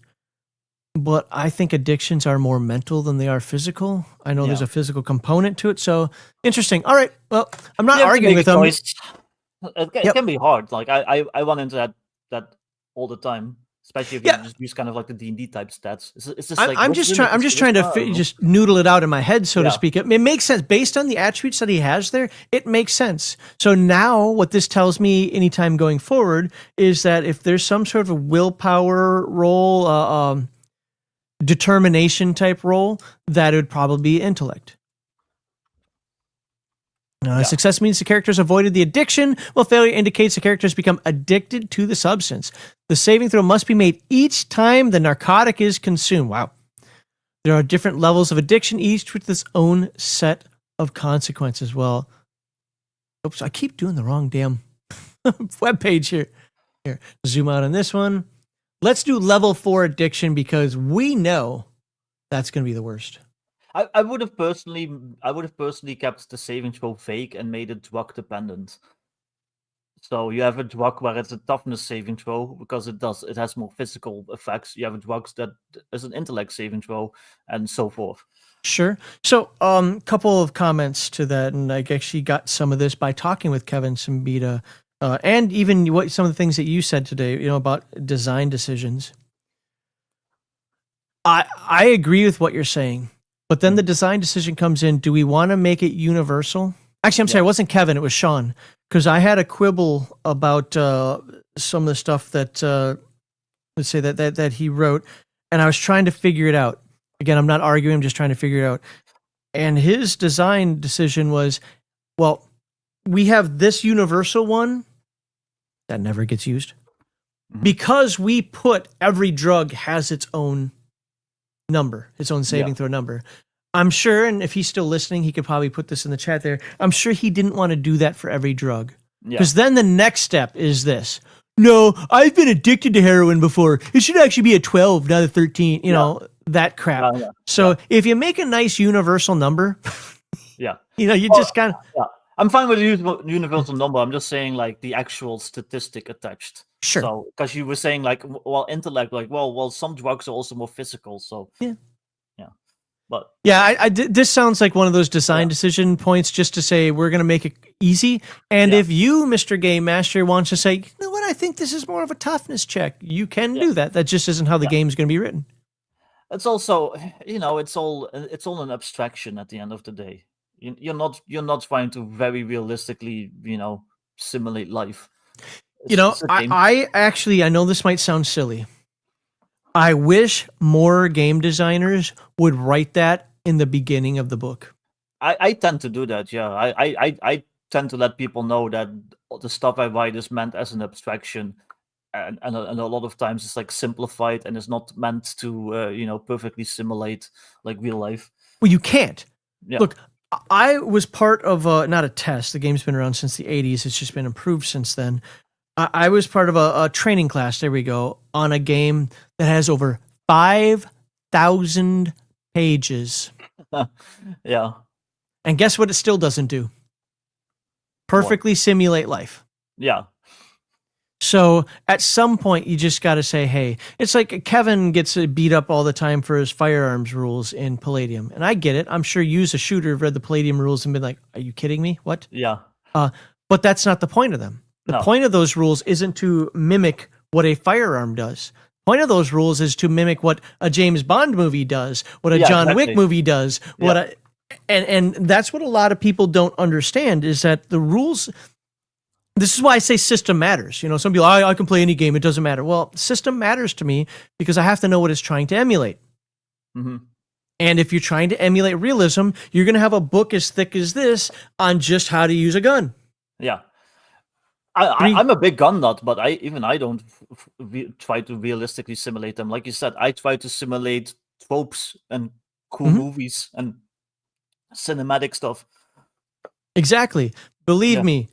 but I think addictions are more mental than they are physical. I know there's a physical component to it. So interesting. All right. Well, I'm not arguing with them. It can be hard. Like I run into that all the time. Especially if you just use kind of like the D&D type stats. It's just like, I'm just trying to just noodle it out in my head, so to speak. It makes sense based on the attributes that he has there. It makes sense. So now, what this tells me, anytime going forward, is that if there's some sort of a willpower role, determination type role, that it would probably be intellect. Success means the characters avoided the addiction, while failure indicates the characters become addicted to the substance. The saving throw must be made each time the narcotic is consumed. Wow. There are different levels of addiction, each with its own set of consequences. Well, oops, I keep doing the wrong damn webpage here. Here, zoom out on this one. Let's do level 4 addiction because we know that's going to be the worst. I would have personally kept the saving throw vague and made it drug dependent. So you have a drug where it's a toughness saving throw because it has more physical effects. You have drugs that is an intellect saving throw and so forth. Sure. So couple of comments to that, and I actually got some of this by talking with Kevin Simbita, and even some of the things that you said today, about design decisions. I agree with what you're saying. But then the design decision comes in. Do we want to make it universal? Actually, I'm sorry, it wasn't Kevin. It was Sean. Because I had a quibble about some of the stuff that, let's say, that he wrote. And I was trying to figure it out. Again, I'm not arguing. I'm just trying to figure it out. And his design decision was, well, we have this universal one that never gets used. Mm-hmm. Because we put every drug has its own number, its own saving throw number. I'm sure, and if he's still listening, he could probably put this in the chat there. I'm sure he didn't want to do that for every drug. Because then the next step is this. No, I've been addicted to heroin before. It should actually be a 12, not a 13, that crap. So if you make a nice universal number, you just kind of... Yeah. I'm fine with the universal number. I'm just saying, like, the actual statistic attached. Sure. So, because you were saying, like, well, intellect, like, well, some drugs are also more physical. So, But this sounds like one of those design decision points, just to say we're going to make it easy. And if you, Mr. Game Master, wants to say, you know what, I think this is more of a toughness check, you can do that. That just isn't how the game's going to be written. It's also, it's all an abstraction at the end of the day. You're not trying to very realistically, simulate life. I actually, I know this might sound silly. I wish more game designers would write that in the beginning of the book. I tend to do that. Yeah, I tend to let people know that the stuff I write is meant as an abstraction, and a lot of times it's like simplified and it's not meant to perfectly simulate like real life. Well, you can't. Yeah. Look, I was part of not a test. The game's been around since the 80s. It's just been improved since then. I was part of a training class, there we go, on a game that has over 5,000 pages. Yeah. And guess what it still doesn't do? Perfectly simulate life. Yeah. So at some point, you just got to say, hey, it's like Kevin gets beat up all the time for his firearms rules in Palladium. And I get it. I'm sure you as a shooter have read the Palladium rules and been like, are you kidding me? What? Yeah. But that's not the point of them. The point of those rules isn't to mimic what a firearm does. The point of those rules is to mimic what a James Bond movie does, what a John Wick movie does, and that's what a lot of people don't understand is that the rules. This is why I say system matters. You know, some people, I can play any game, it doesn't matter. Well, system matters to me because I have to know what it's trying to emulate. Mm-hmm. And if you're trying to emulate realism, you're going to have a book as thick as this on just how to use a gun. Yeah. I'm a big gun nut, but I don't try to realistically simulate them. Like you said, I try to simulate tropes and cool movies and cinematic stuff. Exactly. Believe me,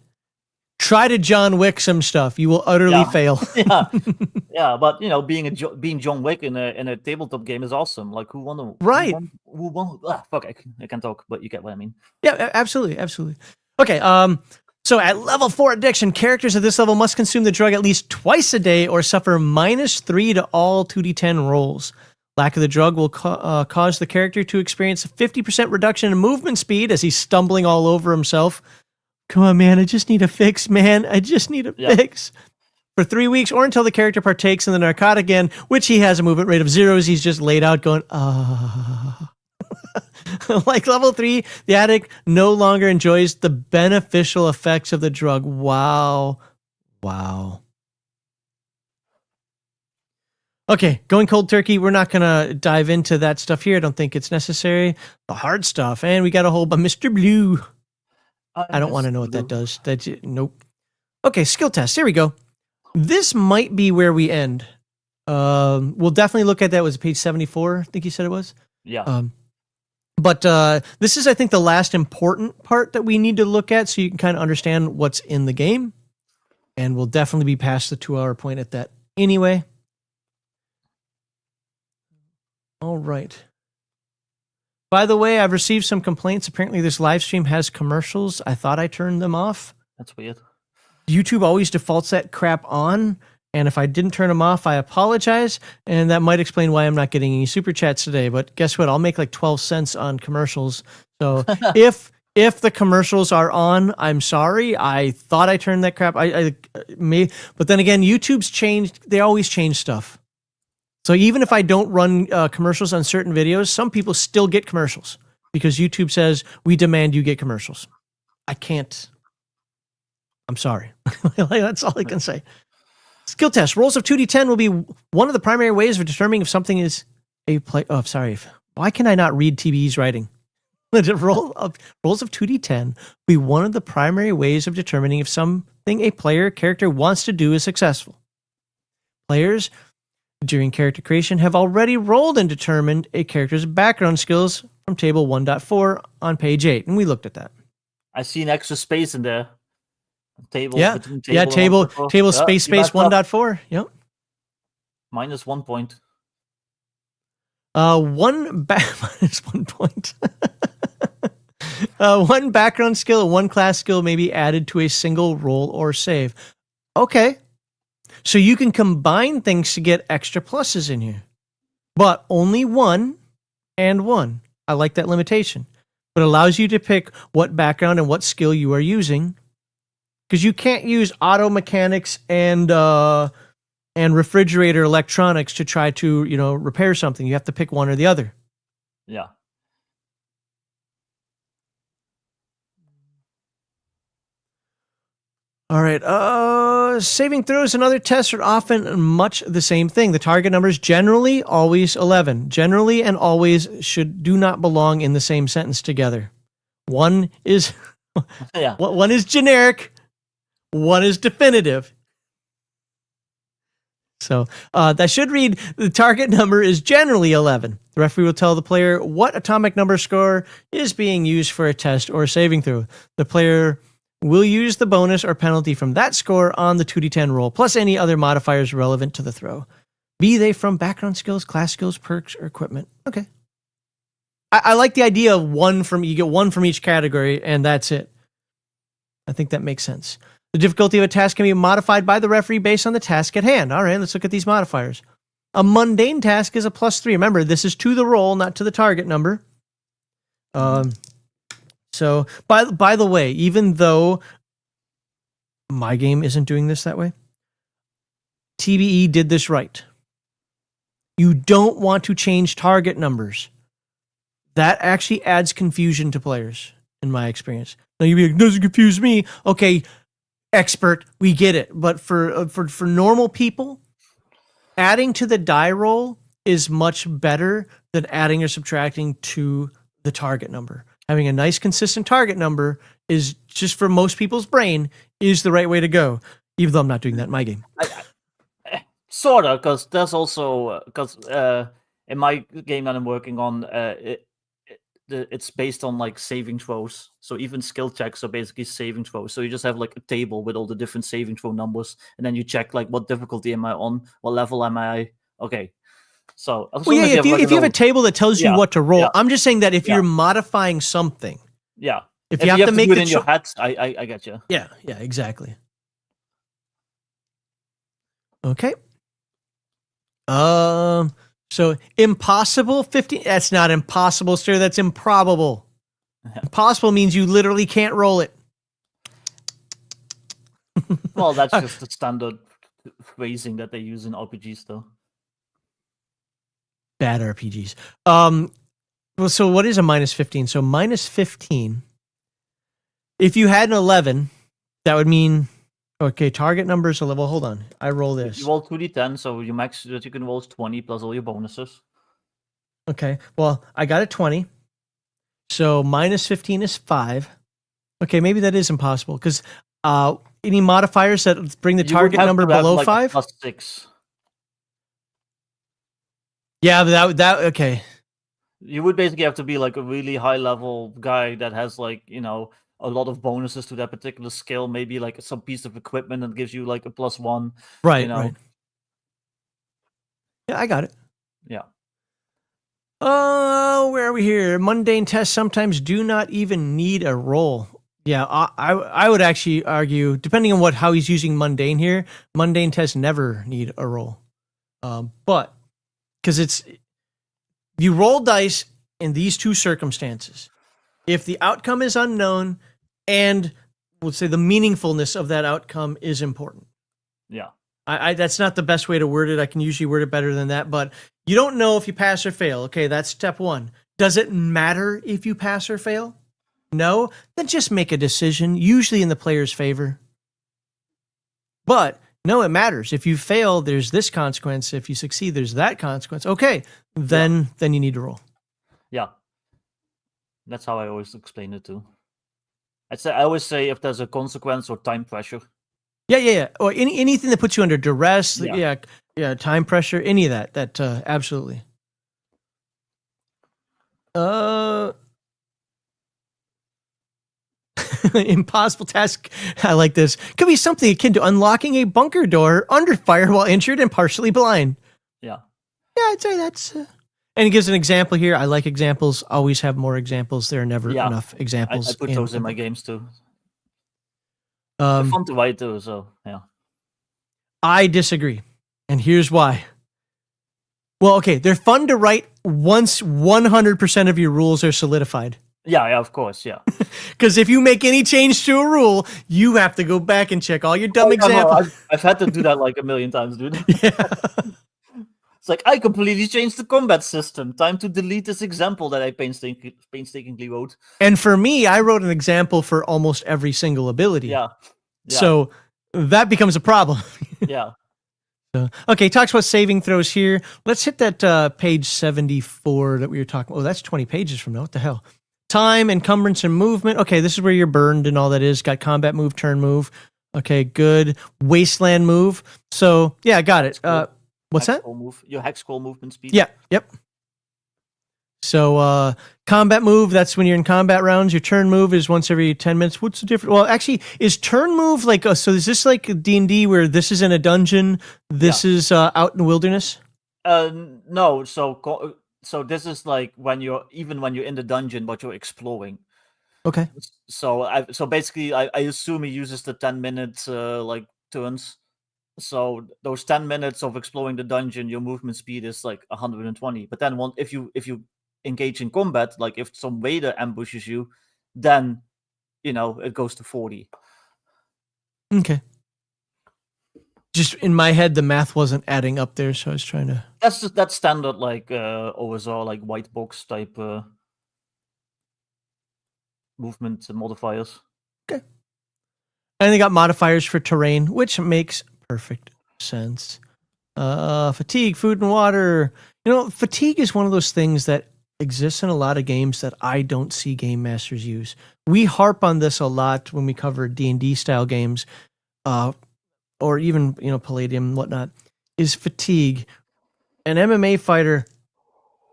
try to John Wick some stuff. You will utterly fail. Yeah, but being John Wick in a tabletop game is awesome. Like who won? Right. Who won? Fuck, I can't talk, but you get what I mean. Yeah, absolutely. Okay, so at level 4 addiction, characters at this level must consume the drug at least twice a day or suffer -3 to all 2d10 rolls. Lack of the drug will cause the character to experience a 50% reduction in movement speed as he's stumbling all over himself. Come on, man, I just need a fix, man. I just need a fix. For 3 weeks or until the character partakes in the narcotic again, which he has a movement rate of 0, he's just laid out going, Like level 3, the addict no longer enjoys the beneficial effects of the drug. Wow. Okay, going cold turkey. We're not going to dive into that stuff here. I don't think it's necessary. The hard stuff. And we got a whole by Mr. Blue. I don't want to know what that does. Nope. Okay, skill test. Here we go. This might be where we end. We'll definitely look at that. Was it page 74? I think you said it was. Yeah. But this is, I think, the last important part that we need to look at so you can kind of understand what's in the game. And we'll definitely be past the 2-hour point at that anyway. All right. By the way, I've received some complaints. Apparently this live stream has commercials. I thought I turned them off. That's weird. YouTube always defaults that crap on. And if I didn't turn them off, I apologize. And that might explain why I'm not getting any super chats today. But guess what? I'll make like 12 cents on commercials. So if the commercials are on, I'm sorry. I thought I turned that crap. I may, but then again, YouTube's changed. They always change stuff. So even if I don't run commercials on certain videos, some people still get commercials because YouTube says, we demand you get commercials. I can't. I'm sorry. That's all I can say. Skill test. Rolls of 2d10 will be one of the primary ways of determining if something is a play. Oh, sorry. Why can I not read TB's writing? Rolls of 2d10 will be one of the primary ways of determining if something a player character wants to do is successful. Players during character creation have already rolled and determined a character's background skills from table 1.4 on page 8. And we looked at that. I see an extra space in there. Table. Table space 1.4. Yep. Minus 1 point. Minus 1 point. One background skill, one class skill may be added to a single roll or save. Okay. So you can combine things to get extra pluses in here. But only 1 and 1. I like that limitation. But it allows you to pick what background and what skill you are using. Because you can't use auto mechanics and refrigerator electronics to try to, repair something. You have to pick one or the other. Yeah. All right. Saving throws and other tests are often much the same thing. The target numbers generally always 11. Generally and always do not belong in the same sentence together. One is Yeah. one is generic, one is definitive. So that should read, the target number is generally 11. The referee will tell the player what atomic number score is being used for a test or saving throw. The player will use the bonus or penalty from that score on the 2d10 roll, plus any other modifiers relevant to the throw, be they from background skills, class skills, perks, or equipment. Okay. I like the idea of you get one from each category, and that's it. I think that makes sense. The difficulty of a task can be modified by the referee based on the task at hand. All right, let's look at these modifiers. A mundane task is a +3. Remember, this is to the roll, not to the target number. So, by the way, even though my game isn't doing this that way, TBE did this right. You don't want to change target numbers. That actually adds confusion to players, in my experience. Now you'd be like, doesn't confuse me. Okay, expert, we get it. But for normal people, adding to the die roll is much better than adding or subtracting to the target number. Having a nice, consistent target number is just, for most people's brain, is the right way to go. Even though I'm not doing that in my game. Sort of, because there's also in my game that I'm working on, it's based on like saving throws. So even skill checks are basically saving throws. So you just have like a table with all the different saving throw numbers, and then you check like what difficulty am I on, what level am I. Okay, so if you have a table that tells you what to roll, I'm just saying that if you're modifying something, if you have to make it in your head, I get you. Yeah, exactly. Okay. So impossible 15. That's not impossible, sir. That's improbable. Impossible means you literally can't roll it. Well, that's just the standard phrasing that they use in RPGs, though. Bad RPGs. Well, so what is a -15? So -15. If you had an 11, that would mean, okay, target numbers are level. Hold on, I roll this. You roll 2d10, so your max that you can roll is 20 plus all your bonuses. Okay, well, I got a 20. So -15 is 5. Okay, maybe that is impossible, because any modifiers that bring the target number below 5? +6. Yeah, but that okay. You would basically have to be like a really high level guy that has like, a lot of bonuses to that particular skill, maybe like some piece of equipment that gives you like a +1. Right. Yeah, I got it. Yeah. Where are we here? Mundane tests sometimes do not even need a roll. Yeah, I would actually argue, depending on how he's using mundane here, mundane tests never need a roll. But because you roll dice in these two circumstances. If the outcome is unknown, and we'll say the meaningfulness of that outcome is important. Yeah. I that's not the best way to word it. I can usually word it better than that, but you don't know if you pass or fail. Okay, that's step 1. Does it matter if you pass or fail? No? Then just make a decision, usually in the player's favor. But no, it matters. If you fail, there's this consequence. If you succeed, there's that consequence. Okay, then you need to roll. Yeah. That's how I always explain it too. I always say if there's a consequence or time pressure. Yeah. Or anything that puts you under duress. Yeah. Time pressure. Any of that. That absolutely. Impossible task. I like this. Could be something akin to unlocking a bunker door under fire while injured and partially blind. Yeah. Yeah, I'd say that's. And it gives an example here. I like examples. Always have more examples. There are never enough examples. I put those in my games too. They're fun to write too, so yeah. I disagree. And here's why. Well, okay, they're fun to write once 100% of your rules are solidified. Yeah, of course, yeah. Because if you make any change to a rule, you have to go back and check all your dumb examples. No, I've had to do that like a million times, dude. Yeah. It's like, I completely changed the combat system. Time to delete this example that I painstakingly wrote. And for me, I wrote an example for almost every single ability. Yeah. So that becomes a problem. Yeah. Okay, talks about saving throws here. Let's hit that page 74 that we were talking about. Oh, that's 20 pages from now. What the hell? time, encumbrance, and movement. Okay, this is where you're burned and all that is. Got combat move, turn move. Okay, good. Wasteland move. So yeah, I got it. What's that? Your hex scroll movement speed. Yeah, yep. So combat move, that's when you're in combat rounds. Your turn move is once every 10 minutes. What's the difference? Well, actually, is turn move like, so is this like D&D where this is in a dungeon, this is out in the wilderness? No, so this is like when you're in the dungeon, but you're exploring. Okay. So basically, I assume he uses the 10-minute like turns. So those 10 minutes of exploring the dungeon, your movement speed is like 120. But then if you engage in combat, like if some raider ambushes you, then it goes to 40. Okay. Just in my head, the math wasn't adding up there, so I was trying to. That's standard like OSR, like white box type movement modifiers. Okay. And they got modifiers for terrain, which makes perfect sense. Fatigue, food and water. Fatigue is one of those things that exists in a lot of games that I don't see game masters use. We harp on this a lot when we cover D&D style games, or even Palladium and whatnot. Is fatigue. An MMA fighter,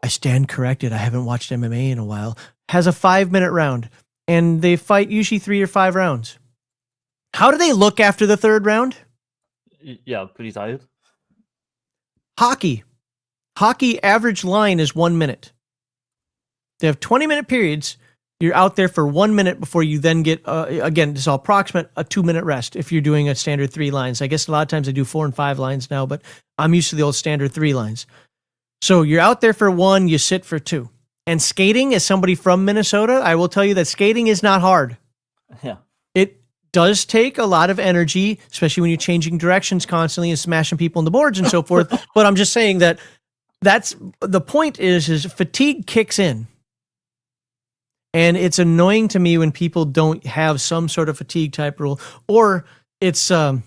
I stand corrected, I haven't watched MMA in a while, has a 5-minute round, and they fight usually 3 or 5 rounds. How do they look after the 3rd round? Yeah, pretty tired. Hockey average line is 1 minute. They have 20-minute periods. You're out there for 1 minute before you then get, again, this is all approximate, a 2-minute rest if you're doing a standard 3 lines. I guess a lot of times they do 4 and 5 lines now, but I'm used to the old standard 3 lines. So you're out there for 1, you sit for 2. And skating, as somebody from Minnesota, I will tell you that skating is not hard. Yeah. It does take a lot of energy, especially when you're changing directions constantly and smashing people on the boards and so forth. But I'm just saying that's the point is fatigue kicks in. And it's annoying to me when people don't have some sort of fatigue type rule, or it's, well,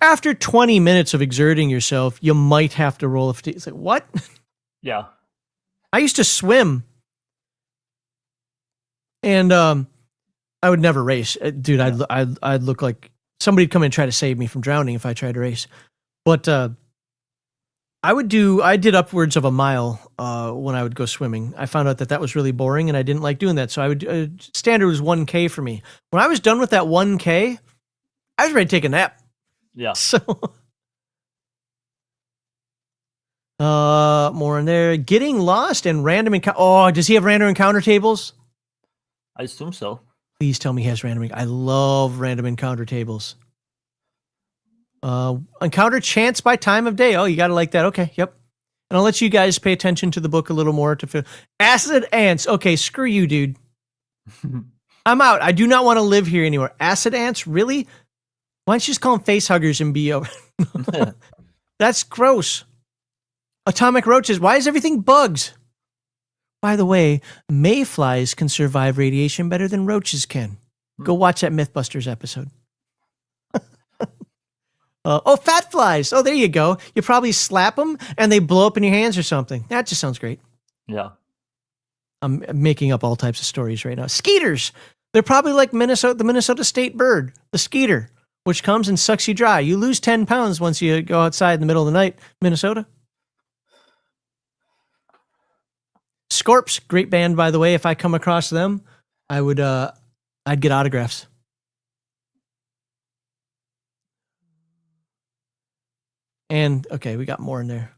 after 20 minutes of exerting yourself, you might have to roll a fatigue. It's like, what? Yeah. I used to swim, and I would never race. Dude, yeah. I'd look like somebody'd come in and try to save me from drowning if I tried to race. But I did upwards of a mile when I would go swimming. I found out that was really boring, and I didn't like doing that. So I would standard was 1K for me. When I was done with that 1K, I was ready to take a nap. Yeah. So more in there. Getting lost and random encounter. Oh, does he have random encounter tables? I assume so. Please tell me he has random. I love random encounter tables. Encounter chance by time of day. Oh, you gotta like that. Okay, yep. And I'll let you guys pay attention to the book a little more to feel. Acid ants. Okay, screw you, dude. I'm out. I do not want to live here anymore. Acid ants, really? Why don't you just call them face huggers and be over? That's gross. Atomic roaches. Why is everything bugs? By the way, mayflies can survive radiation better than roaches can. Go watch that Mythbusters episode. Fat flies. Oh, there you go. You probably slap them and they blow up in your hands or something. That just sounds great. Yeah. I'm making up all types of stories right now. Skeeters. They're probably like the Minnesota state bird, the skeeter, which comes and sucks you dry. You lose 10 pounds once you go outside in the middle of the night, Minnesota. Scorps, great band, by the way. If I come across them, I'd get autographs. And okay, we got more in there.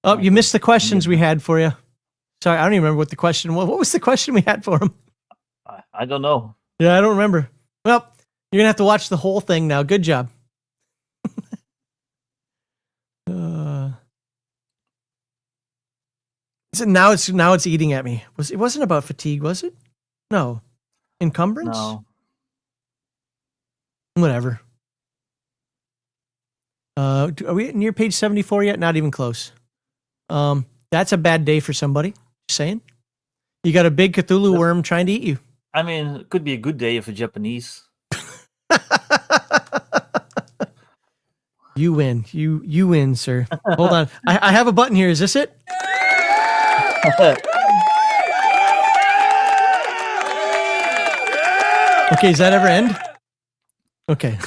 Oh, you missed the questions we had for you. Sorry, I don't even remember what the question was. What was the question we had for him? I don't know. Yeah, I don't remember. Well, you're gonna have to watch the whole thing now. Good job. So now it's eating at me. It wasn't about fatigue, was it? No. Encumbrance? No. Whatever. Are we near page 74 yet? Not even close. That's a bad day for somebody. Just saying. You got a big Cthulhu worm trying to eat you. I mean, it could be a good day if a Japanese. You win. You win, sir. Hold on. I have a button here. Is this it? Okay, does that ever end? Okay.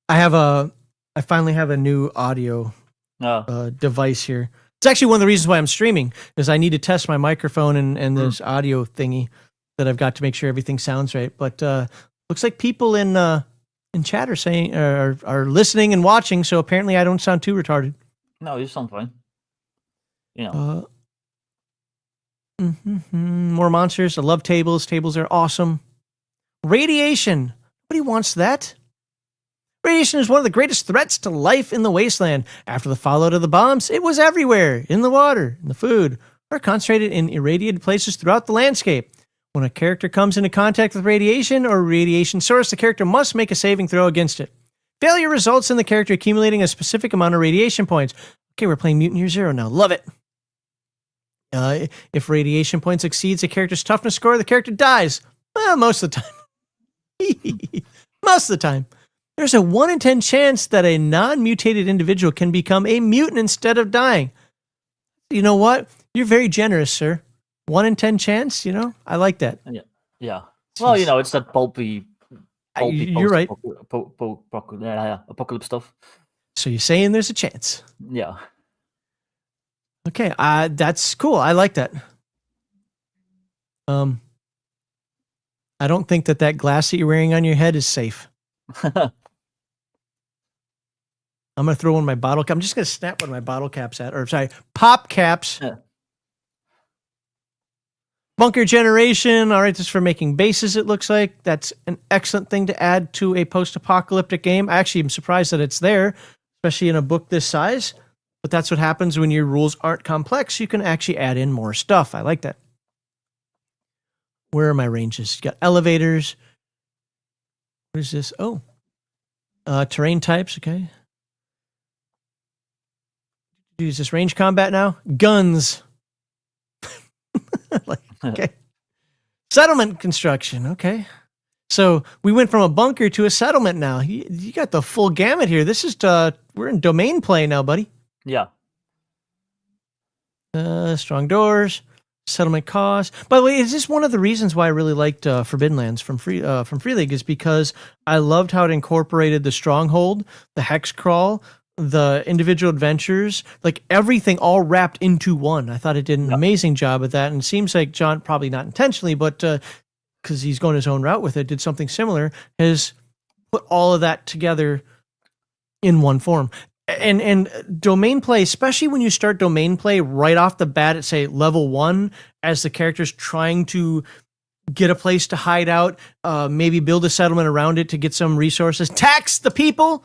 I finally have a new audio device here. It's actually one of the reasons why I'm streaming, is I need to test my microphone and this audio thingy that I've got to make sure everything sounds right. But looks like people in chat are saying are listening and watching, so apparently I don't sound too retarded. No, you sound fine. You know. More monsters. I love tables. Tables are awesome. Radiation. Nobody wants that. Radiation is one of the greatest threats to life in the wasteland. After the fallout of the bombs, it was everywhere, in the water, in the food, or concentrated in irradiated places throughout the landscape. When a character comes into contact with radiation or radiation source, the character must make a saving throw against it. Failure results in the character accumulating a specific amount of radiation points. Okay, we're playing Mutant Year Zero now. Love it. If radiation points exceeds a character's toughness score, the character dies. Well, most of the time. Most of the time. There's a 1 in 10 chance that a non-mutated individual can become a mutant instead of dying. You know what? You're very generous, sir. 1 in 10 chance, you know? I like that. Yeah. Well, you know, it's that pulpy you're right. Apocalypse stuff. So you're saying there's a chance. Yeah. Okay, that's cool. I like that. I don't think that glass that you're wearing on your head is safe. I'm going to throw one of my bottle caps. I'm just going to snap one of my bottle caps pop caps. Yeah. Bunker generation. All right, this is for making bases, it looks like. That's an excellent thing to add to a post-apocalyptic game. I actually am surprised that it's there, especially in a book this size. But that's what happens when your rules aren't complex. You can actually add in more stuff. I like that. Where are my ranges? You got elevators. What is this? Oh. Terrain types, okay. Is this range combat now? Guns. Okay. Settlement construction, okay. So we went from a bunker to a settlement now. You got the full gamut here. This is we're in domain play now, buddy. Yeah. Strong doors, settlement costs. By the way, is this one of the reasons why I really liked Forbidden Lands from Free League, is because I loved how it incorporated the stronghold, the hex crawl, the individual adventures, like everything all wrapped into one. I thought it did an amazing job at that, and it seems like John, probably not intentionally, but because he's going his own route with it, did something similar, has put all of that together in one form. And domain play, especially when you start domain play right off the bat at, say, level 1, as the character's trying to get a place to hide out, maybe build a settlement around it to get some resources, tax the people,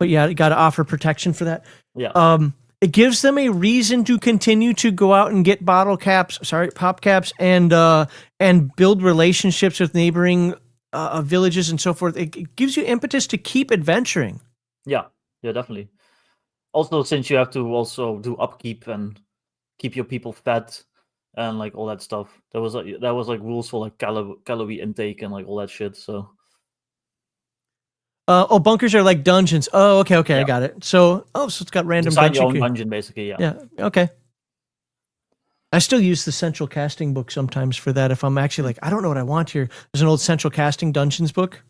but yeah, you got to offer protection for that. Yeah. It gives them a reason to continue to go out and get pop caps, and build relationships with neighboring villages and so forth. It gives you impetus to keep adventuring. Yeah, definitely. Also, since you have to also do upkeep and keep your people fed and like all that stuff, there was like rules for like calorie intake and like all that shit. So. Bunkers are like dungeons. Oh, okay, yeah. I got it. So it's got random Design your own dungeon, basically. Yeah. Yeah. Okay. I still use the central casting book sometimes for that. If I'm actually like, I don't know what I want here. There's an old central casting dungeons book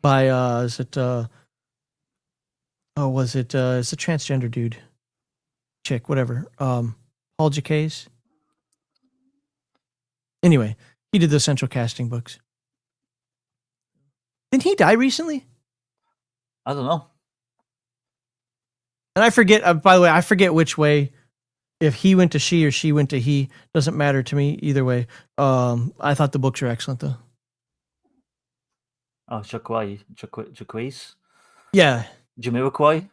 by it's a transgender dude, chick, whatever. Paul Jacays. Anyway, he did the central casting books. Didn't he die recently? I don't know. And I forget, by the way, I forget which way, if he went to she or she went to he. Doesn't matter to me either way. I thought the books are excellent, though. Oh, Jaquays? Yeah. Jamiroquai?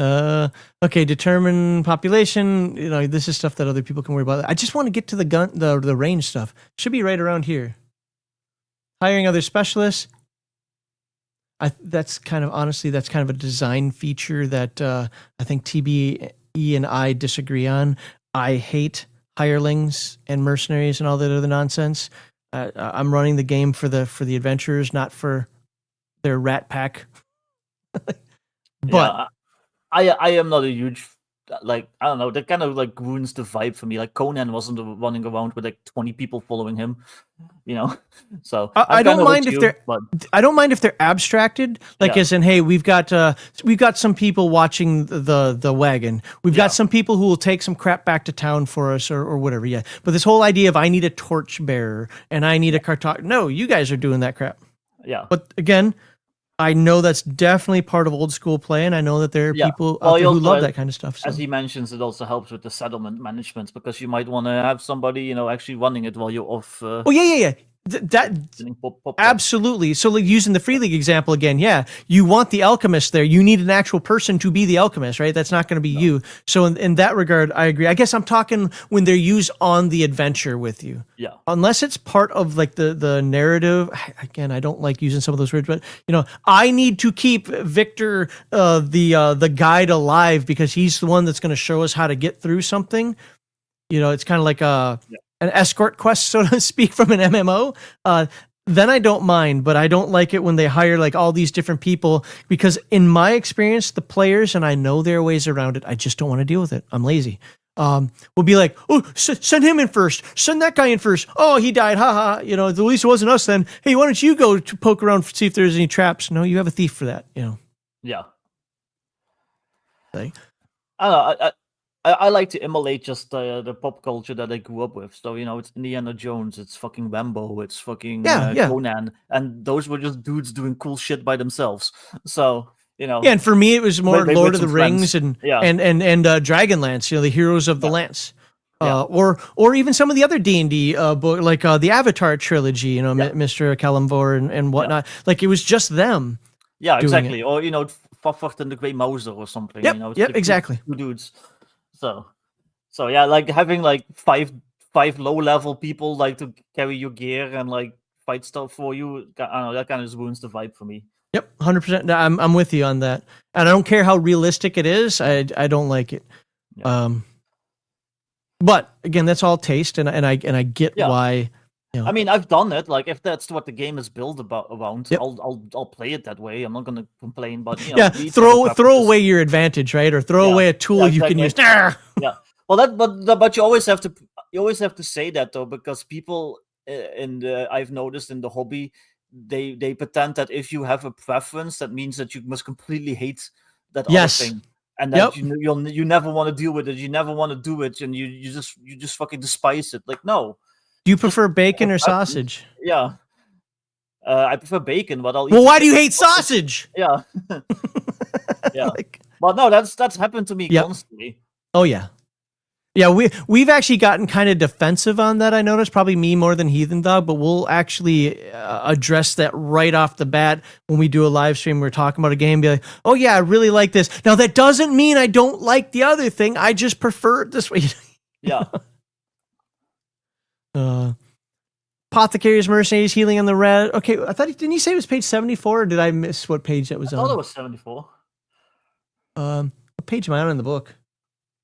Okay, determine population. You know, this is stuff that other people can worry about. I just want to get to the range stuff. Should be right around here. Hiring other specialists. That's kind of a design feature that I think TBE and I disagree on. I hate hirelings and mercenaries and all that other nonsense. I'm running the game for the adventurers, not for their rat pack. But Yeah, I am not a huge like I don't know, that kind of like ruins the vibe for me. Like Conan wasn't running around with like 20 people following him, you know. So I I'm kind don't of with mind if you, they're but I don't mind if they're abstracted, like yeah, as in, hey, we've got some people watching the wagon. We've yeah, got some people who will take some crap back to town for us or whatever. Yeah, but this whole idea of I need a torch bearer and I need a cartog. No, you guys are doing that crap. yeah, But again, I know that's definitely part of old school play, and I know that there are yeah. people Well, out he there who also, love that kind of stuff. as So he mentions, it also helps with the settlement management because you might want to have somebody, actually running it while you're off oh yeah. That getting popped up. absolutely. So, like using the Free League example again, yeah, you want the alchemist there. You need an actual person to be the alchemist, right? That's not going to be No. you. So, in that regard, I agree. I guess I'm talking when they're used on the adventure with you. Yeah, Unless it's part of like the narrative. Again, I don't like using some of those words, but I need to keep Victor, the guide, alive because he's the one that's going to show us how to get through something. It's kind of like yeah, an escort quest, so to speak, from an MMO. Then I don't mind, but I don't like it when they hire like all these different people because, in my experience, the players, and I know there are ways around it, I just don't want to deal with it. I'm lazy. Will be like, oh, send him in first. Send that guy in first. Oh, he died. Ha ha. At least it wasn't us then. Hey, why don't you go to poke around see if there's any traps? No, you have a thief for that. yeah. Like, I don't know. I like to emulate just the pop culture that I grew up with. So it's Indiana Jones, it's fucking Rambo, it's fucking yeah. Conan, and those were just dudes doing cool shit by themselves. So Yeah, and for me, it was more with Lord of some the Rings friends. and Yeah, Dragonlance. The heroes of the yeah, Lance, yeah, or even some of the other D&D book, like the Avatar trilogy. yeah, Mr. Kalimvor and yeah, whatnot. Like it was just them yeah, doing it. exactly. Or Fafart and the Grey Mouser or something. It's Yep, like two, exactly. two dudes. So yeah, like having like five low level people like to carry your gear and like fight stuff for you. I don't know, that kind of just ruins the vibe for me. Yep, 100%. I'm with you on that, and I don't care how realistic it is. I don't like it. Yeah. But again, that's all taste, and I get Yeah. why. I mean, I've done it. Like, if that's what the game is built around, Yep. I'll play it that way. I'm not gonna complain. But Yeah, we each have our throw preferences. away your advantage, right? Or throw Yeah. away a tool Yeah, you can use. exactly. Yeah. Well, but you always have to say that though, because people I've noticed in the hobby, they pretend that if you have a preference, that means that you must completely hate that other Yes. thing, and Yep. that you never want to deal with it. You never want to do it, and you just fucking despise it. Like, no. Do you prefer bacon or sausage? Yeah. I prefer bacon, but I'll eat. Well, why do you hate sausage? Yeah. Yeah. Like, But no, that's happened to me Yep. constantly. oh yeah. Yeah, we've actually gotten kind of defensive on that. I noticed probably me more than Heathen Dog, but we'll actually address that right off the bat when we do a live stream. We're talking about a game, be like, "Oh yeah, I really like this." Now that doesn't mean I don't like the other thing. I just prefer it this way. Yeah. Apothecaries, Mercenaries, Healing on the Red. Okay, I thought didn't you say it was page 74, or did I miss what page that was I thought it on? was 74. What page am I on in the book?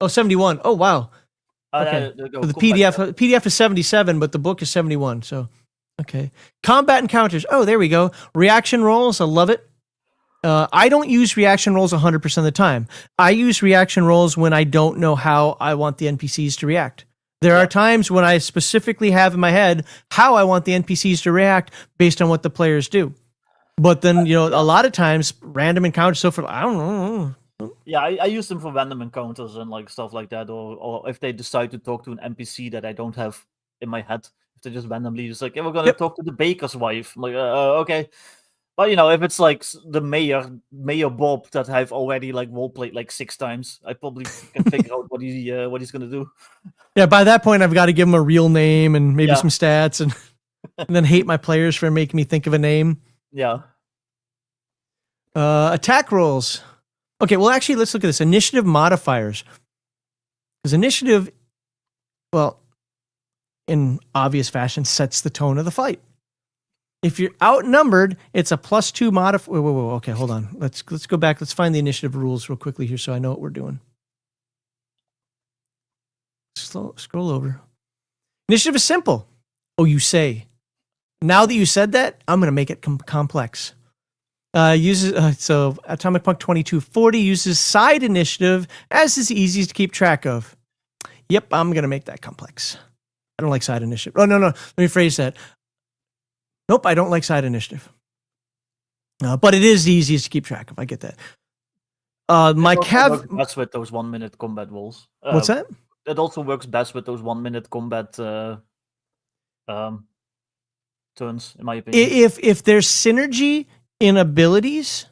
Oh, 71. Oh wow. Okay. So the PDF is 77, but the book is 71. So, okay. Combat encounters. Oh, there we go. Reaction rolls. I love it. I don't use reaction rolls 100% of the time. I use reaction rolls when I don't know how I want the NPCs to react. There are times when I specifically have in my head how I want the NPCs to react based on what the players do. But then, a lot of times, random encounters, so for, I don't know. Yeah, I use them for random encounters and like stuff like that, or if they decide to talk to an NPC that I don't have in my head, if they just randomly just like, "Hey, we're gonna talk to the baker's wife." I'm like, okay. But if it's like the Mayor Bob that I've already like roleplayed like 6 times, I probably can figure out what he's gonna do. Yeah, by that point, I've got to give him a real name and maybe Yeah. some stats, and then hate my players for making me think of a name. Yeah. Attack rolls. Okay, well, actually, let's look at this. Initiative modifiers. Because initiative, well, in obvious fashion, sets the tone of the fight. If you're outnumbered, it's a +2 modifier. Whoa. Okay, hold on. Let's go back. Let's find the initiative rules real quickly here so I know what we're doing. Scroll over. Initiative is simple. Oh, you say. Now that you said that, I'm going to make it complex. So Atomic Punk 2240 uses side initiative as is easiest to keep track of. Yep, I'm going to make that complex. I don't like side initiative. Oh, no. Let me phrase that. Nope, I don't like side initiative. But it is the easiest to keep track of. I get that. My works best with those 1 minute combat rules. What's that? It also works best with those 1 minute combat turns, in my opinion. If there's synergy in abilities,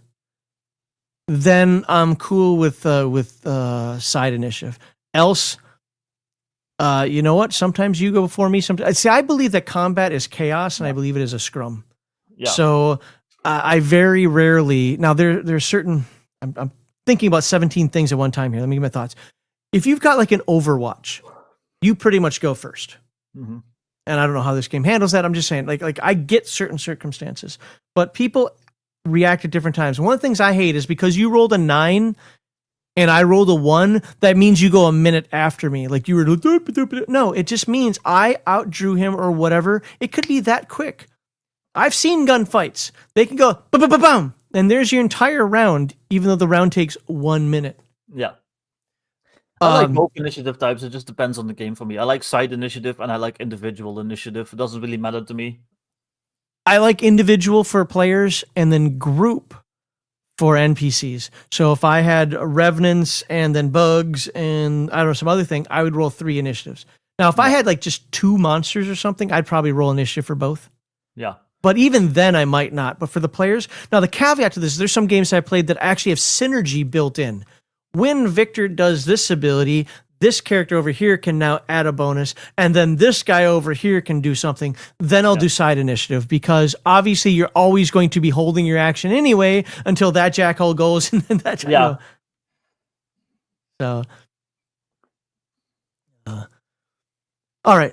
then I'm cool with side initiative. Else, you know what? Sometimes you go before me. Sometimes, see, I believe that combat is chaos, and I believe it is a scrum. Yeah. So I very rarely. Now there's certain. I'm thinking about 17 things at one time here. Let me get my thoughts. If you've got like an Overwatch, you pretty much go first. Mm-hmm. And I don't know how this game handles that. I'm just saying, like I get certain circumstances, but people react at different times. One of the things I hate is because you rolled a 9 and I rolled a 1, that means you go a minute after me. Like you were, no, it just means I outdrew him or whatever. It could be that quick. I've seen gunfights. They can go, boom, and there's your entire round, even though the round takes 1 minute. Yeah. I like both initiative types. It just depends on the game for me. I like side initiative and I like individual initiative. It doesn't really matter to me. I like individual for players and then group for NPCs. So if I had revenants and then bugs and I don't know, some other thing, I would roll 3 initiatives. Now, if I had like just 2 monsters or something, I'd probably roll initiative for both. Yeah. But even then I might not. But for the players, now the caveat to this is there's some games I played that actually have synergy built in. When Victor does this ability, this character over here can now add a bonus, and then this guy over here can do something. Then I'll do side initiative, because obviously you're always going to be holding your action anyway until that jackhole goes, and then that. Yeah. So. All right,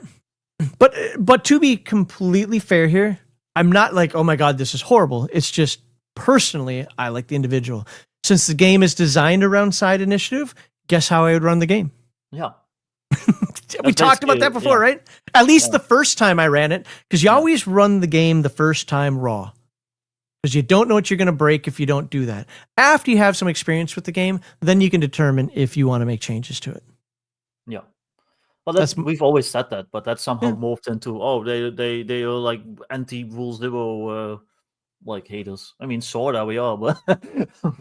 but to be completely fair here, I'm not like, oh my God, this is horrible. It's just personally, I like the individual. Since the game is designed around side initiative, guess how I would run the game? Yeah. We talked about that before, right? At least the first time I ran it, because you always run the game the first time raw. Because you don't know what you're going to break if you don't do that. After you have some experience with the game, then you can determine if you want to make changes to it. Yeah. Well, we've always said that, but that somehow morphed into, they are like anti-rule zero like haters. I mean, sorta we are, but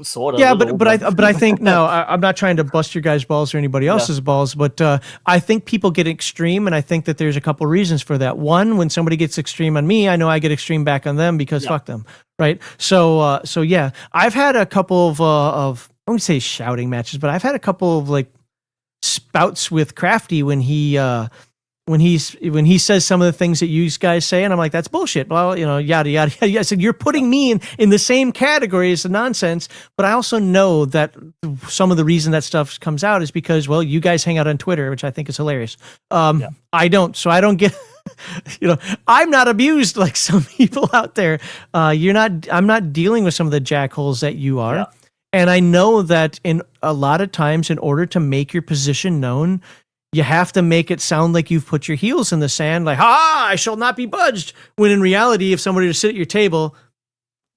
sorta. Yeah, but I think no, I'm not trying to bust your guys' balls or anybody else's balls, but I think people get extreme, and I think that there's a couple reasons for that. One, when somebody gets extreme on me, I know I get extreme back on them because fuck them, right? So yeah, I've had a couple of I wouldn't say shouting matches, but I've had a couple of like spouts with Crafty when he says some of the things that you guys say, and I'm like, that's bullshit. Well, yada, yada, yada. I said, you're putting me in the same category as the nonsense, but I also know that some of the reason that stuff comes out is because, well, you guys hang out on Twitter, which I think is hilarious. I don't, so I don't get, I'm not abused like some people out there. I'm not dealing with some of the jackholes that you are. Yeah. And I know that in a lot of times, in order to make your position known, you have to make it sound like you've put your heels in the sand, like, I shall not be budged. When in reality, if somebody were to sit at your table,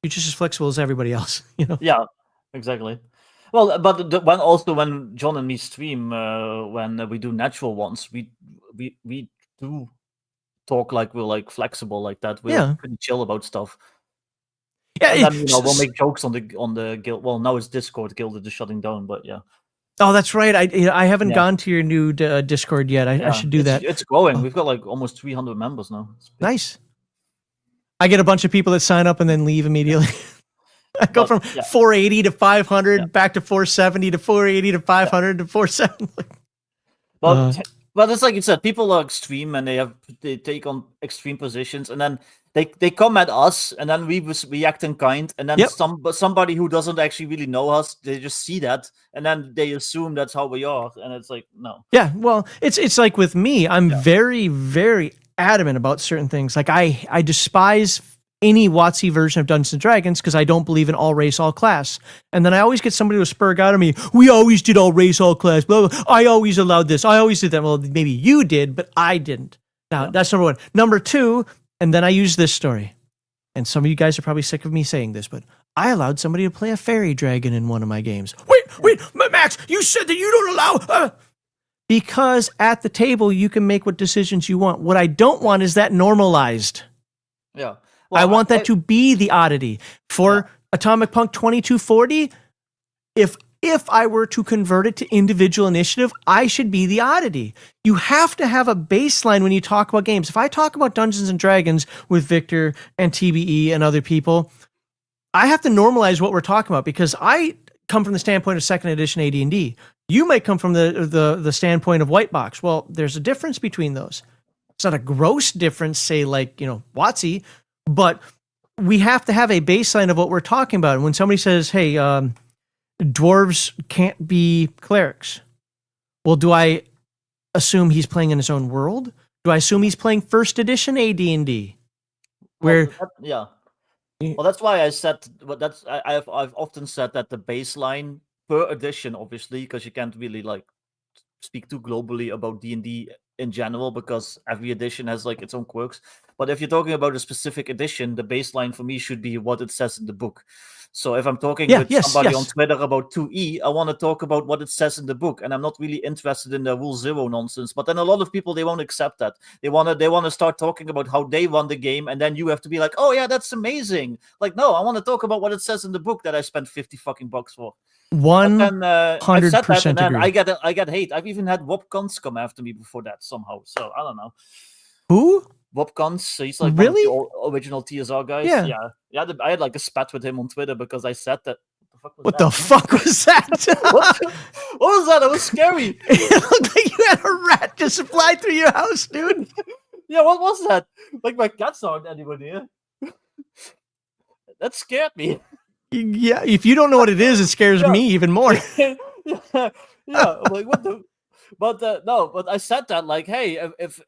you're just as flexible as everybody else, Yeah, exactly. Well, but when John and me stream, when we do natural ones, we do talk like we're like flexible like that. We're pretty chill about stuff. Yeah, and then, we'll make jokes on the guild. Well, now it's Discord. Guild is shutting down, but yeah. Oh, that's right. I haven't gone to your new Discord yet. I should do that. It's growing. We've got like almost 300 members now. Nice. I get a bunch of people that sign up and then leave immediately. I go from 480 to 500, back to 470 to 480 to 500 to 470. But it's like you said, people are extreme and they take on extreme positions, and then they come at us, and then we react in kind, and then somebody who doesn't actually really know us, they just see that, and then they assume that's how we are, and it's like, no. Yeah, well, it's like with me, I'm very, very adamant about certain things. Like I despise any WotC version of Dungeons & Dragons because I don't believe in all race, all class. And then I always get somebody to spurg out of me, we always did all race, all class, blah, blah. I always allowed this, I always did that. Well, maybe you did, but I didn't. Now, that's number one. Number two, And then I use this story. And some of you guys are probably sick of me saying this, but I allowed somebody to play a fairy dragon in one of my games. Wait, Max, you said that you don't allow. Because at the table, you can make what decisions you want. What I don't want is that normalized. Yeah. I want that to be the oddity. For Atomic Punk 2240, if I were to convert it to individual initiative, I should be the oddity. You have to have a baseline when you talk about games. If I talk about Dungeons and Dragons with Victor and TBE and other people, I have to normalize what we're talking about because I come from the standpoint of second edition AD&D. You might come from the standpoint of white box. Well, there's a difference between those. It's not a gross difference, say like, WotC, but we have to have a baseline of what we're talking about. And when somebody says, hey, dwarves can't be clerics. Well, do I assume he's playing in his own world? Do I assume he's playing first edition AD&D? Where well, that's why I said, but I've often said that the baseline per edition, obviously, because you can't really like speak too globally about D&D in general because every edition has like its own quirks. But if you're talking about a specific edition, the baseline for me should be what it says in the book. So if I'm talking with somebody on Twitter about 2E, I want to talk about what it says in the book, and I'm not really interested in the Rule Zero nonsense. But then a lot of people, they won't accept that. They want to start talking about how they run the game, and then you have to be like, oh yeah, that's amazing. Like, no, I want to talk about what it says in the book that I spent $50 for. 100% agree. I get hate. I've even had Wob Cons come after me before that somehow. So I don't know. Who? Wob Cons. He's like really one of the original TSR guys. Yeah. I had like a spat with him on Twitter because I said that. What the fuck was that? What was that? It was scary. It looked like you had a rat just fly through your house, dude. Yeah, what was that? Like my cats aren't anywhere near. That scared me. Yeah, if you don't know what it is, it scares me even more. yeah. I'm like, what the? But no, but I said that like, hey, if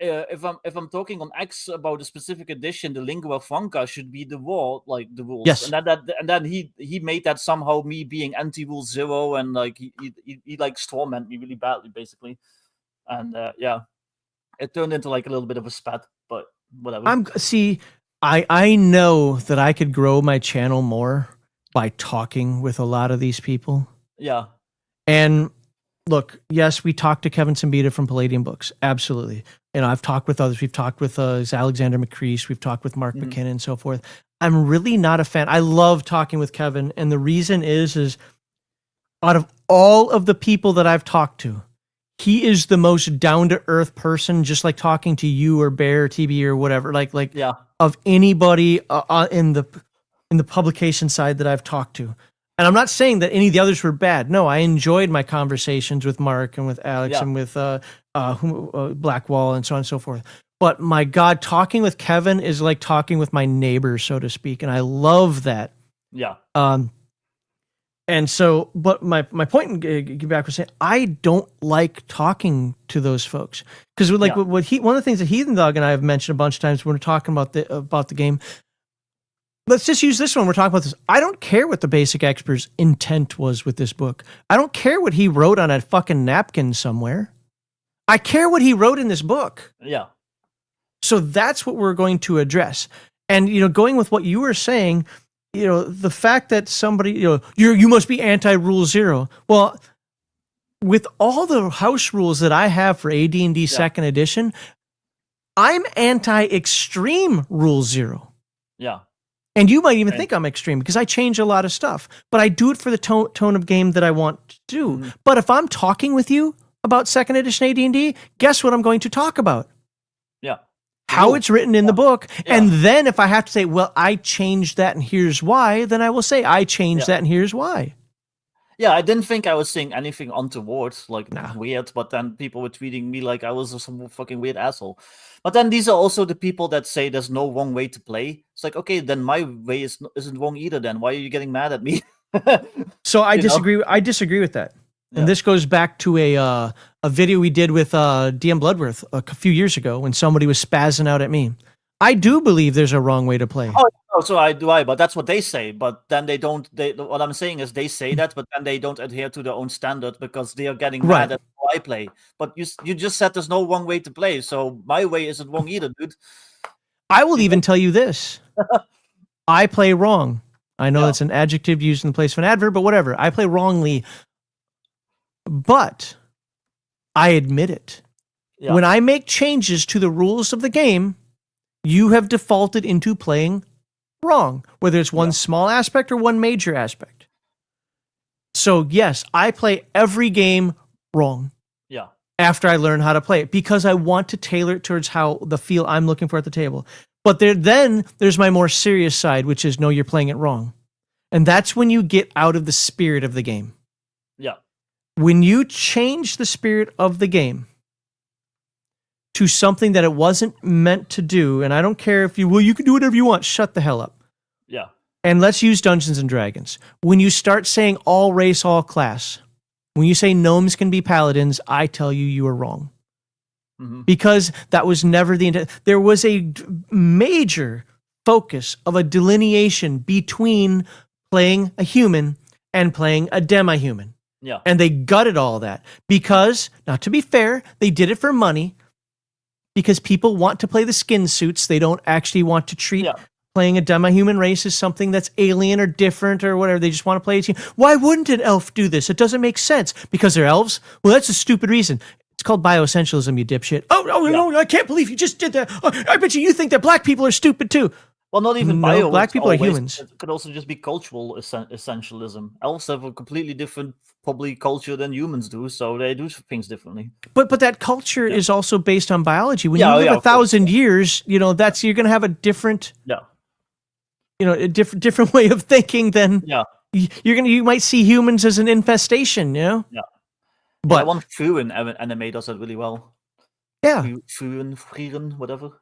I'm talking on X about a specific edition, the lingua franca should be the rules. Yes. And then he made that somehow me being anti-rule zero, and like he like strawmanned me really badly, basically. And it turned into like a little bit of a spat, but whatever. I know that I could grow my channel more by talking with a lot of these people. Yeah. And look, yes, we talked to Kevin Simbita from Palladium Books. Absolutely. And I've talked with others. We've talked with Alexander McCrease. We've talked with Mark McKinnon and so forth. I'm really not a fan. I love talking with Kevin. And the reason is out of all of the people that I've talked to, he is the most down-to-earth person, just like talking to you or Bear or TB or whatever, like of anybody in the publication side that I've talked to. And I'm not saying that any of the others were bad. No, I enjoyed my conversations with Mark and with Alex and with Blackwall and so on and so forth. But my God, talking with Kevin is like talking with my neighbor, so to speak. And I love that. Yeah. And so, but my point in get back was saying, I don't like talking to those folks. Because like one of the things that Heathen Dog and I have mentioned a bunch of times when we're talking about the game, let's just use this one. We're talking about this. I don't care what the basic expert's intent was with this book. I don't care what he wrote on a fucking napkin somewhere. I care what he wrote in this book. Yeah. So that's what we're going to address. And, going with what you were saying, the fact that somebody, you must be anti-rule zero. Well, with all the house rules that I have for AD&D second edition, I'm anti-extreme rule zero. Yeah. And you might even think I'm extreme because I change a lot of stuff, but I do it for the tone of game that I want to do. Mm-hmm. But if I'm talking with you about second edition AD&D, guess what I'm going to talk about? Yeah. How it's written in the book. Yeah. And then if I have to say, well, I changed that and here's why, then I will say I changed that and here's why. Yeah, I didn't think I was saying anything untoward, weird, but then people were tweeting me like I was some fucking weird asshole. But then these are also the people that say there's no wrong way to play. It's like, okay, then my way isn't wrong either then. Why are you getting mad at me? So I disagree. I disagree with that. And this goes back to a video we did with DM Bloodworth a few years ago when somebody was spazzing out at me. I do believe there's a wrong way to play. Oh, so I do. But that's what they say. But then they don't. What I'm saying is they say that, but then they don't adhere to their own standard because they are getting mad at how I play. But you just said there's no wrong way to play, so my way isn't wrong either, dude. I will even tell you this. I play wrong. I know that's an adjective used in the place of an adverb, but whatever. I play wrongly. But I admit it. Yeah. When I make changes to the rules of the game, you have defaulted into playing wrong, whether it's one small aspect or one major aspect. So yes, I play every game wrong. Yeah. After I learn how to play it, because I want to tailor it towards how the feel I'm looking for at the table. But then there's my more serious side, which is no, you're playing it wrong. And that's when you get out of the spirit of the game. Yeah. When you change the spirit of the game to something that it wasn't meant to do, and I don't care if you can do whatever you want, shut the hell up. Yeah. And let's use Dungeons and Dragons. When you start saying all race, all class, when you say gnomes can be paladins, I tell you, you are wrong. Mm-hmm. Because that was never the intent. There was a major focus of a delineation between playing a human and playing a demi-human. Yeah. And they gutted all that because, now to be fair, they did it for money because people want to play the skin suits. They don't actually want to treat playing a demi-human race as something that's alien or different or whatever. They just want to play it. Why wouldn't an elf do this? It doesn't make sense. Because they're elves? Well, that's a stupid reason. It's called bioessentialism, you dipshit. No, I can't believe you just did that. I bet you think that black people are stupid too. Well, not even bio. Black people are humans. It could also just be cultural essentialism. Elves have a completely different, probably, culture than humans do, so they do things differently. But that culture is also based on biology. When you live 1,000 years, you're going to have a different, a different way of thinking than you might see humans as an infestation. Yeah. But one Furen anime does that really well. Yeah. Furen, whatever.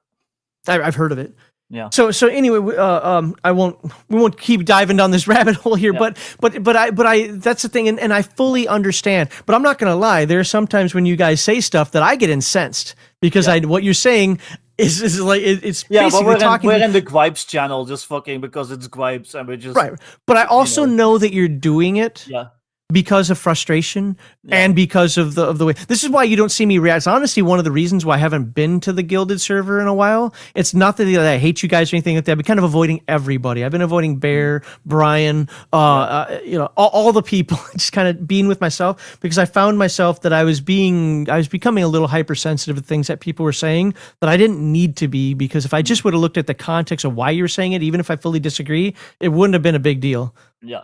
I've heard of it. Yeah. So anyway, we won't keep diving down this rabbit hole here, but I that's the thing, and I fully understand. But I'm not gonna lie, there are sometimes when you guys say stuff that I get incensed because what you're saying is like it's basically but we're in the Gripes channel just fucking because it's Gripes and we're just right. But I also know that you're doing it. Yeah. Because of frustration and because of the way. This is why you don't see me react. It's honestly one of the reasons why I haven't been to the Gilded server in a while. It's not that I hate you guys or anything like that. I've been kind of avoiding everybody. I've been avoiding Bear, Brian, all the people, just kind of being with myself because I found myself that I was becoming a little hypersensitive to things that people were saying that I didn't need to be, because if I just would have looked at the context of why you were saying it, even if I fully disagree, it wouldn't have been a big deal. Yeah.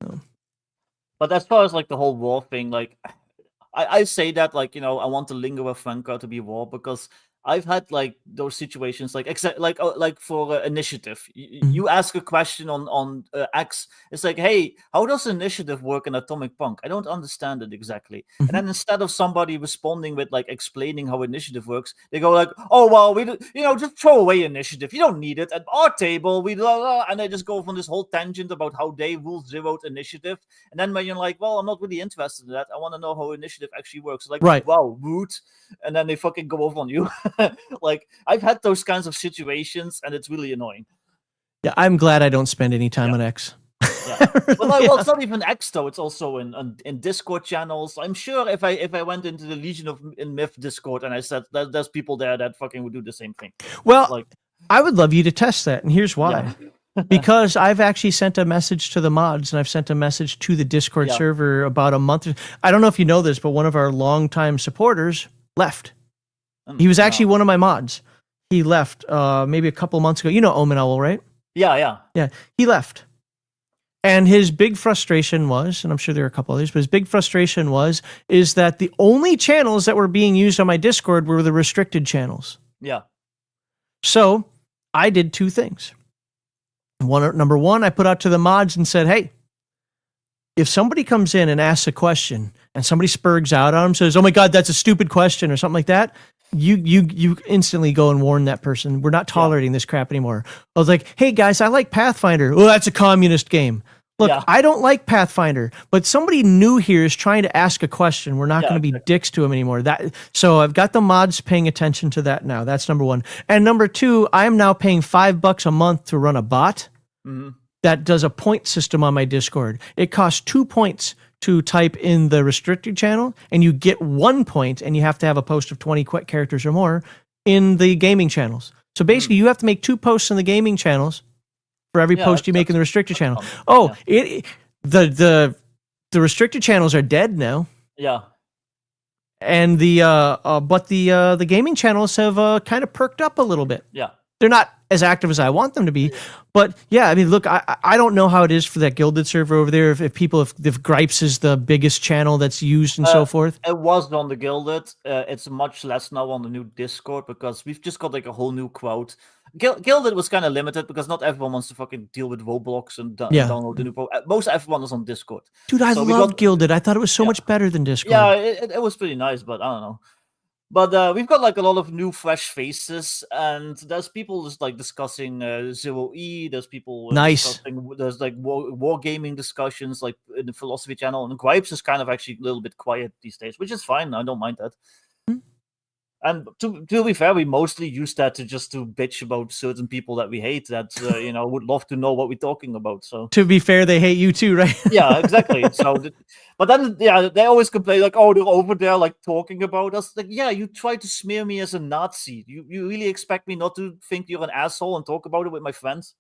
So. But as far as like the whole war thing, like I say that like, I want the lingua franca to be war because I've had like those situations like for initiative. You ask a question on X. It's like, hey, how does initiative work in Atomic Punk? I don't understand it exactly. And then instead of somebody responding with like explaining how initiative works, they go like, oh well, we just throw away initiative. You don't need it at our table. And they just go on this whole tangent about how they rule zeroed initiative. And then when you're like, well, I'm not really interested in that. I want to know how initiative actually works. Like, right. Wow, rude. And then they fucking go off on you. Like I've had those kinds of situations and it's really annoying. Yeah, I'm glad I don't spend any time on X. Yeah. Well, it's not even X though. It's also in Discord channels. I'm sure if I went into the Legion of Myth Discord and I said that there's people there that fucking would do the same thing. Well, I would love you to test that, and here's why. Yeah. Because I've actually sent a message to the mods, and I've sent a message to the Discord server about a month. I don't know if you know this, but one of our longtime supporters left. He was actually one of my mods. He left maybe a couple months ago. You know Omen Owl, right? Yeah. He left. And his big frustration was, and I'm sure there are a couple others, but his big frustration is that the only channels that were being used on my Discord were the restricted channels. Yeah. So I did two things. Number one, I put out to the mods and said, hey, if somebody comes in and asks a question and somebody spurgs out on him, says, oh my God, that's a stupid question or something like that, you instantly go and warn that person. We're not tolerating this crap anymore. I was like, hey guys, I like Pathfinder. Oh, that's a communist game. Look, I don't like Pathfinder, but somebody new here is trying to ask a question. We're not going to be dicks to him anymore. So I've got the mods paying attention to that now. That's number one. And number two, I am now paying $5 a month to run a bot that does a point system on my Discord. It costs 2 points to type in the restricted channel, and you get 1 point, and you have to have a post of 20 characters or more in the gaming channels. So basically, you have to make 2 posts in the gaming channels for every post you make in the restricted channel. Oh, the restricted channels are dead now. Yeah. And the gaming channels have kind of perked up a little bit. Yeah. They're not as active as I want them to be, but yeah, I mean, look, I don't know how it is for that Gilded server over there. If Gripes is the biggest channel that's used and so forth. It was on the Gilded. It's much less now on the new Discord because we've just got like a whole new crowd. Gilded was kind of limited because not everyone wants to fucking deal with Roblox and download the new pro. Most everyone is on Discord. Dude, I loved Gilded. I thought it was so much better than Discord. Yeah, it was pretty nice, but I don't know. But we've got like a lot of new fresh faces, and there's people just like discussing Zero E. There's people there's like war gaming discussions like in the philosophy channel, and Gripes is kind of actually a little bit quiet these days, which is fine. I don't mind that. And to be fair, we mostly use that to bitch about certain people that we hate that would love to know what we're talking about. So to be fair, they hate you too, right? Yeah, exactly. So, but then they always complain like, "Oh, they're over there like talking about us." Like, yeah, you try to smear me as a Nazi. You really expect me not to think you're an asshole and talk about it with my friends?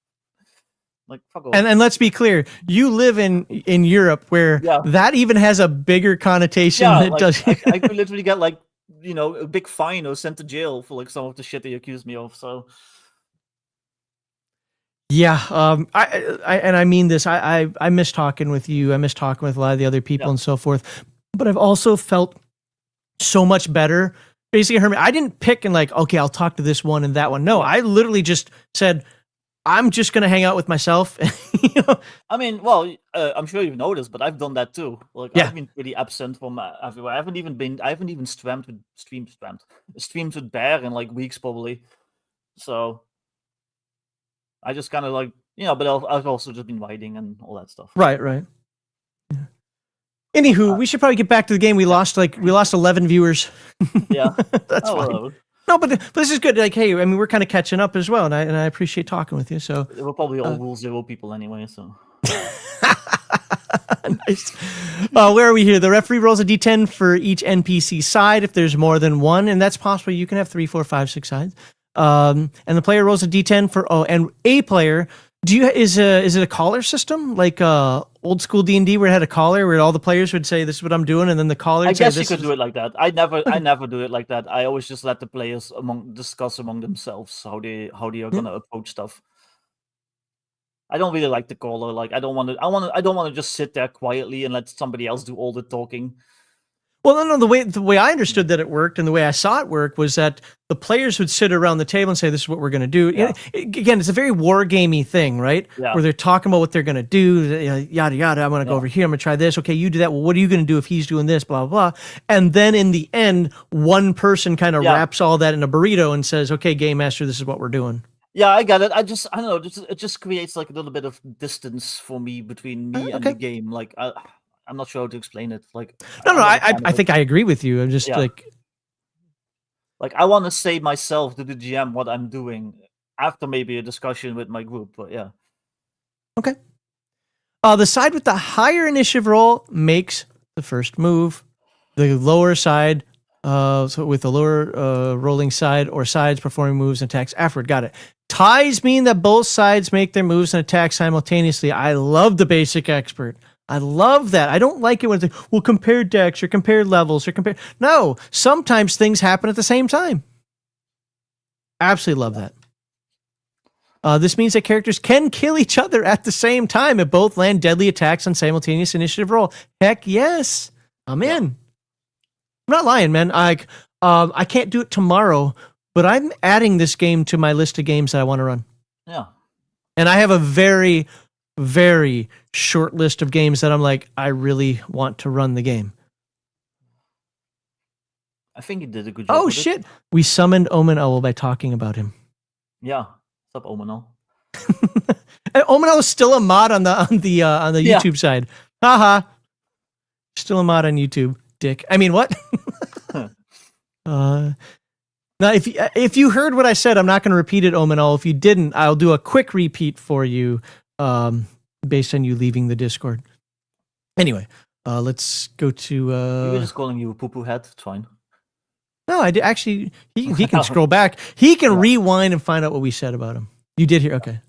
Like, fuck off. And let's be clear, you live in Europe where that even has a bigger connotation than it does. I could literally get like a big fine or sent to jail for like some of the shit they accused me of. So yeah, I mean this. I miss talking with you. I miss talking with a lot of the other people and so forth. But I've also felt so much better. Basically, Herman, I didn't pick and like, okay, I'll talk to this one and that one. No, I literally just said, I'm just gonna hang out with myself. I mean, well, I'm sure you've noticed, but I've done that too. Like, I've been pretty absent from everywhere. I haven't even streamed with Bear in like weeks probably. So I just kind of like but I've also just been writing and all that stuff. Right. Yeah. Anywho, we should probably get back to the game. We lost 11 viewers. Yeah, that's fine. Hello. No, but this is good. Like, hey, I mean, we're kind of catching up as well, and I appreciate talking with you. So we're probably all Rule Zero people anyway. So nice. Where are we here? The referee rolls a d10 for each NPC side. If there's more than one, and that's possible, you can have 3, 4, 5, 6 sides. And the player rolls a d10 for and a player. Is it a caller system like old school D&D where it had a caller where all the players would say this is what I'm doing, and then the caller? I guess you could do it like that. I never do it like that. I always just let the players discuss among themselves how they are gonna approach stuff. I don't really like the caller. Like I don't want to just sit there quietly and let somebody else do all the talking. Well, no. The way I understood that it worked and the way I saw it work was that the players would sit around the table and say, "This is what we're going to do." Yeah. Again, it's a very war gamey thing, right? Yeah. Where they're talking about what they're going to do, yada yada. I'm going to go over here. I'm going to try this. Okay, you do that. Well, what are you going to do if he's doing this? Blah blah blah. And then in the end, one person kind of wraps all that in a burrito and says, "Okay, game master, this is what we're doing." Yeah, I get it. I don't know. It just creates like a little bit of distance for me between me and the game. Like I'm not sure how to explain it. Like no, I think I agree with you. I'm just like I want to say myself to the GM what I'm doing after maybe a discussion with my group. But yeah, okay. The side with the higher initiative roll makes the first move. The lower side, so with the lower rolling side or sides performing moves and attacks afterward. Got it. Ties mean that both sides make their moves and attacks simultaneously. I love the basic expert. I love that. I don't like it when it's like, well, compare decks or compare levels or compare. No, sometimes things happen at the same time. Absolutely love that. This means that characters can kill each other at the same time if both land deadly attacks on simultaneous initiative roll. Heck yes. I'm in. I'm not lying, man. I can't do it tomorrow, but I'm adding this game to my list of games that I want to run. Yeah. And I have a very, very short list of games that I'm like, I really want to run the game. I think you did a good job. Oh shit! We summoned Omen Owl by talking about him. Yeah, what's up, Omen Owl? Omen Owl is still a mod on the YouTube side. Haha. Still a mod on YouTube, dick. I mean, what? Now, if you heard what I said, I'm not going to repeat it, Omen Owl. If you didn't, I'll do a quick repeat for you. Based on you leaving the Discord. Anyway, let's go to... We were just calling you a poo-poo head. It's fine. No, I did actually. He can scroll back. He can rewind and find out what we said about him. You did hear? Okay.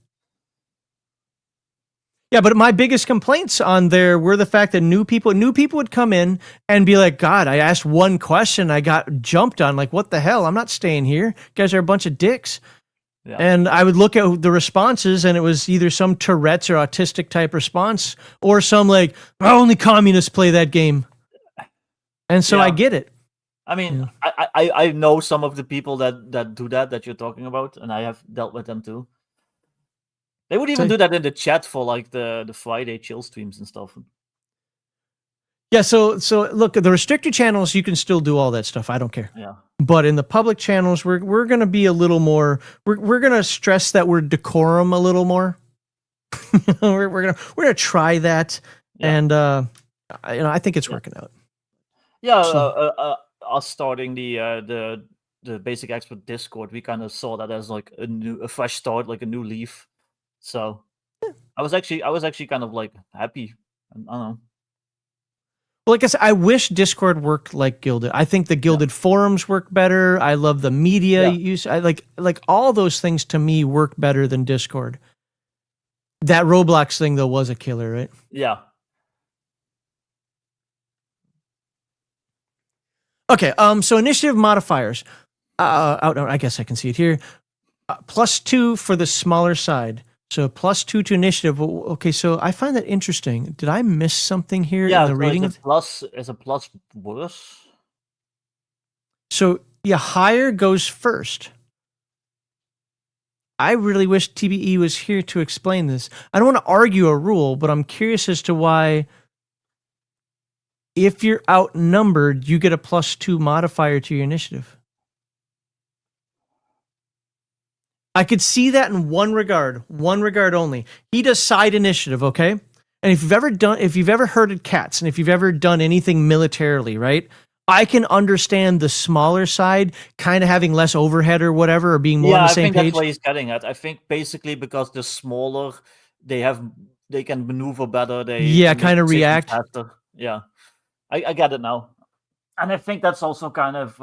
Yeah, but my biggest complaints on there were the fact that new people would come in and be like, God, I asked one question, I got jumped on. Like, what the hell? I'm not staying here. You guys are a bunch of dicks. Yeah. And I would look at the responses, and it was either some Tourette's or autistic type response, or some like, only communists play that game. And so I get it. I mean, I know some of the people that do that you're talking about, and I have dealt with them too. They would even do that in the chat for like the Friday chill streams and stuff. Yeah, so look, the restricted channels, you can still do all that stuff. I don't care. Yeah. But in the public channels, we're gonna be a little more. We're gonna stress that we're decorum a little more. we're gonna try that, and I think it's working out. Yeah, us starting the Basic Expert Discord, we kind of saw that as like a fresh start, like a new leaf. So I was actually kind of like happy. I don't know. Well, like I said, I wish Discord worked like Guilded. I think the Guilded forums work better. I love the media use. I like all those things to me work better than Discord. That Roblox thing though was a killer, right? Yeah. Okay. So initiative modifiers. I guess I can see it here. +2 for the smaller side. So +2 to initiative. Okay, so I find that interesting. Did I miss something here in the reading? Is a plus worse? So higher goes first. I really wish TBE was here to explain this. I don't want to argue a rule, but I'm curious as to why, if you're outnumbered, you get a +2 modifier to your initiative. I could see that in one regard only. He does side initiative, okay? And if you've ever herded cats, and if you've ever done anything militarily, right? I can understand the smaller side kind of having less overhead or whatever, or being more on the same page. I think that's what he's getting at. I think basically because they're smaller, they can maneuver better. They kind of react faster. Yeah, I get it now. And I think that's also kind of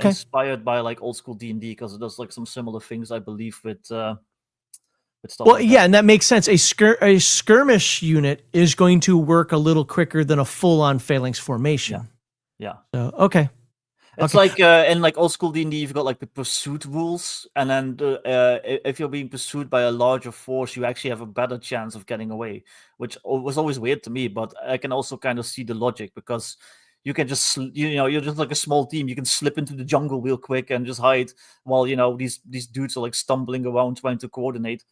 inspired by like old school D&D, because it does like some similar things, I believe, with stuff. Well, like and that makes sense. A skirmish unit is going to work a little quicker than a full-on phalanx formation. Yeah. So okay. It's like in like old school D&D, you've got like the pursuit rules, and then if you're being pursued by a larger force, you actually have a better chance of getting away, which was always weird to me. But I can also kind of see the logic, because you can just, you're just like a small team. You can slip into the jungle real quick and just hide while, these dudes are like stumbling around trying to coordinate.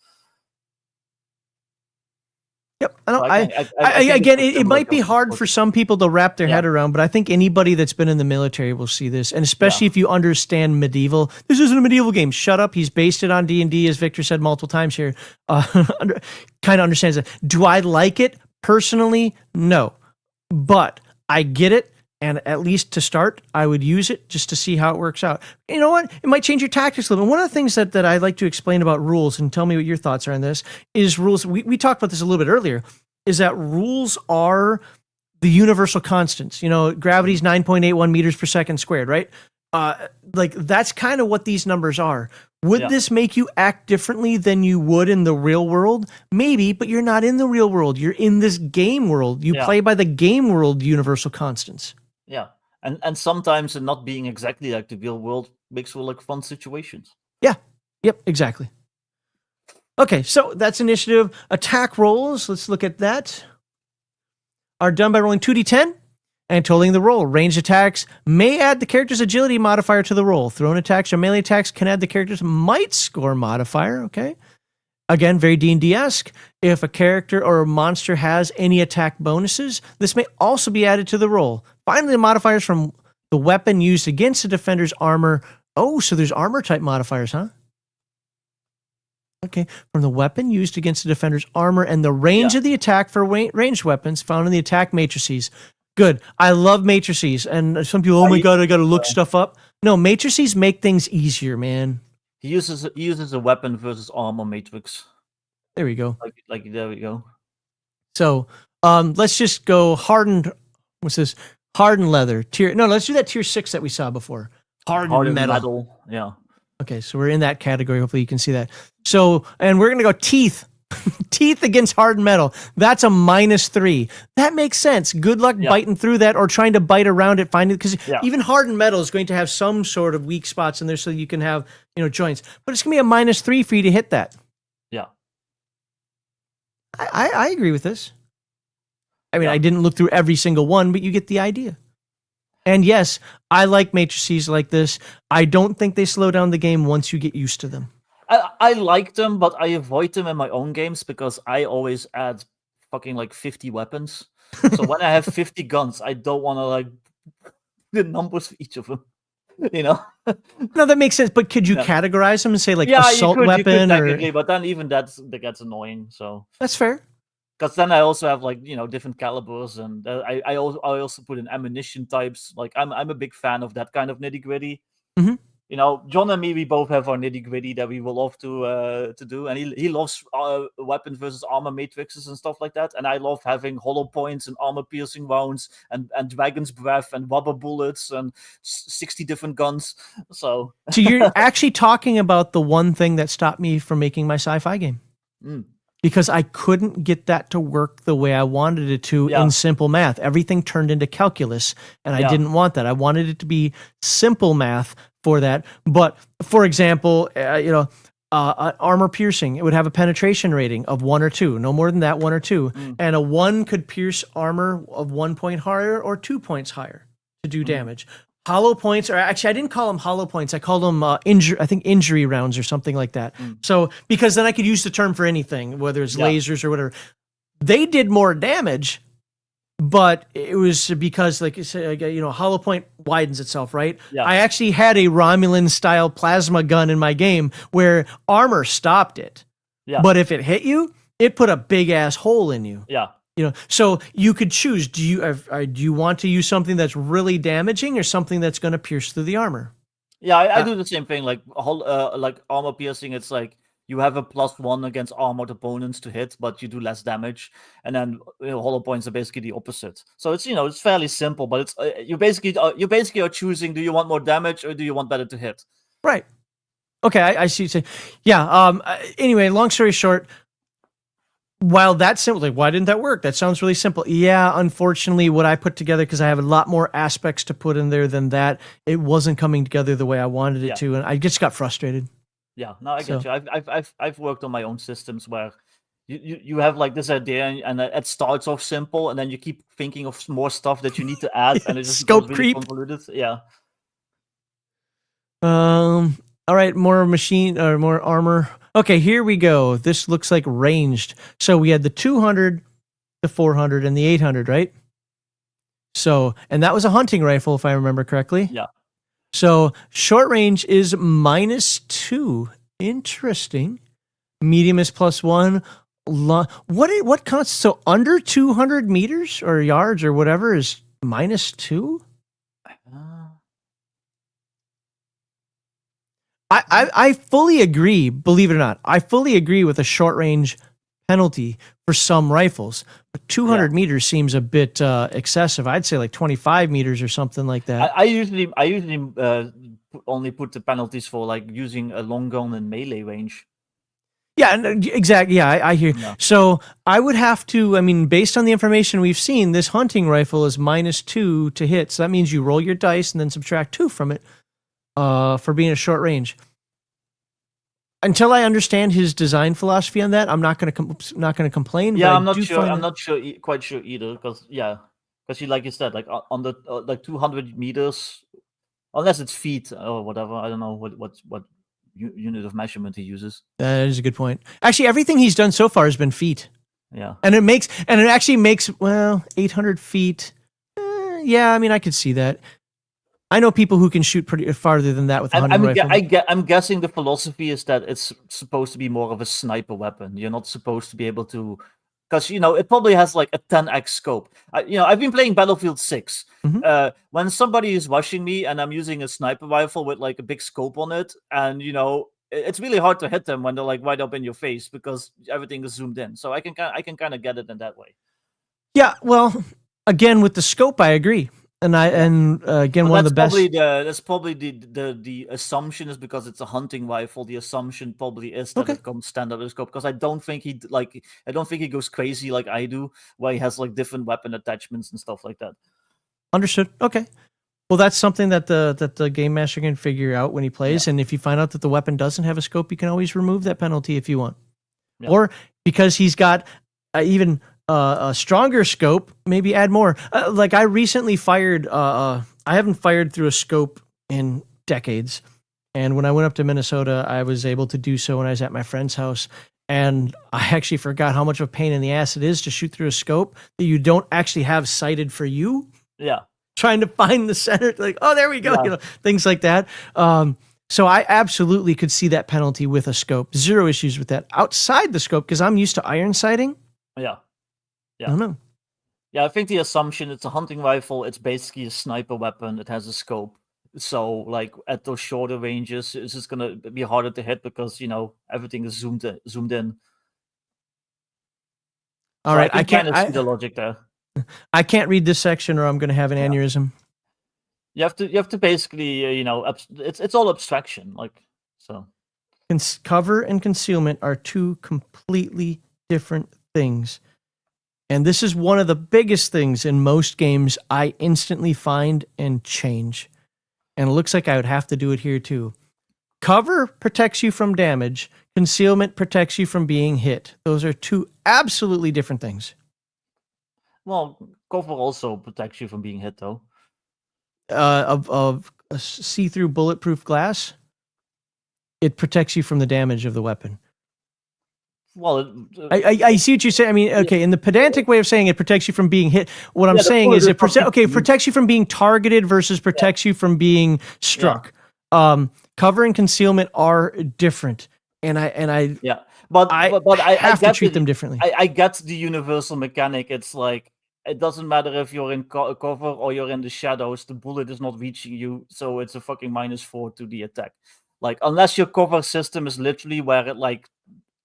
Yep. Again, it might be hard for some people to wrap their head around, but I think anybody that's been in the military will see this. And especially if you understand medieval. This isn't a medieval game. Shut up. He's based it on D&D, as Victor said multiple times here. Kind of understands it. Do I like it? Personally, no. But I get it. And at least to start, I would use it just to see how it works out. You know what? It might change your tactics a little. One of the things that I like to explain about rules, and tell me what your thoughts are on this, is rules. We talked about this a little bit earlier, is that rules are the universal constants. Gravity's 9.81 meters per second squared, right? Like that's kind of what these numbers are. Would this make you act differently than you would in the real world? Maybe, but you're not in the real world. You're in this game world. You play by the game world universal constants. Yeah, and sometimes not being exactly like the real world makes for like fun situations. Yeah, yep, exactly. Okay, so that's initiative. Attack rolls, let's look at that, are done by rolling 2d10 and totaling the roll. Ranged attacks may add the character's agility modifier to the roll. Thrown attacks or melee attacks can add the character's might score modifier, okay? Again, very D&D-esque. If a character or a monster has any attack bonuses, this may also be added to the roll. Finally, the modifiers from the weapon used against the defender's armor. Oh, so there's armor type modifiers, huh? Okay, from the weapon used against the defender's armor and the range of the attack for ranged weapons found in the attack matrices. Good. I love matrices. And some people, oh my God, I got to look stuff up. No, matrices make things easier, man. He uses a weapon versus armor matrix. There we go. Like there we go. So let's just go hardened. What's this? Hardened leather. Let's do that tier 6 that we saw before. Hardened metal. Yeah. Okay, so we're in that category. Hopefully you can see that. So, and we're going to go teeth. Teeth against hardened metal. That's a -3. That makes sense. Good luck biting through that or trying to bite around it, finding, because even hardened metal is going to have some sort of weak spots in there so you can have, joints. But it's going to be a -3 for you to hit that. Yeah. I agree with this. I mean, I didn't look through every single one, but you get the idea. And yes, I like matrices like this. I don't think they slow down the game once you get used to them. I like them, but I avoid them in my own games because I always add fucking like 50 weapons. So when I have 50 guns, I don't want to like the numbers for each of them. No, that makes sense. But could you categorize them and say like assault weapon? You could technically, but then even that gets annoying. So that's fair. Because then I also have like different calibers, and I also put in ammunition types. Like I'm a big fan of that kind of nitty gritty. Mm-hmm. John and me, we both have our nitty gritty that we will love to do, and he loves weapon versus armor matrices and stuff like that. And I love having hollow points and armor piercing rounds and dragon's breath and rubber bullets and 60 different guns. So you're actually talking about the one thing that stopped me from making my sci-fi game. Because I couldn't get that to work the way I wanted it to in simple math. Everything turned into calculus, and I didn't want that. I wanted it to be simple math for that. But for example, armor piercing, it would have a penetration rating of 1 or 2, no more than that, 1 or 2. And a 1 could pierce armor of 1 point higher or 2 points higher to do damage. Hollow points, or actually I didn't call them hollow points. I called them injury rounds or something like that. So because then I could use the term for anything, whether it's lasers or whatever. They did more damage, but it was because, like you said, hollow point widens itself, right? Yeah. I actually had a Romulan style plasma gun in my game where armor stopped it. Yeah. But if it hit you, it put a big ass hole in you. Yeah. So you could choose. Do you want to use something that's really damaging or something that's going to pierce through the armor? Yeah, I do the same thing. Like armor piercing, it's like you have a +1 against armored opponents to hit, but you do less damage. And then hollow points are basically the opposite. So it's it's fairly simple, but it's you basically are choosing: do you want more damage or do you want better to hit? Right. Okay, I see. What you're saying. Yeah. Anyway, long story short. While that's simple, like, why didn't that work? That sounds really simple. Yeah, unfortunately, what I put together, because I have a lot more aspects to put in there than that, it wasn't coming together the way I wanted it to, and I just got frustrated. Yeah, no, I get you. I've worked on my own systems where you have like this idea, and it starts off simple, and then you keep thinking of more stuff that you need to add, and it just scope really creep. Convoluted. Yeah. All right, more armor. Okay, here we go. This looks like ranged. So we had the 200, the 400, and the 800, right? So, and that was a hunting rifle, if I remember correctly. Yeah. So short range is -2. Interesting. Medium is +1. What counts? So under 200 meters or yards or whatever is -2? I fully agree, believe it or not. I fully agree with a short range penalty for some rifles, but 200 meters seems a bit excessive. I'd say like 25 meters or something like that. I usually only put the penalties for like using a long gun in melee range. Yeah, exactly. Yeah, I hear. Yeah. So I would have to, based on the information we've seen, this hunting rifle is -2 to hit. So that means you roll your dice and then subtract 2 from it. For being a short range. Until I understand his design philosophy on that, I'm not going to complain. Yeah, I'm not sure. I'm not quite sure either, because like you said, like on the like 200 meters, unless it's feet or whatever. I don't know what unit of measurement he uses. That is a good point. Actually, everything he's done so far has been feet. Yeah, and it actually makes 800 feet. Yeah, I could see that. I know people who can shoot pretty farther than that with a hunting rifle. I'm guessing the philosophy is that it's supposed to be more of a sniper weapon. You're not supposed to be able to, because it probably has like a 10x scope. I've been playing Battlefield 6. Mm-hmm. When somebody is rushing me and I'm using a sniper rifle with like a big scope on it, and it's really hard to hit them when they're like right up in your face because everything is zoomed in. So I can kind of get it in that way. Yeah, well, again with the scope, I agree. again, But one of the best. that's probably the assumption is because it's a hunting rifle. The assumption probably is that Okay. it comes standard with scope, because I don't think he goes crazy like I do, where he has like different weapon attachments and stuff like that. Understood. Okay. Well, that's something that the game master can figure out when he plays, and if you find out that the weapon doesn't have a scope, you can always remove that penalty if you want. Yeah. Or because he's got even a stronger scope, maybe add more. Like I recently fired. I haven't fired through a scope in decades, and when I went up to Minnesota, I was able to do so when I was at my friend's house. And I actually forgot how much of a pain in the ass it is to shoot through a scope that you don't actually have sighted for you. Yeah. Trying to find the center, like, oh, there we go, yeah. Things like that. So I absolutely could see that penalty with a scope. Zero issues with that. Outside the scope, because I'm used to iron sighting. Yeah. I don't know. Yeah, I think the assumption, it's a hunting rifle. It's basically a sniper weapon. It has a scope. So, like, at those shorter ranges, it's just going to be harder to hit because, everything is zoomed in. All right, I can't see the logic there. I can't read this section or I'm going to have an aneurysm. You have to basically, it's all abstraction, like, so. Cover and concealment are two completely different things. And this is one of the biggest things in most games I instantly find and change. And it looks like I would have to do it here too. Cover protects you from damage. Concealment protects you from being hit. Those are two absolutely different things. Well, cover also protects you from being hit, though. Of a see-through bulletproof glass, it protects you from the damage of the weapon. Well, I see what you say. I mean, okay, in the pedantic way of saying it protects you from being hit, what I'm saying is it protects you from being targeted versus protects you from being struck. Yeah. Cover and concealment are different, and I have to treat them differently. I get the universal mechanic. It's like, it doesn't matter if you're in cover or you're in the shadows, the bullet is not reaching you, so it's a fucking -4 to the attack. Like, unless your cover system is literally where it like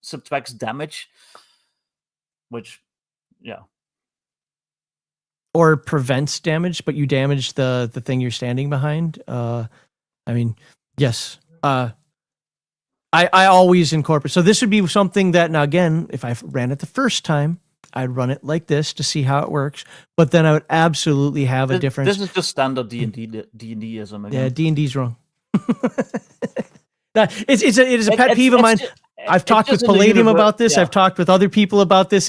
subtracts damage, which, or prevents damage, but you damage the thing you're standing behind. I mean, yes. I always incorporate. So this would be something that, now again, if I ran it the first time, I'd run it like this to see how it works. But then I would absolutely have a difference. This is just standard D&D-ism again. Yeah, D&D's wrong. It is a pet peeve of mine. I've talked with Palladium about this. Yeah. I've talked with other people about this.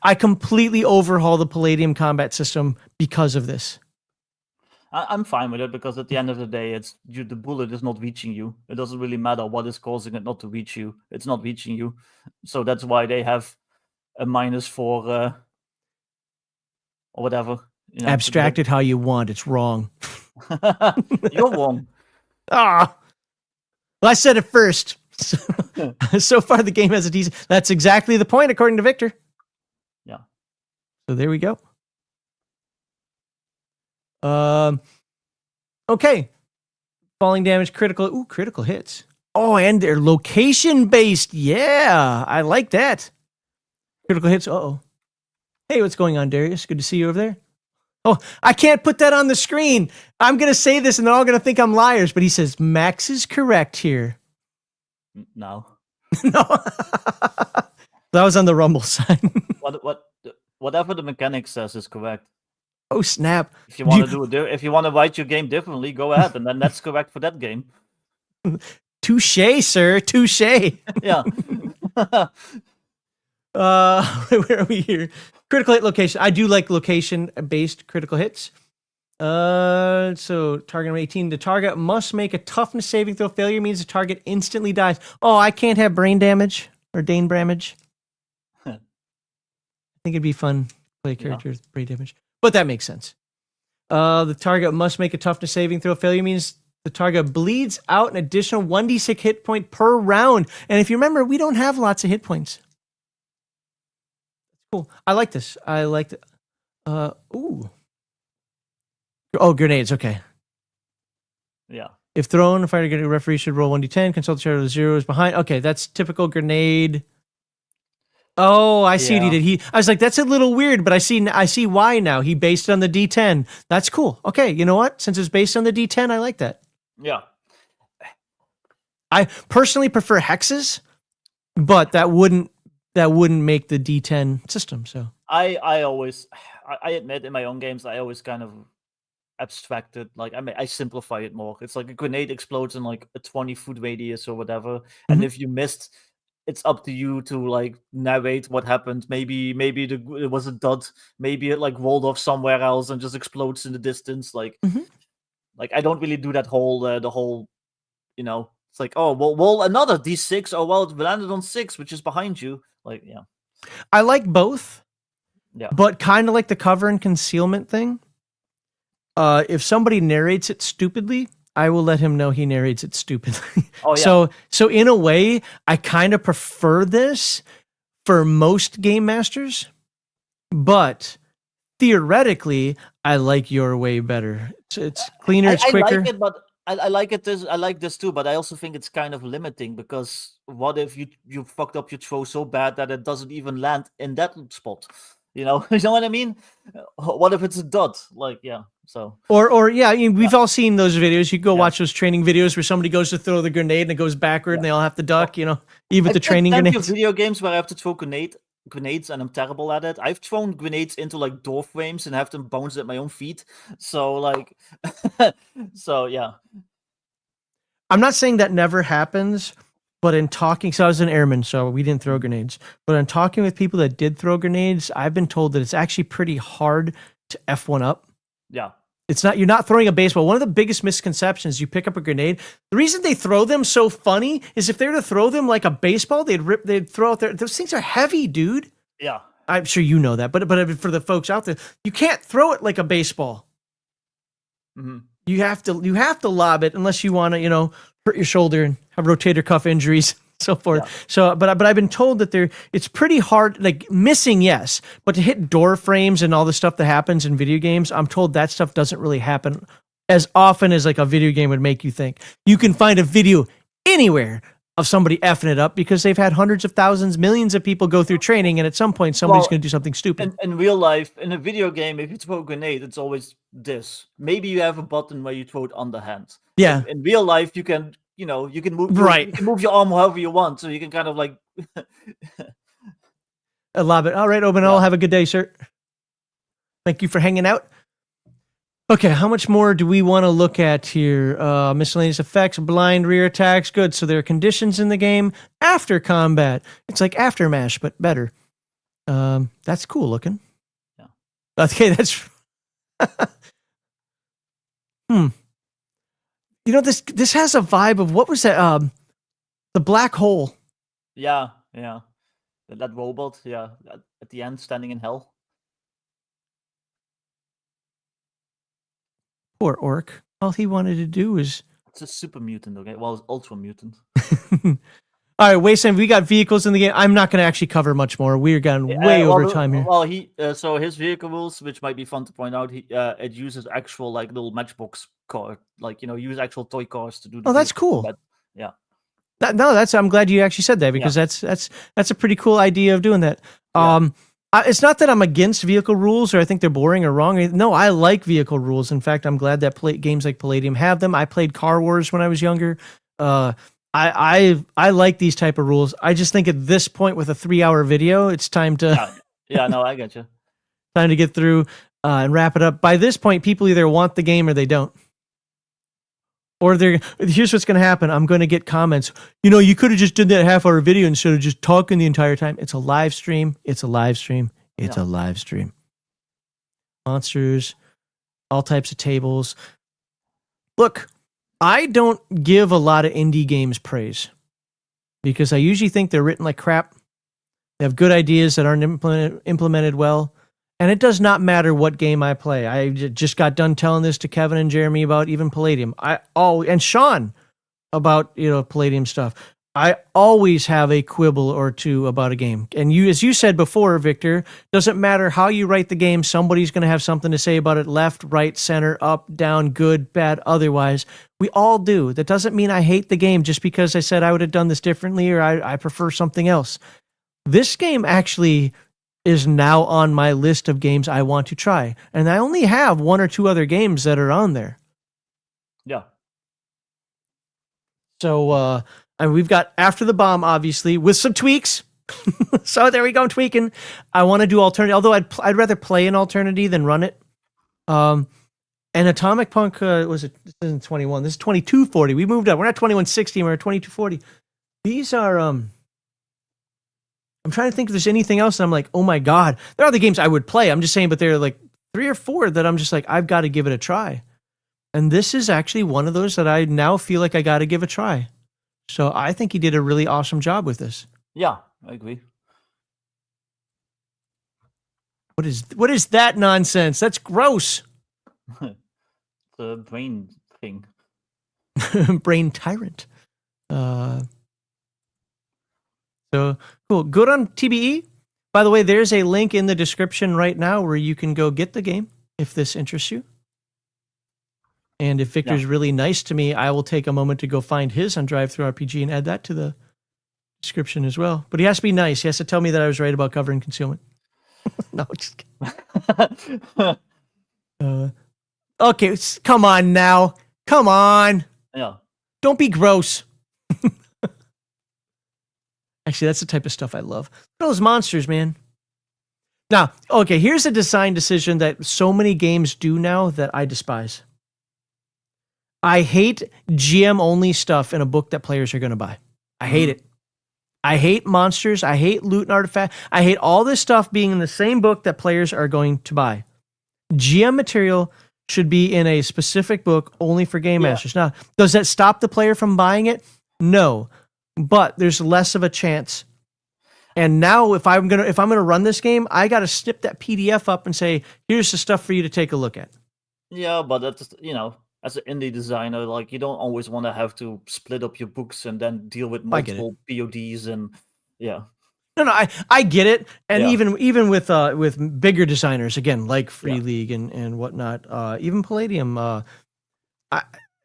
I completely overhaul the Palladium combat system because of this. I'm fine with it because at the end of the day, the bullet is not reaching you. It doesn't really matter what is causing it not to reach you. It's not reaching you. So that's why they have a -4 or whatever. Abstract it how you want. It's wrong. You're wrong. Well, I said it first. So far, the game has a decent. That's exactly the point, according to Victor. Yeah. So there we go. Okay. Falling damage, critical. Ooh, critical hits. Oh, and they're location based. Yeah, I like that. Critical hits. Uh-oh. Hey, what's going on, Darius? Good to see you over there. Oh, I can't put that on the screen. I'm going to say this and they're all going to think I'm liars, but he says Max is correct here. No. No. That was on the Rumble side. Whatever the mechanic says is correct. Oh, snap. If you want if you want to write your game differently, go ahead, and then that's correct for that game. Touché, sir. Touché. Yeah. Where are we here? Critical hit location. I do like location-based critical hits. So target number 18. The target must make a toughness saving throw. Failure means the target instantly dies. Oh, I can't have brain damage or Dane damage. I think it'd be fun to play a character with brain damage, but that makes sense. The target must make a toughness saving throw. Failure means the target bleeds out an additional 1d6 hit point per round. And if you remember, we don't have lots of hit points. Cool. I like this. I liked it. Ooh. Oh, grenades. Okay. Yeah. If thrown, a fighter grenade referee should roll 1d10. Consult the chart of the zeros behind. Okay, that's typical grenade. Oh, I see what he Yeah, did. I was like, that's a little weird, but I see why now. He based it on the D10. That's cool. Okay, you know what? Since it's based on the D10, I like that. yeah. I personally prefer hexes, but that wouldn't make the D10 system. So I always, I admit in my own games, I always kind of abstract it. Like I simplify it more. It's like a grenade explodes in like a 20-foot radius or whatever, and Mhm. if you missed, it's up to you to like narrate what happened. Maybe it was a dud. Maybe it like rolled off somewhere else and just explodes in the distance. Mhm. Like I don't really do that whole the whole, you know. It's like, oh well another D6. Oh well, it landed on 6, which is behind you. Like yeah, I like both, yeah. but kind of like the cover and concealment thing. If somebody narrates it stupidly, I will let him know he narrates it stupidly. Oh yeah. So in a way, I kind of prefer this for most game masters, but theoretically, I like your way better. It's cleaner, it's I quicker. like it, but I like it. I like this too, but I also think it's kind of limiting because what if you fucked up your throw so bad that it doesn't even land in that spot? You know, you know what I mean? What if it's a dot? Like, yeah. So Or yeah, we've yeah. all seen those videos. You go Yeah. watch those training videos where somebody goes to throw the grenade and it goes backward and they all have to duck. Even with the I've played training plenty of grenades. video games where I have to throw grenades and I'm terrible at it. I've thrown grenades into like door frames and have them bounce at my own feet. So like, so yeah. I'm not saying that never happens, but in talking, so I was an airman, so we didn't throw grenades. But in talking with people that did throw grenades, I've been told that it's actually pretty hard to F one up. Yeah. It's not, you're not throwing a baseball. One of the biggest misconceptions, you pick up a grenade. The reason they throw them so funny is if they were to throw them like a baseball, they'd throw out there. Those things are heavy, dude. Yeah. I'm sure you know that, but for the folks out there, you can't throw it like a baseball. Mm-hmm. You have to lob it unless you want to, hurt your shoulder and have rotator cuff injuries, so forth. Yeah. So, but I've been told that it's pretty hard, like missing, yes, but to hit door frames and all the stuff that happens in video games, I'm told that stuff doesn't really happen as often as like a video game would make you think. You can find a video anywhere of somebody effing it up because they've had hundreds of thousands, millions of people go through training, and at some point somebody's going to do something stupid. In real life, in a video game, if you throw a grenade, it's always this. Maybe you have a button where you throw it underhand. Yeah. In real life, you can move right. You can move your arm however you want, so you can kind of like lob it. All right, Obanel, have a good day, sir. Thank you for hanging out. Okay, how much more do we want to look at here? Miscellaneous effects, blind rear attacks. Good. So there are conditions in the game after combat. It's like Aftermash, but better. That's cool looking. Yeah. Okay, that's... This has a vibe of, what was that? The black hole. Yeah. That robot, at the end, standing in hell. Poor orc. All he wanted to do was... It's a super mutant, okay? Well, it's ultra mutant. All right, Wasteland, we got vehicles in the game. I'm not going to actually cover much more. We're going way over time here. Well, so his vehicle rules, which might be fun to point out, it uses actual like little matchbox car, like use actual toy cars to do. That's cool. But, yeah. I'm glad you actually said that because that's a pretty cool idea of doing that. It's not that I'm against vehicle rules or I think they're boring or wrong. No, I like vehicle rules. In fact, I'm glad that games like Palladium have them. I played Car Wars when I was younger. I like these type of rules. I just think at this point with a 3-hour video, it's time to no, I get you. Time to get through and wrap it up. By this point, people either want the game or they don't. Or here's what's going to happen. I'm going to get comments. You could have just did that half-hour video instead of just talking the entire time. It's a live stream. It's a live stream. It's a live stream. Monsters, all types of tables. Look, I don't give a lot of indie games praise because I usually think they're written like crap. They have good ideas that aren't implemented well. And it does not matter what game I play. I just got done telling this to Kevin and Jeremy about even Palladium. And Sean about Palladium stuff. I always have a quibble or two about a game. And as you said before, Victor, doesn't matter how you write the game, somebody's going to have something to say about it. Left, right, center, up, down, good, bad, otherwise. We all do. That doesn't mean I hate the game just because I said I would have done this differently or I prefer something else. This game actually is now on my list of games I want to try. And I only have 1 or 2 other games that are on there. Yeah. So and we've got After the Bomb, obviously, with some tweaks. So there we go, tweaking. I want to do Alternity, although I'd rather play an Alternity than run it. And Atomic Punk was it? This isn't 21. This is 2240. We moved up. We're not 2160. We're 2240. These are I'm trying to think if there's anything else. And I'm like, oh my god, there are other games I would play. I'm just saying, but there are like 3 or 4 that I'm just like, I've got to give it a try. And this is actually one of those that I now feel like I got to give a try. So I think he did a really awesome job with this. Yeah, I agree. What is that nonsense? That's gross. The brain thing. Brain tyrant. So cool. Good on TBE. By the way, there's a link in the description right now where you can go get the game if this interests you. And if Victor's really nice to me, I will take a moment to go find his on DriveThruRPG and add that to the description as well. But he has to be nice. He has to tell me that I was right about covering concealment. No, just kidding. Okay, come on now. Come on. Yeah. Don't be gross. Actually, that's the type of stuff I love. Look at those monsters, man. Now, okay, here's a design decision that so many games do now that I despise. I hate GM-only stuff in a book that players are going to buy. I hate it. I hate monsters. I hate loot and artifact. I hate all this stuff being in the same book that players are going to buy. GM material should be in a specific book only for game masters. Now, does that stop the player from buying it? No, but there's less of a chance. And now, if I'm gonna run this game, I got to snip that PDF up and say, "Here's the stuff for you to take a look at." Yeah, but that's as an indie designer, like you don't always want to have to split up your books and then deal with multiple PODs and No, I get it, and even with bigger designers, again, like Free League and whatnot, even Palladium,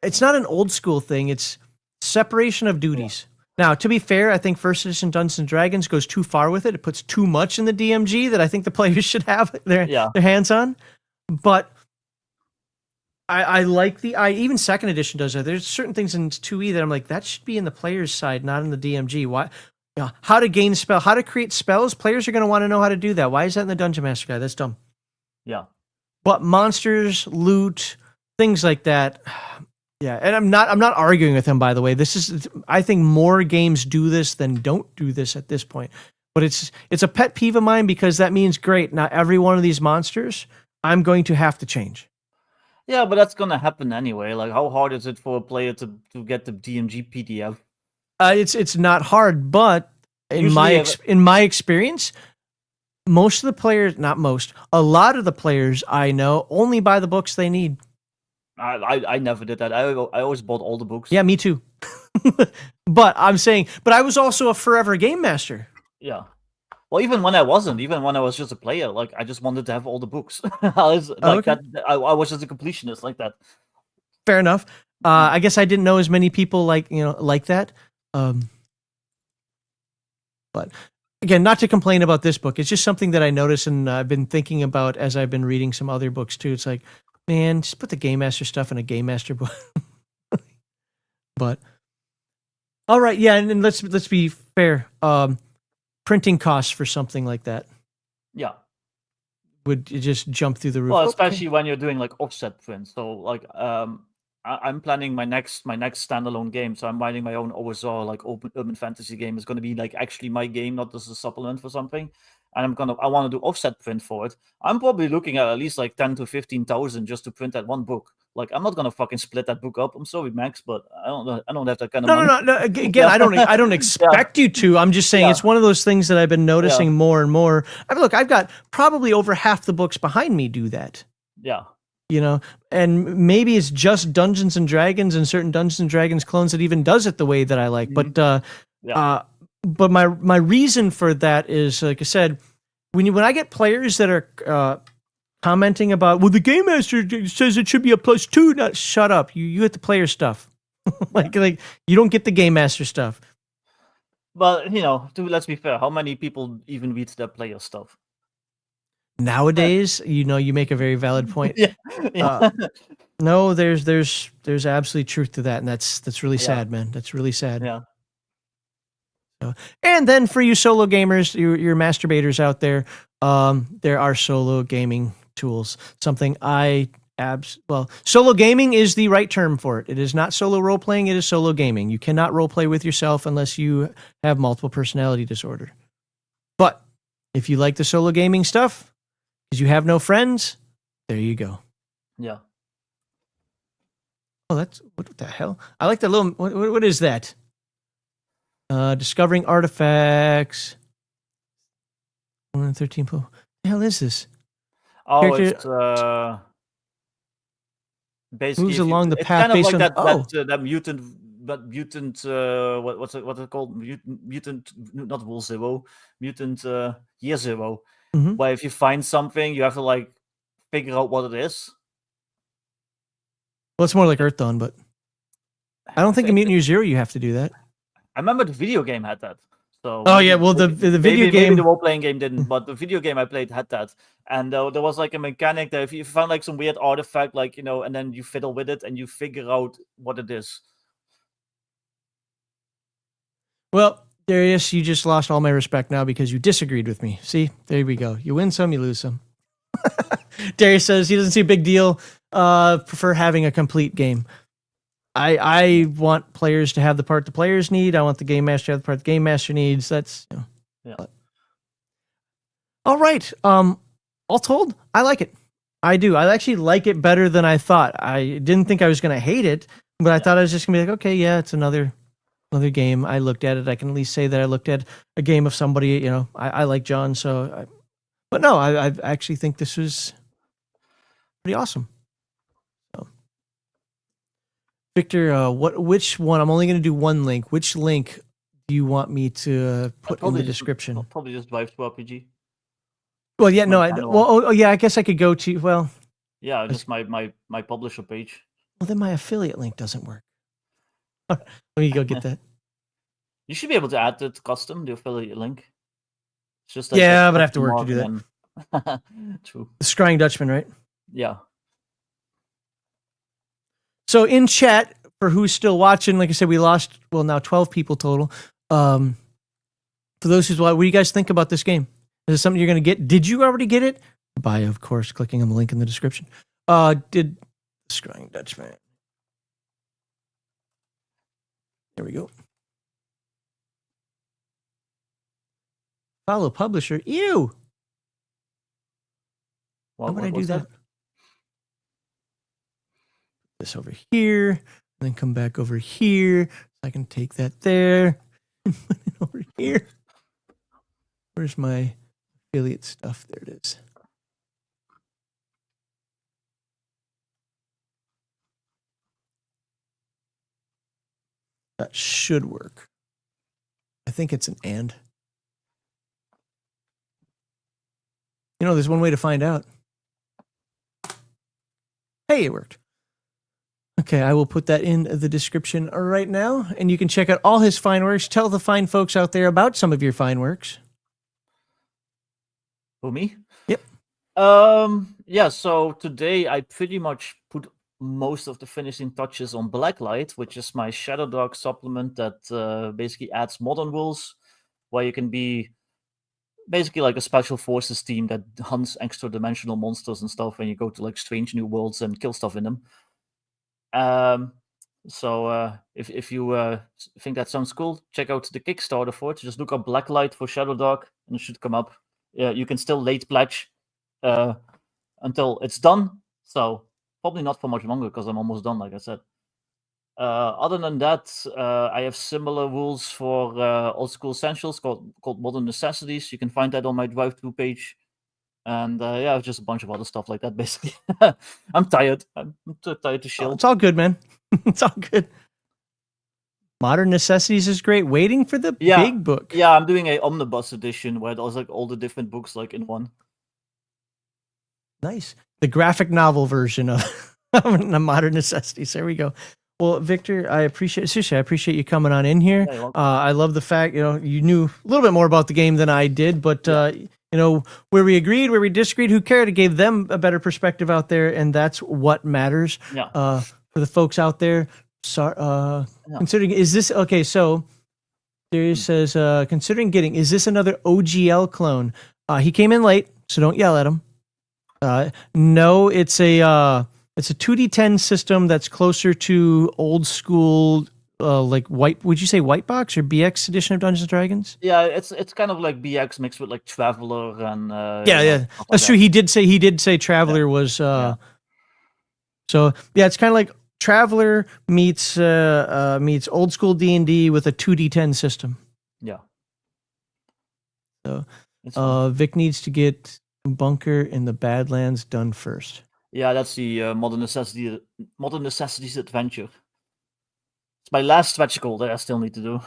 it's not an old school thing. It's separation of duties. Now, to be fair, I think First Edition Dungeons and Dragons goes too far with it. It puts too much in the DMG that I think the players should have their hands on. But I like even Second Edition does that. There's certain things in 2E that I'm like, that should be in the player's side, not in the DMG. Why? How to gain spell, how to create spells. Players are going to want to know how to do that. Why is that in the Dungeon Master Guide? That's dumb. Yeah. But monsters, loot, things like that. Yeah, and I'm not arguing with him, by the way. I think more games do this than don't do this at this point. But it's a pet peeve of mine because that means, great, now every one of these monsters, I'm going to have to change. Yeah, but that's gonna happen anyway. Like, how hard is it for a player to get the DMG PDF? It's not hard, but in my experience, most of the players, not most, a lot of the players I know only buy the books they need. I never did that. I always bought all the books. Yeah, me too. But I'm saying, but I was also a forever game master. Yeah. Well, even when I was just a player, like I just wanted to have all the books. I was just a completionist like that. Fair enough. I guess I didn't know as many people like that. But again, not to complain about this book. It's just something that I noticed and I've been thinking about as I've been reading some other books too. It's like, man, just put the Game Master stuff in a Game Master book. But all right, yeah, and let's be fair. Printing costs for something like that, would just jump through the roof. Well, especially when you're doing like offset prints. So like, I'm planning my next standalone game. So I'm writing my own OSR, like urban fantasy game. It's going to be like actually my game, not just a supplement for something. And I want to do offset print for it. I'm probably looking at least like 10 to 15,000 just to print that one book. Like, I'm not gonna fucking split that book up. I'm sorry, Max, but I don't have that kind of money. No. Again, I don't expect you to. I'm just saying it's one of those things that I've been noticing more and more. I've got probably over half the books behind me do that. Yeah. And maybe it's just Dungeons and Dragons and certain Dungeons and Dragons clones that even does it the way that I like. Mm-hmm. But my reason for that is, like I said, when I get players that are commenting about, well, the Game Master says it should be a +2. No, shut up. You get the player stuff. like you don't get the Game Master stuff. But let's be fair. How many people even read their player stuff? Nowadays, you make a very valid point. Yeah, Uh, yeah, no, there's absolutely truth to that, and that's really yeah, sad, man. That's really sad. yeah. And then for you solo gamers, your masturbators out there, there are solo gaming tools. Something solo gaming is the right term for it. It is not solo role playing. It is solo gaming. You cannot role play with yourself unless you have multiple personality disorder. But if you like the solo gaming stuff, because you have no friends, there you go. Yeah. Oh, that's what the hell? I like the little. What is that? Discovering artifacts. 113. What the hell is this? Oh, Character it's basically moves along the it's path kind of based like on. that mutant what's it called, mutant not Wool Zero, mutant Year Zero, Mhm. where if you find something you have to like figure out what it is. Well, it's more like Earth Dawn, but I don't think in Mutant Year Zero you have to do that. I remember the video game had that. So Oh yeah, well the video game. maybe the role playing game didn't, but the video game I played had that. And there was like a mechanic that if you found like some weird artifact, like and then you fiddle with it and you figure out what it is. Well, Darius, you just lost all my respect now because you disagreed with me. See, there we go. You win some, you lose some. Darius says he doesn't see a big deal. Prefer having a complete game. I want players to have the part the players need. I want the game master to have the part the game master needs. That's Yeah. All right. All told, I like it. I do. I actually like it better than I thought. I didn't think I was going to hate it, but I thought I was just going to be like, okay, yeah, it's another game. I looked at it. I can at least say that I looked at a game of somebody. I like John, but no, I actually think this was pretty awesome. So, Victor, which one? I'm only going to do one link. Which link do you want me to put in the description? I'll probably just Drive to RPG. Well, yeah, no, yeah, I guess I could go to, well. Yeah, just my publisher page. Well, then my affiliate link doesn't work. Let me go get that. You should be able to add it custom, the affiliate link. It's just but I have to work to do that. True. The Scrying Dutchman, right? Yeah. So in chat, for who's still watching, like I said, we lost, now 12 people total. For those who's watching, what do you guys think about this game? Is it something you're going to get? Did you already get it? By, of course, clicking on the link in the description. Did Scrying Dutchman. There we go. Follow publisher. Ew. Why would I do that? This over here, and then come back over here. I can take that there and put it over here. Where's my affiliate stuff? There it is. That should work. I think it's an and. There's one way to find out. Hey, it worked. Okay, I will put that in the description right now, and you can check out all his fine works. Tell the fine folks out there about some of your fine works. Who, me? Yep. Yeah, so today I pretty much put most of the finishing touches on Blacklight, which is my Shadow Dark supplement that basically adds modern rules, where you can be basically like a special forces team that hunts extra dimensional monsters and stuff, and you go to like strange new worlds and kill stuff in them. So if you think that sounds cool, check out the Kickstarter for it. Just look up Blacklight for Shadow Dark, and it should come up. You can still late pledge until it's done. So probably not for much longer because I'm almost done, like I said. Other than that, I have similar rules for Old School Essentials called Modern Necessities. You can find that on my drive-thru page. And just a bunch of other stuff like that, basically. I'm tired. I'm too tired to chill. It's all good, man. It's all good. Modern Necessities is great. Waiting for the big book. Yeah, I'm doing a omnibus edition where there's like all the different books like in one. Nice. The graphic novel version of Modern Necessities. There we go. Well, Victor, I appreciate you coming on in here. Yeah, you're welcome. I love the fact, you knew a little bit more about the game than I did, but, where we agreed, where we disagreed, who cared? It gave them a better perspective out there, and that's what matters. Yeah. For the folks out there, considering, is this, okay, so there says, considering getting, is this another OGL clone? He came in late, so don't yell at him. No, it's a 2D10 system that's closer to old school, like white. Would you say white box or BX edition of Dungeons and Dragons? Yeah, it's kind of like BX mixed with like Traveler and Yeah, that's true. He did say Traveler was. So yeah, it's kind of like Traveler meets old school D&D with a 2D10 system. Yeah. So Vic needs to get Bunker in the Badlands done first. Yeah, that's the Modern Necessities Adventure. It's my last stretch goal that I still need to do.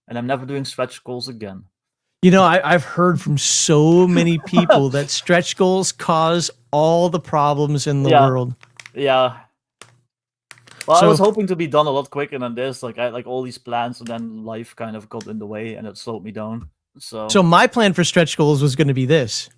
And I'm never doing stretch goals again. I've heard from so many people that stretch goals cause all the problems in the world. Yeah. Well, I was hoping to be done a lot quicker than this. Like I like all these plans, and then life kind of got in the way, and it slowed me down. So my plan for stretch goals was going to be this: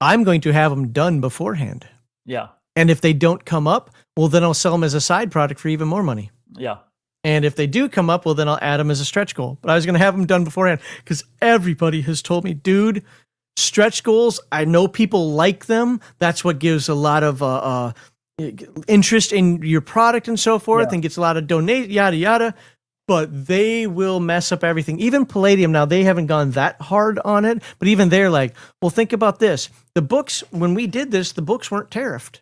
I'm going to have them done beforehand. Yeah. And if they don't come up, well, then I'll sell them as a side product for even more money. Yeah. And if they do come up, well, then I'll add them as a stretch goal. But I was going to have them done beforehand because everybody has told me, dude, stretch goals, I know people like them. That's what gives a lot of interest in your product and so forth, and gets a lot of donate, yada, yada. But they will mess up everything. Even Palladium, now they haven't gone that hard on it, but even they're like, well, think about this. The books, when we did this, the books weren't tariffed.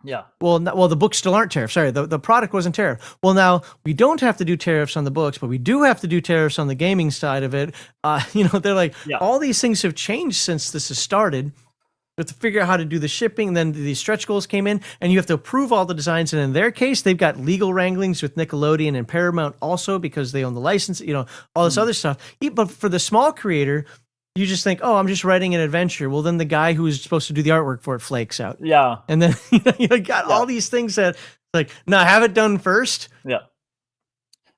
Yeah. Well, the books still aren't tariffed. Sorry, the product wasn't tariffed. Well, now we don't have to do tariffs on the books, but we do have to do tariffs on the gaming side of it. They're like, all these things have changed since this has started. We have to figure out how to do the shipping. And then the stretch goals came in, and you have to approve all the designs. And in their case, they've got legal wranglings with Nickelodeon and Paramount also because they own the license, all this other stuff. But for the small creator, you just think, oh, I'm just writing an adventure. Well, then the guy who's supposed to do the artwork for it flakes out. Yeah. And then you got all these things that, like, no, have it done first. Yeah.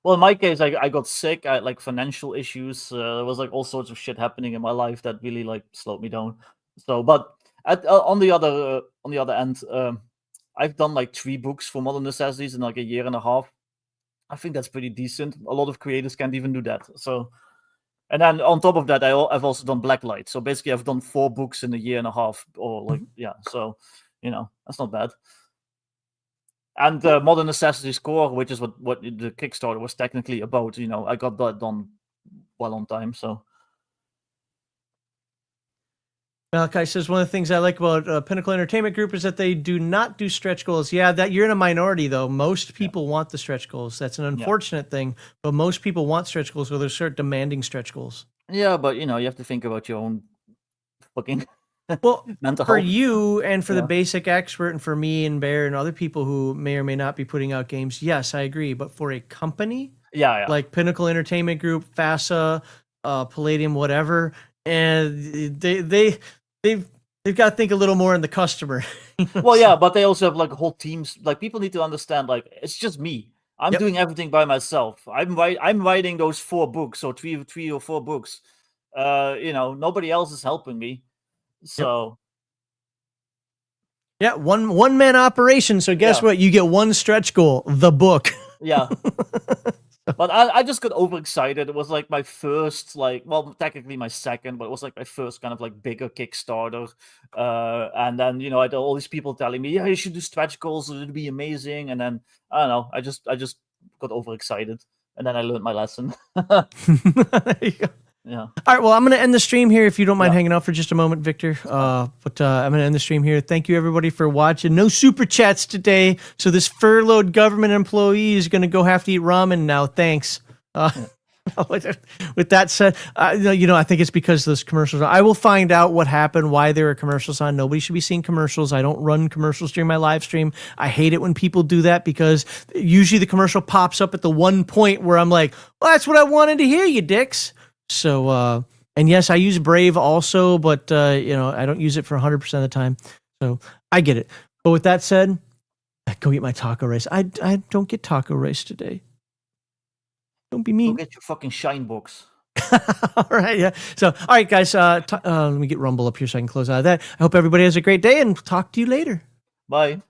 Well, in my case, I got sick. I had like financial issues. There was like all sorts of shit happening in my life that really like slowed me down. So, but on the other end, I've done like 3 books for Modern Necessities in like a year and a half. I think that's pretty decent. A lot of creators can't even do that. So, and then on top of that, I've also done Blacklight. So basically, I've done 4 books in a year and a half, or like So, that's not bad. And Modern Necessities Core, which is what the Kickstarter was technically about, I got that done well on time. So. Malachi says one of the things I like about Pinnacle Entertainment Group is that they do not do stretch goals. Yeah, that you're in a minority though. Most people want the stretch goals. That's an unfortunate thing, but most people want stretch goals, so they start demanding stretch goals. Yeah, but you have to think about your own fucking mental for health. You and for the basic expert, and for me and Bear and other people who may or may not be putting out games. Yes, I agree. But for a company, like Pinnacle Entertainment Group, FASA, Palladium, whatever, and they've got to think a little more in the customer. Well, yeah, but they also have like whole teams. Like people need to understand, like it's just me. I'm doing everything by myself. I'm writing those 4 books, or three or 4 books. Nobody else is helping me. So. Yeah, one man operation. So guess what? You get one stretch goal, the book. Yeah. But I just got overexcited. It was like my first, technically my second, but it was like my first kind of like bigger Kickstarter. And then, I had all these people telling me, yeah, you should do stretch goals. It'd be amazing. And then, I don't know, I just got overexcited. And then I learned my lesson. There you go. Yeah. All right. Well, I'm going to end the stream here if you don't mind hanging out for just a moment, Victor. But I'm going to end the stream here. Thank you, everybody, for watching. No super chats today. So this furloughed government employee is going to go have to eat ramen now. Thanks. With that said, I think it's because those commercials. I will find out what happened, why there are commercials on. Nobody should be seeing commercials. I don't run commercials during my live stream. I hate it when people do that because usually the commercial pops up at the one point where I'm like, well, that's what I wanted to hear, you dicks. So, and yes, I use Brave also, but, I don't use it for 100% of the time. So I get it. But with that said, Go eat my taco rice. I don't get taco rice today. Don't be Go mean. get your fucking shine box. All right, yeah. So, all right, guys. Let me get Rumble up here so I can close out of that. I hope everybody has a great day, and talk to you later. Bye.